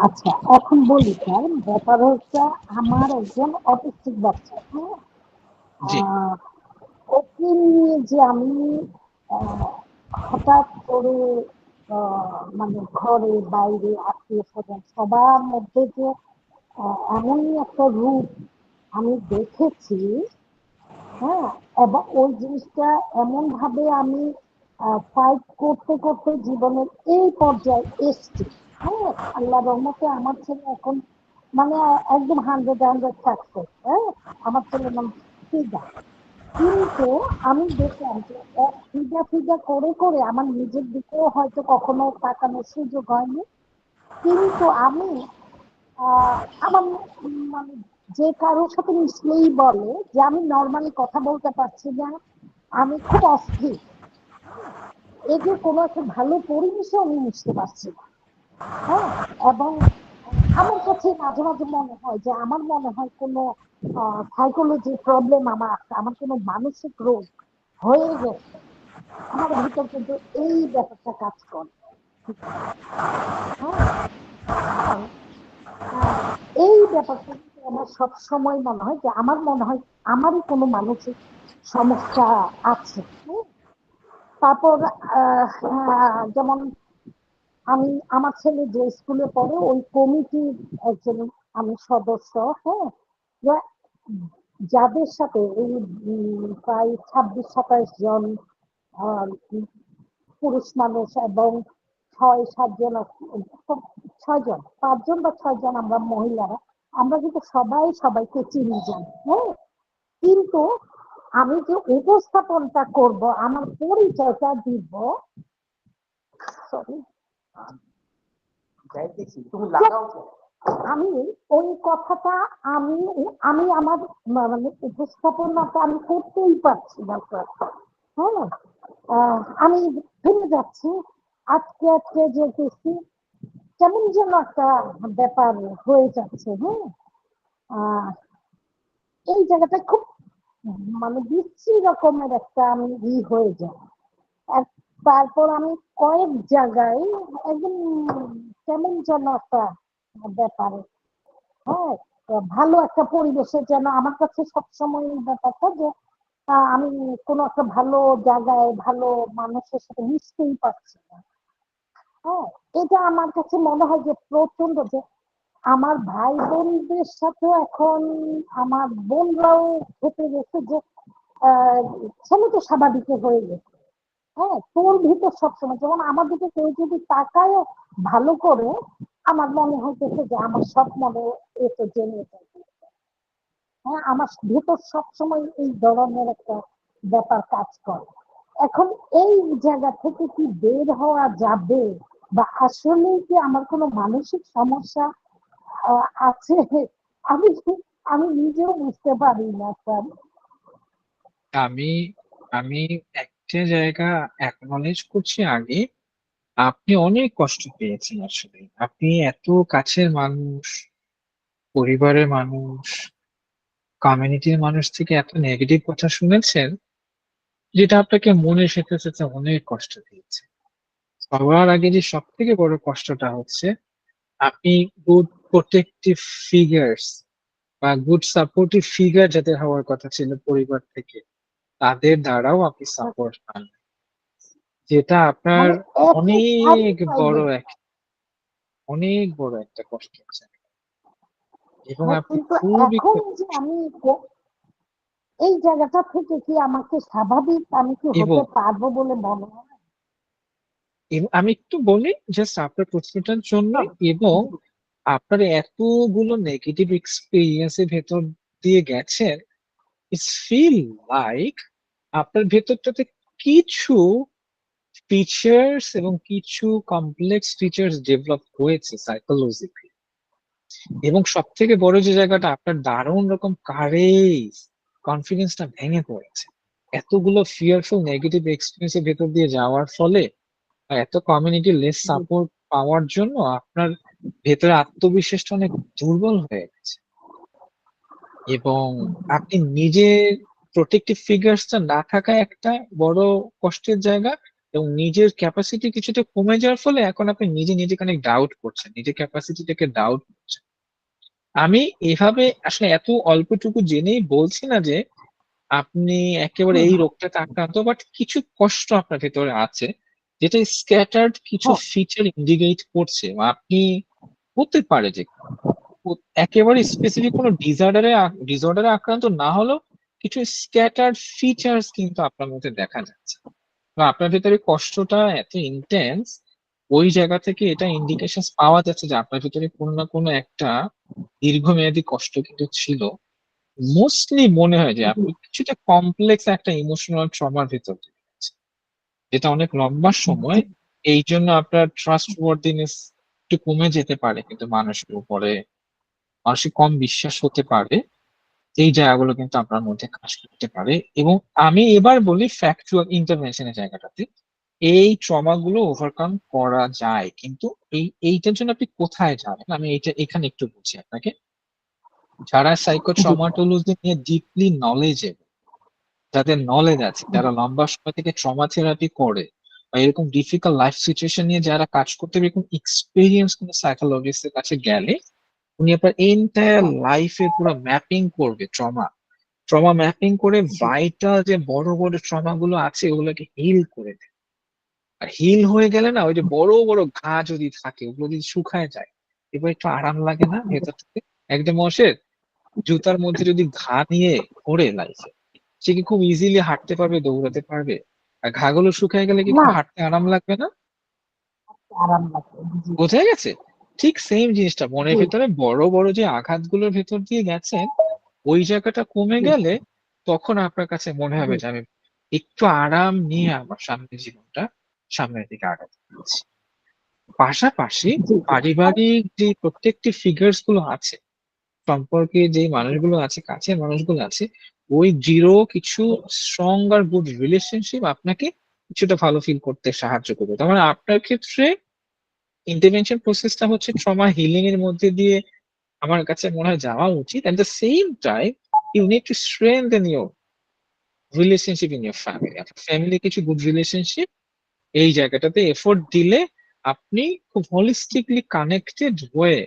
E: আচ্ছা, এখন বলি স্যার, ব্যাপার হচ্ছে আমার একজন অটিস্টিক বাচ্চা, হ্যাঁ,
A: জি।
E: আহ, ওকে নিয়ে যে আমি আহ, হঠাৎ করে মানে ঘরে বাইরে আত্মীয় স্বজন সবার মধ্যে যে এমনই একটা রূপ আমি দেখেছি, হ্যাঁ, এবং ওই জিনিসটা এমন ভাবে আমি ফাইট করতে করতে জীবনের এই পর্যায়ে এসছি। হ্যাঁ, আল্লাহ রহমতে আমার ছেলে এখন মানে একদম 100 সাকসেস। হ্যাঁ, আমার ছেলে নাম ফিদা। কিন্তু আমি দেখলাম যে ফিদা ফিদা করে করে আমার নিজের দিকেও হয়তো কখনো তাকানোর সুযোগ হয়নি, কিন্তু আমি আমার মানে যে কারোর সাথে মিশলেই বলে যে আমি নর্মালি কথা বলতে পারছি না, আমি খুব অস্থির, এই যে কোনো একটা ভালো পরিবেশে আমি মিশতে পারছি না। হ্যাঁ, এবং আমার কাছে মাঝে মাঝে মনে হয় যে আমার মনে হয় কোনো সাইকোলজি প্রবলেম আমার আছে, আমার কোনো মানসিক রোগ হয়ে গেছে। আমার ভিতর কিন্তু এই ব্যাপারটা কাজ করে। হ্যাঁ, এবং এই ব্যাপারটা কিন্তু আমার সবসময় মনে হয় যে আমার মনে হয় আমারই কোনো মানসিক সমস্যা আছে। তারপর যেমন আমি আমার ছেলে যে স্কুলে পড়ে ওই কমিটির একজন আমি সদস্য। হ্যাঁ, যে যাদের সাথে এই প্রায় 26-27 জন আহ, পুরুষ মানুষ এবং 6-7 জন 6 জন 5 জন বা 6 জন আমরা মহিলারা, আমরা কিন্তু সবাই সবাইকে চিনি জানি। হ্যাঁ, কিন্তু আমি যে উপস্থাপনটা করব, আমার পরিচয়টা দিব, সরি, আমি ওই কথাটা আমি আমি আমার মানে উপস্থাপনাটা আমি করতেই পারছি না স্যার। হ্যাঁ, আমি ভেঙে যাচ্ছি, আজকে আজকে যেতেছি, কেমন যেন একটা ব্যাপার হয়ে যাচ্ছে। হ্যাঁ, আহ, এই জায়গাটা খুব মানে বিশ্রী রকমের একটা আমি হয়ে যায়। আর তারপর আমি কয়েক জায়গায় একদম কেমন যেন একটা ব্যাপার। হ্যাঁ, তো ভালো একটা পরিবেশে যেন আমার কাছে সবসময় এই ব্যাপারটা যে আমি কোনো একটা ভালো জায়গায় ভালো মানুষের সাথে মিশতেই পারছি না। হ্যাঁ, এটা আমার কাছে মনে হয় যে প্রচন্ড, যে আমার ভাই বোনদের সাথে এখন আমার বোনরাও খেতে গেছে যে আহ, ছেলে তো স্বাভাবিক হয়ে গেছে। হ্যাঁ, তোর ভিতর সবসময় যেমন আমার দিকে কেউ যদি তাকায় ভালো করে, আমার মনে হইতেছে যে আমার সব মনে এসে জেনে যাবে। হ্যাঁ, আমার ভেতর সবসময় এই ধরনের একটা ব্যাপার কাজ করে। এখন এই জায়গা থেকে কি বের হওয়া যাবে, বা আসলে কি আমার কোনো মানসিক সমস্যা আছে, আমি আমি নিজেও বুঝতে পারি না স্যার।
A: আমি আমি একটা জায়গা অ্যাকনলেজ করছি আগে, আপনি অনেক কষ্ট পেয়েছেন আসলে, আপনি এত কাছের মানুষ, পরিবারের মানুষ, কমিউনিটির মানুষ থেকে এত নেগেটিভ কথা শুনেছেন যেটা আপনাকে মনে সাথে সাথে অনেক কষ্ট দিয়েছে। সবার আগে যে সব থেকে বড় কষ্টটা হচ্ছে আপনি গুড প্রোটেক্টিভ ফিগার্স বা গুড সাপোর্টিভ ফিগার যাদের হওয়ার কথা ছিল পরিবার থেকে, তাদের দ্বারাও আপনি সাপোর্ট পান, যেটা আপনার
E: মানে একেবারেই
A: অনেক বড়
E: পাইনি।
A: অনেক বড় একটা কষ্ট হচ্ছে এবং
E: হ্যাঁ,
A: আপনি
E: কিন্তু
A: খুবই
E: এখন যে আমি এই জায়গাটা থেকে কি আমাকে স্বাভাবিক আমি কি
A: এবং
E: হতে পারবো বলে মনে হয়?
A: আমি একটু বলি জাস্ট আপনার প্রশ্নটার জন্য, এবং আপনার এতগুলো নেগেটিভ এক্সপিরিয়েন্সের ভেতর দিয়ে গেছেন, ইটস ফিল লাইক আপনার ভেতরটাতে কিছু ফিচার্স এবং কিছু কমপ্লেক্স ফিচার্স ডেভেলপ হয়েছে সাইকোলজিক্যালি। এবং সব থেকে বড় যে জায়গাটা, আপনার দারুণ রকম কারেজ, কনফিডেন্সটা ভেঙে পড়েছে এতগুলো ফিয়ারফুল নেগেটিভ এক্সপিরিয়েন্সের ভেতর দিয়ে যাওয়ার ফলে। আর এত কমিউনিটি লেস সাপোর্ট পাওয়ার জন্য আপনার ভেতরে আত্মবিশ্বাসটা অনেক দুর্বল হয়ে গেছে, এবং আপনি নিজের প্রোটেক্টিভ ফিগারসটা না থাকা একটা বড় কষ্টের জায়গা, এবং নিজের ক্যাপাসিটি কিছুটা কমে যাওয়ার ফলে এখন আপনি নিজে নিজেকে অনেক ডাউট করছেন, নিজের ক্যাপাসিটিটাকে ডাউট করছেন। আমি এভাবে আসলে এত অল্পটুকু জেনেই বলছি না যে আপনি একেবারে এই রোগটাতে আক্রান্ত, বাট কিছু কষ্ট আপনার ভেতরে আছে যেটা স্ক্যাটার্ড কিছু
E: হ্যাঁ,
A: ফিচার ইন্ডিকেট করছে, বা আপনি হতে পারে যে একেবারে স্পেসিফিক কোনো ডিসঅর্ডারে আক্রান্ত না হলেও কিছু স্ক্যাটার্ড ফিচার্স কিন্তু আপনার মধ্যে দেখা যাচ্ছে, বা আপনার ভেতরে কষ্টটা এত ইন্টেন্স, ওই জায়গা থেকে এটা ইন্ডিকেশন পাওয়া যাচ্ছে যে আপনার ভিতরে কোনো না কোনো একটা দীর্ঘমেয়াদী কষ্ট কিন্তু ছিল। মোস্টলি মনে হয় যে আপনি কিছুটা কমপ্লেক্স একটা ইমোশনাল ট্রমার ভিতর দিয়ে যাচ্ছেন, যেটা অনেক লম্বা সময়। এই জন্য আপনার ট্রাস্ট ওয়ার্দিনেস একটু কমে যেতে পারে, কিন্তু মানুষের উপরে মানুষের কম বিশ্বাস হতে পারে। এই জায়গাগুলো কিন্তু আপনার মধ্যে কাজ করতে পারে। এবং আমি এবার বলি ফ্যাকচুয়াল ইন্টারভেনশনের জায়গাটাতে এই ট্রমা গুলো ওভারকাম করা যায়, কিন্তু এইটার জন্য আপনি কোথায় যাবেন আমি এখানে একটু বুঝি আপনাকে। যারা সাইকোট্রমাটোলজি নিয়ে ডিপলি নলেজেবল, যাদের নলেজ আছে, যারা লম্বা সময় থেকে ট্রমা থেরাপি করে, বা এরকম ডিফিকাল্ট লাইফ সিচুয়েশন নিয়ে যারা কাজ করতে এরকম এক্সপিরিয়েন্স কোনো সাইকোলজিস্টের কাছে গেলে উনি আপনার এন্টায়ার লাইফে পুরো ম্যাপিং করবে, ট্রমা ট্রমা ম্যাপিং করে ভাইটাল যে বড় বড় ট্রমা গুলো আছে ওগুলোকে হিল করে দেয়। আর হিল হয়ে গেলে না, ওই যে বড় বড় ঘা যদি থাকে ওগুলো যদি শুকায় যায়, এবার একটু আরাম লাগে না ভেতর থেকে? একদম মানুষের জুতার মধ্যে যদি ঘা নিয়ে ঘোরে লাইফে, সে কি খুব ইজিলি হাঁটতে পারবে, দৌড়াতে পারবে? আর ঘাগুলো শুকিয়ে গেলে কি
E: না,
A: খুব হাঁটতে আরাম লাগবে না?
E: আরাম লাগে। জি,
A: বোঝা গেছে? ঠিক সেম জিনিসটা মনের
E: জি,
A: ভেতরে বড় বড় যে আঘাতগুলোর ভেতর দিয়ে গেছেন, ওই জায়গাটা কমে
E: জি,
A: গেলে তখন আপনার কাছে মনে
E: জি,
A: হবে যে আমি একটু আরাম নিয়ে আমার সামনের জীবনটা সামনের দিকে আগাতে পারছি। পাশাপাশি
E: জি, জি।
A: পারিবারিক যে প্রত্যেকটি ফিগার্স গুলো আছে, সম্পর্কে যে মানুষগুলো আছে, কাছের মানুষগুলো আছে, ওই দৃঢ় কিছু স্ট্রং আর গুড রিলেশনশিপ আপনাকে কিছুটা ভালো ফিল করতে সাহায্য করবে। তার মানে আপনার ক্ষেত্রে ইন্টারভেনশন প্রসেসটা হচ্ছে ট্রমা হিলিং এর মধ্যে দিয়ে আমার কাছে মনে হয় যাওয়া উচিত। At the same time you need to strengthen your relationship in your family. আপনার ফ্যামিলি কিছু গুড রিলেশনশিপ, এই জায়গাটাতে এফোর্ট দিলে আপনি খুব হোলিস্টিকলি কানেক্টেড হয়ে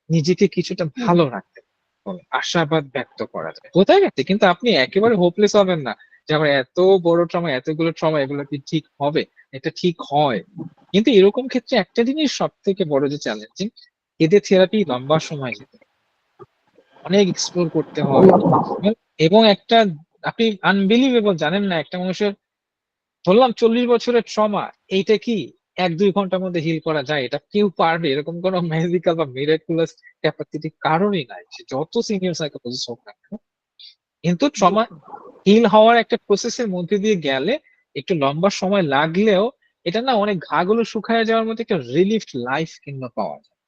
A: নিজেকে কিছুটা ভালো রাখতে পারবেন, আশাবাদ ব্যক্ত করা যায়। বোঝা গেছে? কিন্তু আপনি একেবারে হোপলেস হবেন না যে আমার এত বড় ট্রমা, এতগুলো ট্রমা, এগুলো কি ঠিক হবে? এটা ঠিক হয়, কিন্তু এরকম ক্ষেত্রে একটা জিনিস সব থেকে বড় যে চ্যালেঞ্জিং, এদের থেরাপি লম্বা সময় যেতে হবে, অনেক এক্সপ্লোর করতে হবে। এবং একটা আপনি আনবিলিভেবল জানেন না, একটা মানুষের ধরলাম 40 বছরের ট্রমা, এইটা কি 1-2 ঘন্টার মধ্যে হিল করা যায়? এটা কেউ পারবে? এরকম কোনো ম্যাজিক্যাল বা মিরাকুলাস ক্যাপাসিটি কারোরই নাই, সে যত সিনিয়র সাইকোলজিস্ট হোক না কেন। কিন্তু ট্রমা হিল হওয়ার একটা প্রসেসের মধ্যে দিয়ে গেলে একটু লম্বা সময় লাগলেও এটা না অনেক ঘাগুলো শুকায় যাওয়ার মধ্যে একটা রিলিফ লাইফ কিন্তু পাওয়া যায়।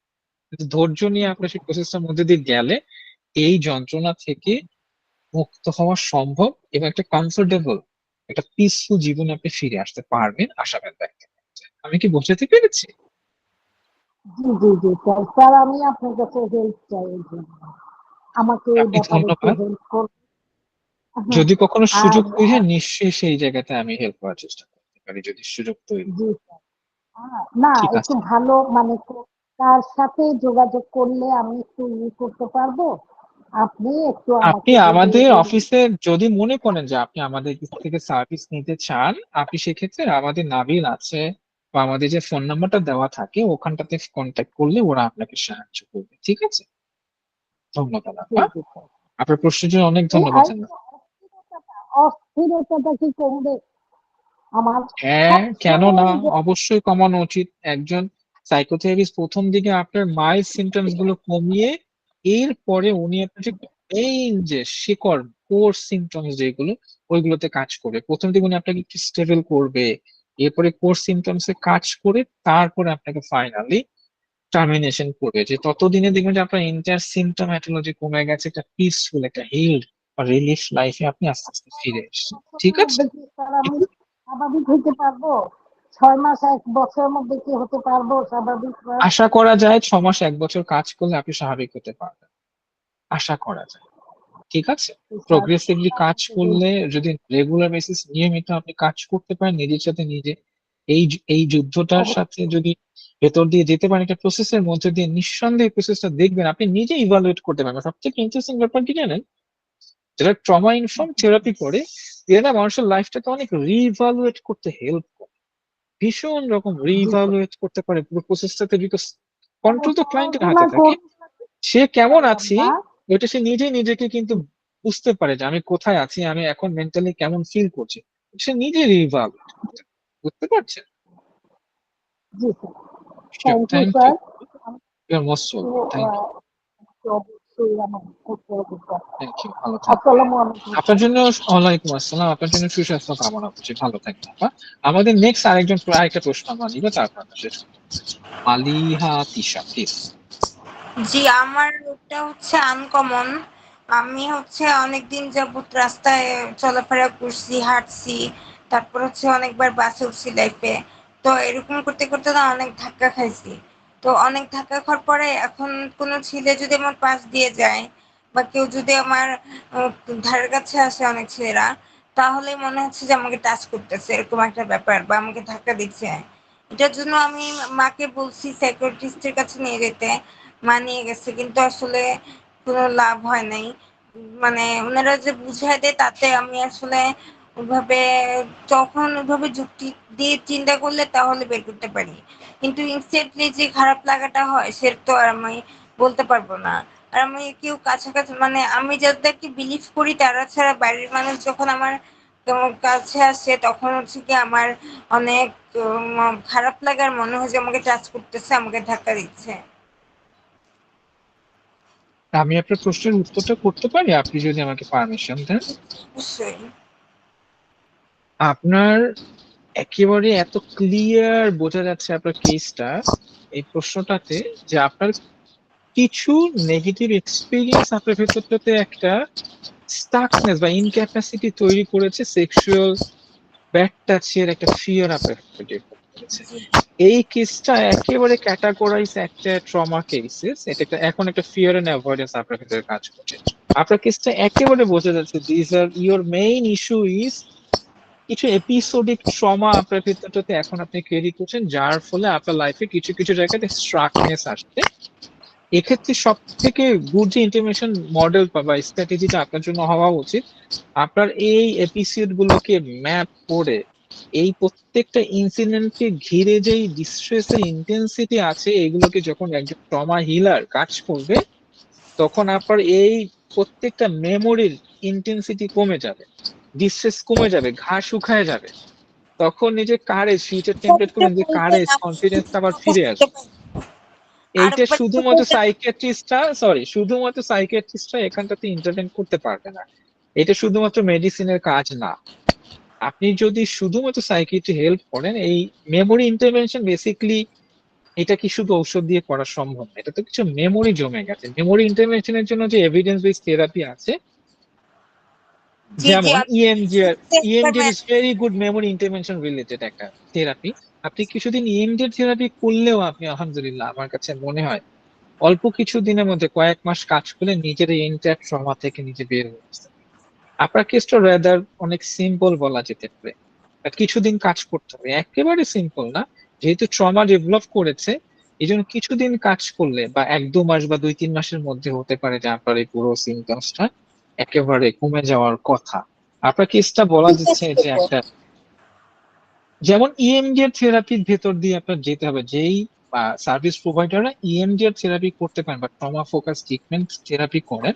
A: কিন্তু ধৈর্য নিয়ে আপনার সেই প্রসেসটার মধ্যে দিয়ে গেলে এই যন্ত্রণা থেকে মুক্ত হওয়া সম্ভব, এবং একটা কমফোর্টেবল, একটা পিসফুল জীবনে আপনি ফিরে আসতে পারবেন আশাবাদ ব্যক্ত করতে। আমি কি বোঝাতে পেরেছি?
E: জি জি জি স্যার, স্যার আমি আপনার কাছে হেল্প চাই এই জন্য। আমাকে এই
A: আপনি
E: ব্যাপারে একটু
A: ধন্যবাদ।
E: হেল্প করুন। হ্যাঁ।
A: যদি কখনো
E: আর
A: সুযোগ প্রয়োজন নিশ্চয়ই সেই জায়গাতে আমি হেল্প করার চেষ্টা করতে পারি যদি সুযোগ তৈরি
E: জি
A: হয়।
E: স্যার, না
A: ঠিক
E: একটু
A: আছে।
E: ভালো মানে তার সাথে যোগাযোগ করলে আমি একটু করতে পারবো। আপনি একটু
A: আপনি
E: আমাকে যদি
A: আমাদের
E: এই
A: অফিসে যদি মনে করেন যে আপনি আমাদের কাছ থেকে সার্ভিস নিতে চান, আপনি সেক্ষেত্রে আমাদের নাবিল আছে বা আমাদের যে ফোন নাম্বারটা দেওয়া থাকে ওখানটাতে কন্ট্যাক্ট করলে ওরা আপনাকে সাহায্য করবে। ঠিক আছে। ধন্যবাদ
E: জি
A: আপা।
E: জি স্যার।
A: আপনার প্রশ্নের জন্য অনেক
E: এই
A: ধন্যবাদ
E: আর
A: জানাই।
E: অস্থিরতাটা কি কমবে আমার?
A: হ্যাঁ, কেন না,
E: সবসময় যে
A: অবশ্যই কমানো উচিত। একজন সাইকোথেরাপিস্ট প্রথম দিকে আপনার মাইল্ড সিমটমস গুলো কমিয়ে এরপরে উনি আপনার যে মেইন যে শিকড় কোর সিমটমস যেগুলো ওইগুলোতে কাজ করবে। প্রথম দিকে উনি আপনাকে একটু স্টেবল করবে, এরপরে কোর সিমটমস এ কাজ করে তারপরে আপনাকে ফাইনালি টার্মিনেশন করবে। যে ততদিনে দেখবেন যে আপনার এন্টায়ার সিমটমেটোলজি কমে গেছে, একটা পিসফুল একটা হিলড বা রিলিফ লাইফে আপনি আস্তে আস্তে ফিরে এসেছেন। ঠিক
E: বছরের
A: আছে।
E: মধ্যে কি স্যার আমি স্বাভাবিক হইতে পারবো? 6 মাস 1 বছরের মধ্যে কি হতে পারবো স্বাভাবিক স্যার?
A: আশা করা যায় 6 মাস 1 বছর কাজ করলে আপনি স্বাভাবিক হতে পারবেন, আশা করা যায়। ঠিক আছে।
E: স্যার
A: প্রগ্রেসিভলি কাজ
E: আমাকে
A: করলে যদি রেগুলার বেসিস নিয়মিত আপনি কাজ করতে পারেন নিজের সাথে নিজে, এই যুদ্ধটার সাথে যদি ভেতর দিয়ে যেতে পারেন একটা প্রসেসের মধ্যে দিয়ে, নিঃসন্দেহে প্রসেসটা দেখবেন আপনি নিজে ইভালুয়েট করতে পারবেন। সবথেকে ইন্টারেস্টিং ব্যাপার কি জানেন, যারা ট্রমা ইনফর্ম থেরাপি করে এরা মানুষের লাইফটাকে অনেক রিইভালুয়েট করতে হেল্প করে, ভীষণ রকম
E: জি স্যার।
A: রিইভালুয়েট করতে পারে পুরো প্রসেসটাতে, বিকজ কন্ট্রোল তো ক্লায়েন্টের
E: পড়াশোনা
A: হাতে থাকে।
E: করতে
A: সে কেমন
E: পারলাম
A: আছে
E: না।
A: ওইটা সে নিজেই নিজেকে কিন্তু বুঝতে পারে যে আমি কোথায় আছি, আমি এখন মেন্টালি কেমন ফিল করছি, সে নিজে রিভালুয়েট করতে পারে। বুঝতে পারছেন?
E: জি sir, thank you
A: thank you.
E: Sir.
A: You are most welcome. Thank you.
E: অবশ্যই আমার করতে হবে স্যার।
A: Thank you. ভালো থাকবেন।
E: আসসালামু আলাইকুম
A: আপনার
E: স্যার।
A: জন্য ওয়ালাইকুম আসসালাম। আপনার জন্য সুস্বাস্থ্য কামনা করছি। ভালো থাকবেন আপা। আমাদের নেক্সট আরেকটা প্রশ্ন আমরা নিব, তারপর আমরা শেষ করব। মালিহা তিশা প্লিজ।
D: জি, আমার রোগটা হচ্ছে আনকমন। আমি হচ্ছে অনেকদিন যাবত রাস্তায় চলাফেরা করছি, হাঁটছি, তারপর হচ্ছে অনেকবার বাসে উঠছি লাইফে। তো এরকম করতে করতে না অনেক ধাক্কা খাইছি। তো অনেক ধাক্কা খাওয়ার পরে এখন কোনো ছেলে যদি আমার পাশ দিয়ে যায় বা কেউ যদি আমার আহ, ধারের কাছে আসে, অনেক ছেলেরা, তাহলেই মনে হচ্ছে যে আমাকে টাচ করতেছে, এরকম একটা ব্যাপার, বা আমাকে ধাক্কা দিচ্ছে। এটার জন্য আমি মাকে বলছি সাইকিয়াট্রিস্টের কাছে নিয়ে যেতে। মা নিয়ে গেছে, কিন্তু আসলে কোনো লাভ হয় নাই। মানে ওনারা যে বুঝায় দেয় তাতে আমি আসলে ওইভাবে, তখন ওইভাবে যুক্তি দিয়ে চিন্তা করলে তাহলে বের করতে পারি, কিন্তু ইনস্ট্যান্টলি যে খারাপ লাগাটা হয় সেটা তো আর আমি বলতে পারবো না। আর আমি কেউ কাছাকাছি, মানে আমি যাদেরকে বিলিভ করি তারা ছাড়া বাইরের মানুষ যখন আমার কাছে আসে তখন হচ্ছে কি আমার অনেক খারাপ লাগার মনে হয় যে আমাকে টাচ করতেছে, আমাকে ধাক্কা দিচ্ছে।
A: আমি আপনার প্রশ্নের উত্তরটা করতে পারি আপনি যদি আমাকে পারমিশন দেন।
D: অবশ্যই।
A: আপনার একেবারে এত ক্লিয়ার বোঝা যাচ্ছে আপনার কেসটা এই প্রশ্নটাতে, যে আপনার কিছু নেগেটিভ এক্সপিরিয়েন্স আপনার ভেতরটাতে একটা স্টাকনেস বা ইনক্যাপাসিটি তৈরি করেছে, সেক্সুয়াল ব্যাড টাচের একটা ফিয়ার আপনার ভেতরে ডেভেলপ করেছে।
D: জি।
A: এই কেসটা একেবারে ক্যাটাগরাইজ একটা ট্রমা কেসেস, এটা এখন একটা ফিয়ার এন্ড অ্যাভয়েডেন্স আপনার ভেতরে কাজ করছে। আপনার কেসটা একেবারে বোঝা যাচ্ছে this are your main issue is কিছু এপিসোডিক ট্রমা আপনার ভেতরটাতে এখন আপনি ক্যারি করছেন, যার ফলে আপনার লাইফে কিছু কিছু জায়গাতে স্ট্রাকনেস আসছে। এক্ষেত্রে সব থেকে গুড যে ইন্টিমেশন মডেল বা স্ট্র্যাটেজিটা আপনার জন্য হওয়া উচিত, আপনার এই এপিসোড গুলোকে ম্যাপ করে এই প্রত্যেকটা ইনসিডেন্টকে ঘিরে যেই ডিস্ট্রেসের ইন্টেন্সিটি আছে এগুলোকে যখন একজন ট্রমা হিলার কাজ করবে তখন আপনার এই প্রত্যেকটা মেমোরির ইন্টেন্সিটি কমে যাবে, ডিস্ট্রেস কমে যাবে, ঘা শুকায় যাবে। তখন নিজের কারেজ ফিউচার টেমপ্লেট
D: আরেকটা
A: করবেন যে
D: বলবেন,
A: কারেজ
D: আমি
A: কনফিডেন্স আবার ফিরে
D: বুঝতে
A: আসবে।
D: পারি।
A: এইটা
D: আরেকবার একটু
A: শুধুমাত্র
D: বলবেন?
A: শুধুমাত্র সাইকিয়াট্রিস্টরা এখানটাতে ইন্টারভেন করতে পারবে না। এটা শুধুমাত্র মেডিসিনের কাজ না। আপনি যদি শুধুমাত্র সাইকিয়াট্রি হেল্প করেন, এই মেমোরি ইন্টারভেনশন বেসিক্যালি এটা কি শুধু ঔষধ দিয়ে করা সম্ভব না, এটা তো কিছু মেমোরি জমে গেছে। মেমোরি ইন্টারভেনশনের জন্য যে এভিডেন্স বেস থেরাপি আছে
D: জি জি
A: যেমন
D: আপনি
A: EMDR is very good memory intervention related একটা থেরাপি। আপনি কিছুদিন EMDR থেরাপি করলেও আপনি আলহামদুলিল্লাহ আমার কাছে মনে হয় অল্প কিছু দিনের মধ্যে কয়েক মাস কাজ করলে নিজের এই ইন্টার ট্রমা থেকে নিজে বের হয়ে আসতে পারবেন। আপনার কেসটা রেদার অনেক সিম্পল বলা যেতে পারে, বাট কিছুদিন কাজ করতে হবে, একেবারে সিম্পল না। যেহেতু ট্রমা ডেভেলপ করেছে, এই জন্য কিছুদিন কাজ করলে বা 1-2 মাস বা 2-3 মাসের মধ্যে হতে পারে যে আপনার এই পুরো সিমটমসটা একেবারে কমে যাওয়ার কথা। আপনার কেসটা বলা
D: ঠিক
A: যাচ্ছে
D: আছে
A: যে একটা, যেমন EMDR থেরাপির ভেতর দিয়ে আপনার যেতে হবে, যেই সার্ভিস প্রোভাইডাররা EMDR থেরাপি করতে পারেন বা ট্রমা ফোকাস ট্রিটমেন্ট থেরাপি করেন,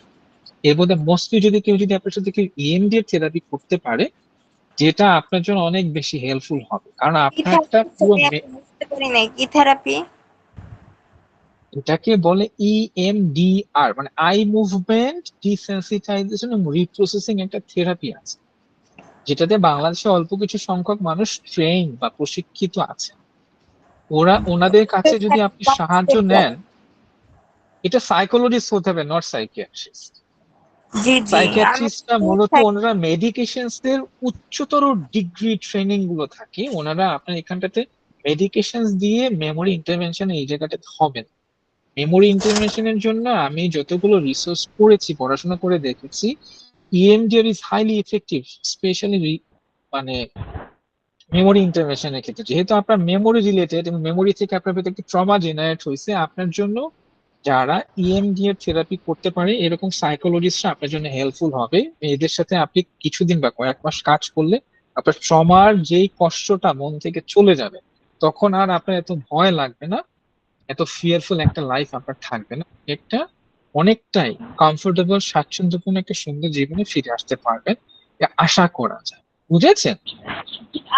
A: এর মধ্যে মোস্টলি যদি কেউ যদি আপনার সাথে কেউ EMDR থেরাপি করতে পারে, যেটা আপনার জন্য অনেক বেশি হেল্পফুল হবে, কারণ
D: কি
A: আপনার একটা
D: থেরাপি
A: পুরো
D: আমি বুঝতে পারি নাই কি থেরাপি।
A: এটাকে বলে EMDR, মানে আই মুভমেন্ট ডিসেন্সিটাইজেশন এবং রিপ্রসেসিং একটা থেরাপি আছে, যেটাতে বাংলাদেশে অল্প কিছু সংখ্যক মানুষ ট্রেন বা প্রশিক্ষিত আছে। ওনাদের কাছে যদি আপনি সাহায্য নেন, এটা সাইকোলজিস্ট হতে হবে, নট সাইকিয়াট্রিস্ট।
D: জি জি আমি
A: সাইকিয়াট্রিস্টরা মূলত ওনারা মেডিকেশনস এর উচ্চতর ডিগ্রি ট্রেনিং গুলো থাকে, ওনারা আপনার এখানটাতে মেডিকেশনস দিয়ে মেমোরি ইন্টারভেনশন এই জায়গাটাতে হবে না। মেমোরি ইন্টারভেনশনের জন্য আমি যতগুলো রিসার্চ করেছি, পড়াশোনা করে দেখেছি, EMDR is highly effective, specially মানে মেমোরি ইন্টারভেনশনের ক্ষেত্রে। যেহেতু আপনার মেমোরি রিলেটেড এবং মেমোরি থেকে আপনার ভেতরে একটি ট্রমা জেনারেট হয়েছে, আপনার জন্য যারা EMDR থেরাপি করতে পারে এরকম সাইকোলজিস্টরা আপনার জন্য হেল্পফুল হবে। এদের সাথে আপনি কিছুদিন বা কয়েক মাস কাজ করলে আপনার ট্রমার যেই কষ্টটা মন থেকে চলে যাবে, তখন আর আপনার এত ভয় লাগবে না, এত ফিয়ারফুল একটা লাইফ আপনার থাকবে না। একটা অনেকটাই কমফোর্টেবল স্বাচ্ছন্দ্যপূর্ণ একটা সুন্দর জীবনে ফিরে আসতে পারবেন, এটা আশা করা যায়। বুঝেছেন?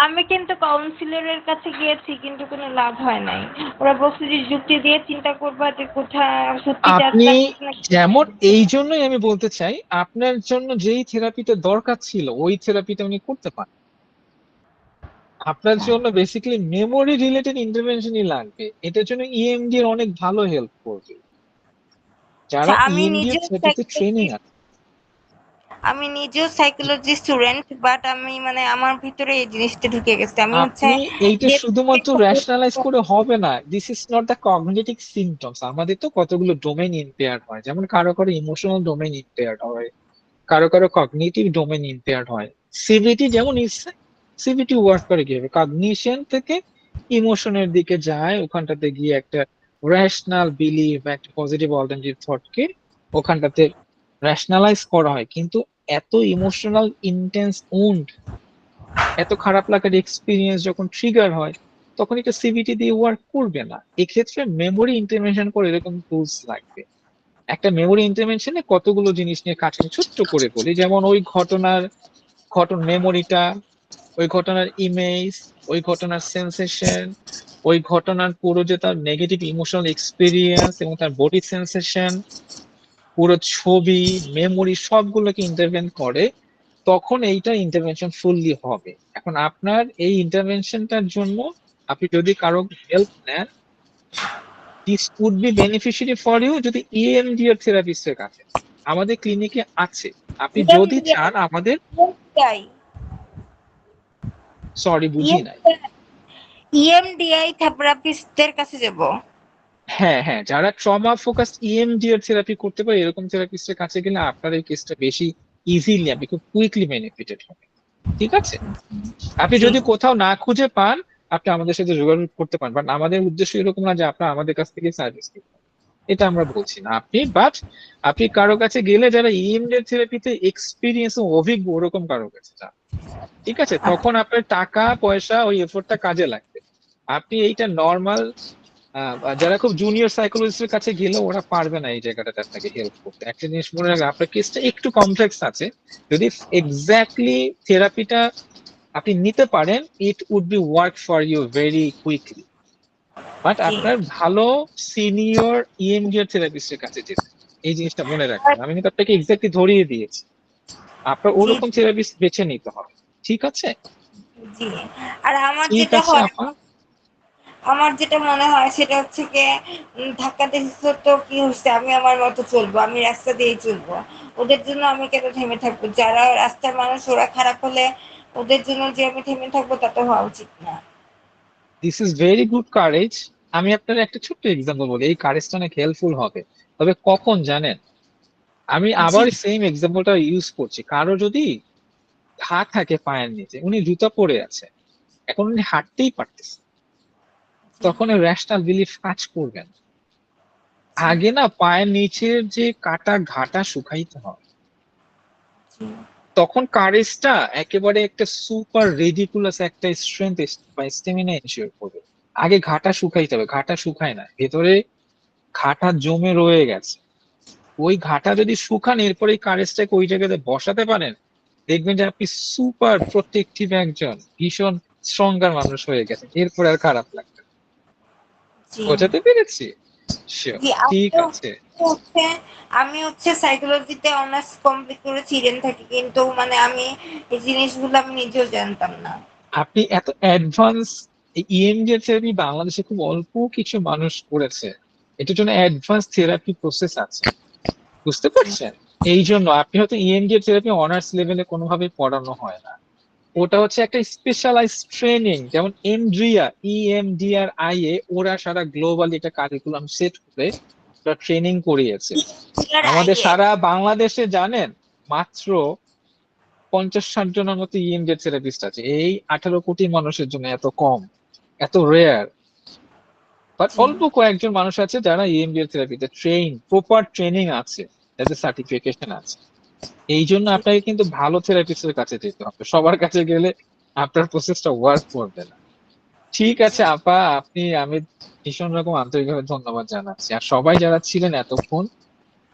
D: আমি কিন্তু কাউন্সিলরের কাছে গিয়েছি কিন্তু কোনো লাভ হয় নাই। ওরা বলছে যে যুক্তি দিয়ে চিন্তা করবা যে কোথায় সত্যিটা
A: আপনি
D: নাকি।
A: যেমন, এই জন্যই আমি বলতে চাই আপনার জন্য যেই থেরাপিটা দরকার ছিল ওই থেরাপিটা উনি করতে পারেন। আপনার জন্য বেসিক্যালি মেমোরি রিলেটেড ইন্টারভেনশনই লাগবে, এটার জন্য EMDR অনেক ভালো হেল্প করবে।
D: আচ্ছা
A: যারা EMDR থেরাপিতে ট্রেনিং আছে,
D: আমি নিজেও সাইকোলজি স্টুডেন্ট, বাট আমি মানে আমার ভিতরে এই জিনিসটা ঢুকে গেছে। আমি হচ্ছে
A: আপনি এইটা
D: যে
A: শুধুমাত্র রেশনালাইজ করে হবে না। This is not the cognitive symptoms. আমাদের তো কতগুলো ডোমেইন ইম্পেয়ার হয়, যেমন কারো কারো ইমোশনাল ডোমেইন ইম্পেয়ার্ড হয়, কারো কারো কগনিটিভ ডোমেইন ইম্পেয়ার্ড হয়। সিবিটি যেমন সিবিটি ওয়ার্ক করে কিভাবে, কগনিশন থেকে ইমোশনের দিকে যায়, ওখানটাতে গিয়ে একটা রেশনাল বিলিভ বা একটা পজিটিভ অল্টারনেটিভ থটকে ওখানটাতে রেশনালাইজ করা হয়। কিন্তু এত ইমোশনাল ইন্টেন্স উন্ড, এত খারাপ লাগার এক্সপিরিয়েন্স যখন ট্রিগার হয়, তখন এটা সিবিটি দিয়ে ওয়ার্ক করবে না। এক্ষেত্রে মেমোরি ইন্টারভেনশন করে এরকম টুলস লাগবে। একটা মেমোরি ইন্টারভেনশনে কতগুলো জিনিস নিয়ে কাজ করে, ছোট্ট করে বলি, যেমন ওই মেমোরিটা, ওই ঘটনার ইমেজ, ওই ঘটনার সেন্সেশন, ওই ঘটনার পুরো যে তার নেগেটিভ ইমোশনাল এক্সপিরিয়েন্স এবং তার বডি সেন্সেশন, পুরো ছবি, মেমোরি সবগুলোকে ইন্টারভেন করে, তখন এইটা ইন্টারভেনশন ফুললি হবে। এখন আপনার এই ইন্টারভেনশনটার জন্য আপনি যদি কারো হেল্প নেন, this would be beneficiary for you যদি EMDR থেরাপিস্টের কাছে। আমাদের ক্লিনিকে আছে, আপনি যদি চান আমাদের, সরি বুঝি নাই।
D: EMDI থেরাপিস্টের কাছে যাব।
A: হ্যাঁ হ্যাঁ, যারা ট্রমা ফোকাস EMDR থেরাপি করতে পারে এরকম থেরাপিস্টের কাছে গেলে আপনার এই কেসটা বেশি ইজিলি, আপনি খুব কুইকলি বেনিফিটেড হবে। ঠিক আছে? আপনি যদি কোথাও না খুঁজে পান, আপনি আমাদের সাথে যোগাযোগ করতে পারেন, বাট আমাদের উদ্দেশ্য এরকম না যে আপনার আমাদের কাছ থেকে সার্ভিস নিতে, এটা আমরা বলছি না। আপনি কারো কাছে গেলে যারা EMDR থেরাপিতে এক্সপিরিয়েন্স ও অভিজ্ঞ ওরকম কারো কাছে যান। ঠিক আছে? তখন আপনার টাকা পয়সা ওই এফোর্টটা কাজে লাগবে। আপনি এইটা নর্মাল যারা খুব জুনিয়র সাইকোলজিস্টের কাছে গেলে ওরা পারবে না এই জায়গাটাতে আপনাকে হেল্প করতে। একটা জিনিস মনে রাখবেন, আপনার কেসটা একটু কমপ্লেক্স আছে। যদি এক্স্যাক্টলি থেরাপিটা আপনি নিতে পারেন, it would be work for you very quickly. But আপনার ভালো সিনিয়র EMDR থেরাপিস্টের কাছে যেতে, এই জিনিসটা মনে রাখবেন। আমি কিন্তু আপনাকে এক্স্যাক্টলি ধরিয়ে দিয়েছি, আপনার ওরকম থেরাপিস্ট বেছে নিতে হবে। ঠিক আছে?
D: জি। আর আমার
A: ঠিক
D: যেটা
A: আছে
D: হয়,
A: আপা।
D: আমার যেটা মনে হয় সেটা হচ্ছে গিয়ে ধাক্কা দিয়েছে তো কি হচ্ছে, আমি আমার মতো চলবো, আমি রাস্তা দিয়েই চলবো। ওদের জন্য আমি কেন থেমে থাকবো? যারা রাস্তার মানুষ ওরা খারাপ হলে ওদের জন্য যে আমি থেমে থাকবো তা তো হওয়া উচিত না।
A: This is very good courage. আমি আপনার একটা ছোট্ট এক্সাম্পল বলি, এই কারেজটা অনেক হেল্পফুল হবে। তবে কখন জানেন, আমি
D: জি
A: আবার সেম এক্সাম্পলটা ইউজ করছি। কারো যদি ঘা থাকে পায়ের নিচে, উনি জুতা পরে আছে, এখন উনি হাঁটতেই পারতেছে,
D: জি
A: তখন ওই রেশনাল বিলিফ কাজ করবেন।
D: জি
A: আগে না পায়ের নিচের যে কাটা ঘাটা শুকাইতে হয়,
D: জি
A: তখন কারেজটা একেবারে একটা সুপার রেডিকুলাস একটা স্ট্রেংথ বা স্টেমিনা এনশিওর করবে। আগে ঘাটা শুকাইতে হবে, ঘাটা শুকায় না, ভেতরে ঘাটা জমে রয়ে গেছে। ওই ঘাটা যদি শুকান, এরপরে এই কারেজটাকে ওই জায়গাতে বসাতে পারেন, দেখবেন যে আপনি সুপার প্রোটেক্টিভ একজন ভীষণ স্ট্রঙ্গার মানুষ হয়ে গেছেন। এরপরে আর খারাপ লাগবে না।
D: জি
A: বোঝাতে পেরেছি? শিওর।
D: জি
A: ঠিক
D: আমিও
A: আছে।
D: হচ্ছে আমি হচ্ছে সাইকোলজিতে অনার্স কমপ্লিট করেছি ইডেন থেকে, কিন্তু মানে আমি এই জিনিসগুলো আমি নিজেও জানতাম না।
A: আপনি এত অ্যাডভান্স ইএমডিআর থেরাপি বাংলাদেশে খুব অল্প কিছু মানুষ করেছে। এটার জন্য অ্যাডভান্স থেরাপি প্রসেস আছে, বুঝতে পারছেন? এই জন্য আপনি হয়তো ইএমডিআর থেরাপি অনার্স লেভেলে কোনোভাবে পড়ানো হয় না। ওটা হচ্ছে একটা স্পেশালাইজ ট্রেনিং, যেমন এমড্রিয়া, EMDRIA, ওরা সারা গ্লোবালি এটা কারিকুলাম সেট করে ট্রেনিং করিয়েছে। আমাদের
D: আইএ
A: সারা বাংলাদেশে জানেন মাত্র 50-60 জনের মতো ইএমডিআর থেরাপিস্ট আছে। এই 18 কোটি মানুষের জন্য এত কম, এত রেয়ার। বাট
D: জি
A: অল্প কয়েকজন মানুষ আছে যারা ইএমডিআর থেরাপিতে প্রপার ট্রেনিং আছে, যাদের সার্টিফিকেশন আছে। এই জন্য
D: জি
A: আপনাকে কিন্তু ভালো থেরাপিস্টের কাছে যেতে হবে, সবার কাছে গেলে আপনার প্রসেসটা ওয়ার্ক করবে না। ঠিক
D: জি
A: আছে আপা, আমি ভীষণ রকম আন্তরিকভাবে ধন্যবাদ জানাচ্ছি। আর সবাই যারা ছিলেন এতক্ষণ,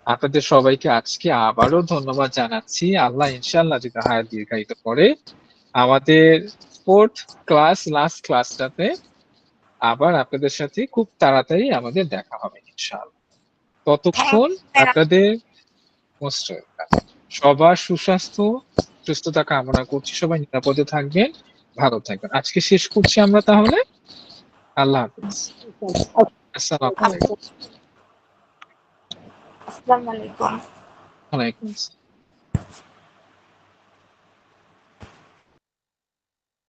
A: আপনাদের সবাইকে আজকে আবারও ধন্যবাদ জানাচ্ছি। আল্লাহ ইনশাল্লাহ যদি হায়াত দীর্ঘায়িত করে, আমাদের ফোর্থ ক্লাস লাস্ট ক্লাসটাতে আবার আপনাদের সাথে খুব তাড়াতাড়ি আমাদের দেখা হবে ইনশাআল্লাহ।
D: থ্যাংক
A: ততক্ষণ আপনাদের মোস্ট ওয়েলকাম। সবার সুস্বাস্থ্য সুস্থতা কামনা করছি, সবাই নিরাপদে থাকবেন, ভালো থাকবেন। আজকে শেষ করছি আমরা তাহলে। আল্লাহ হাফিজ। আসসালামু আলাইকুম।
D: আসসালামু আলাইকুম।
A: ওয়ালাইকুম আসসালাম।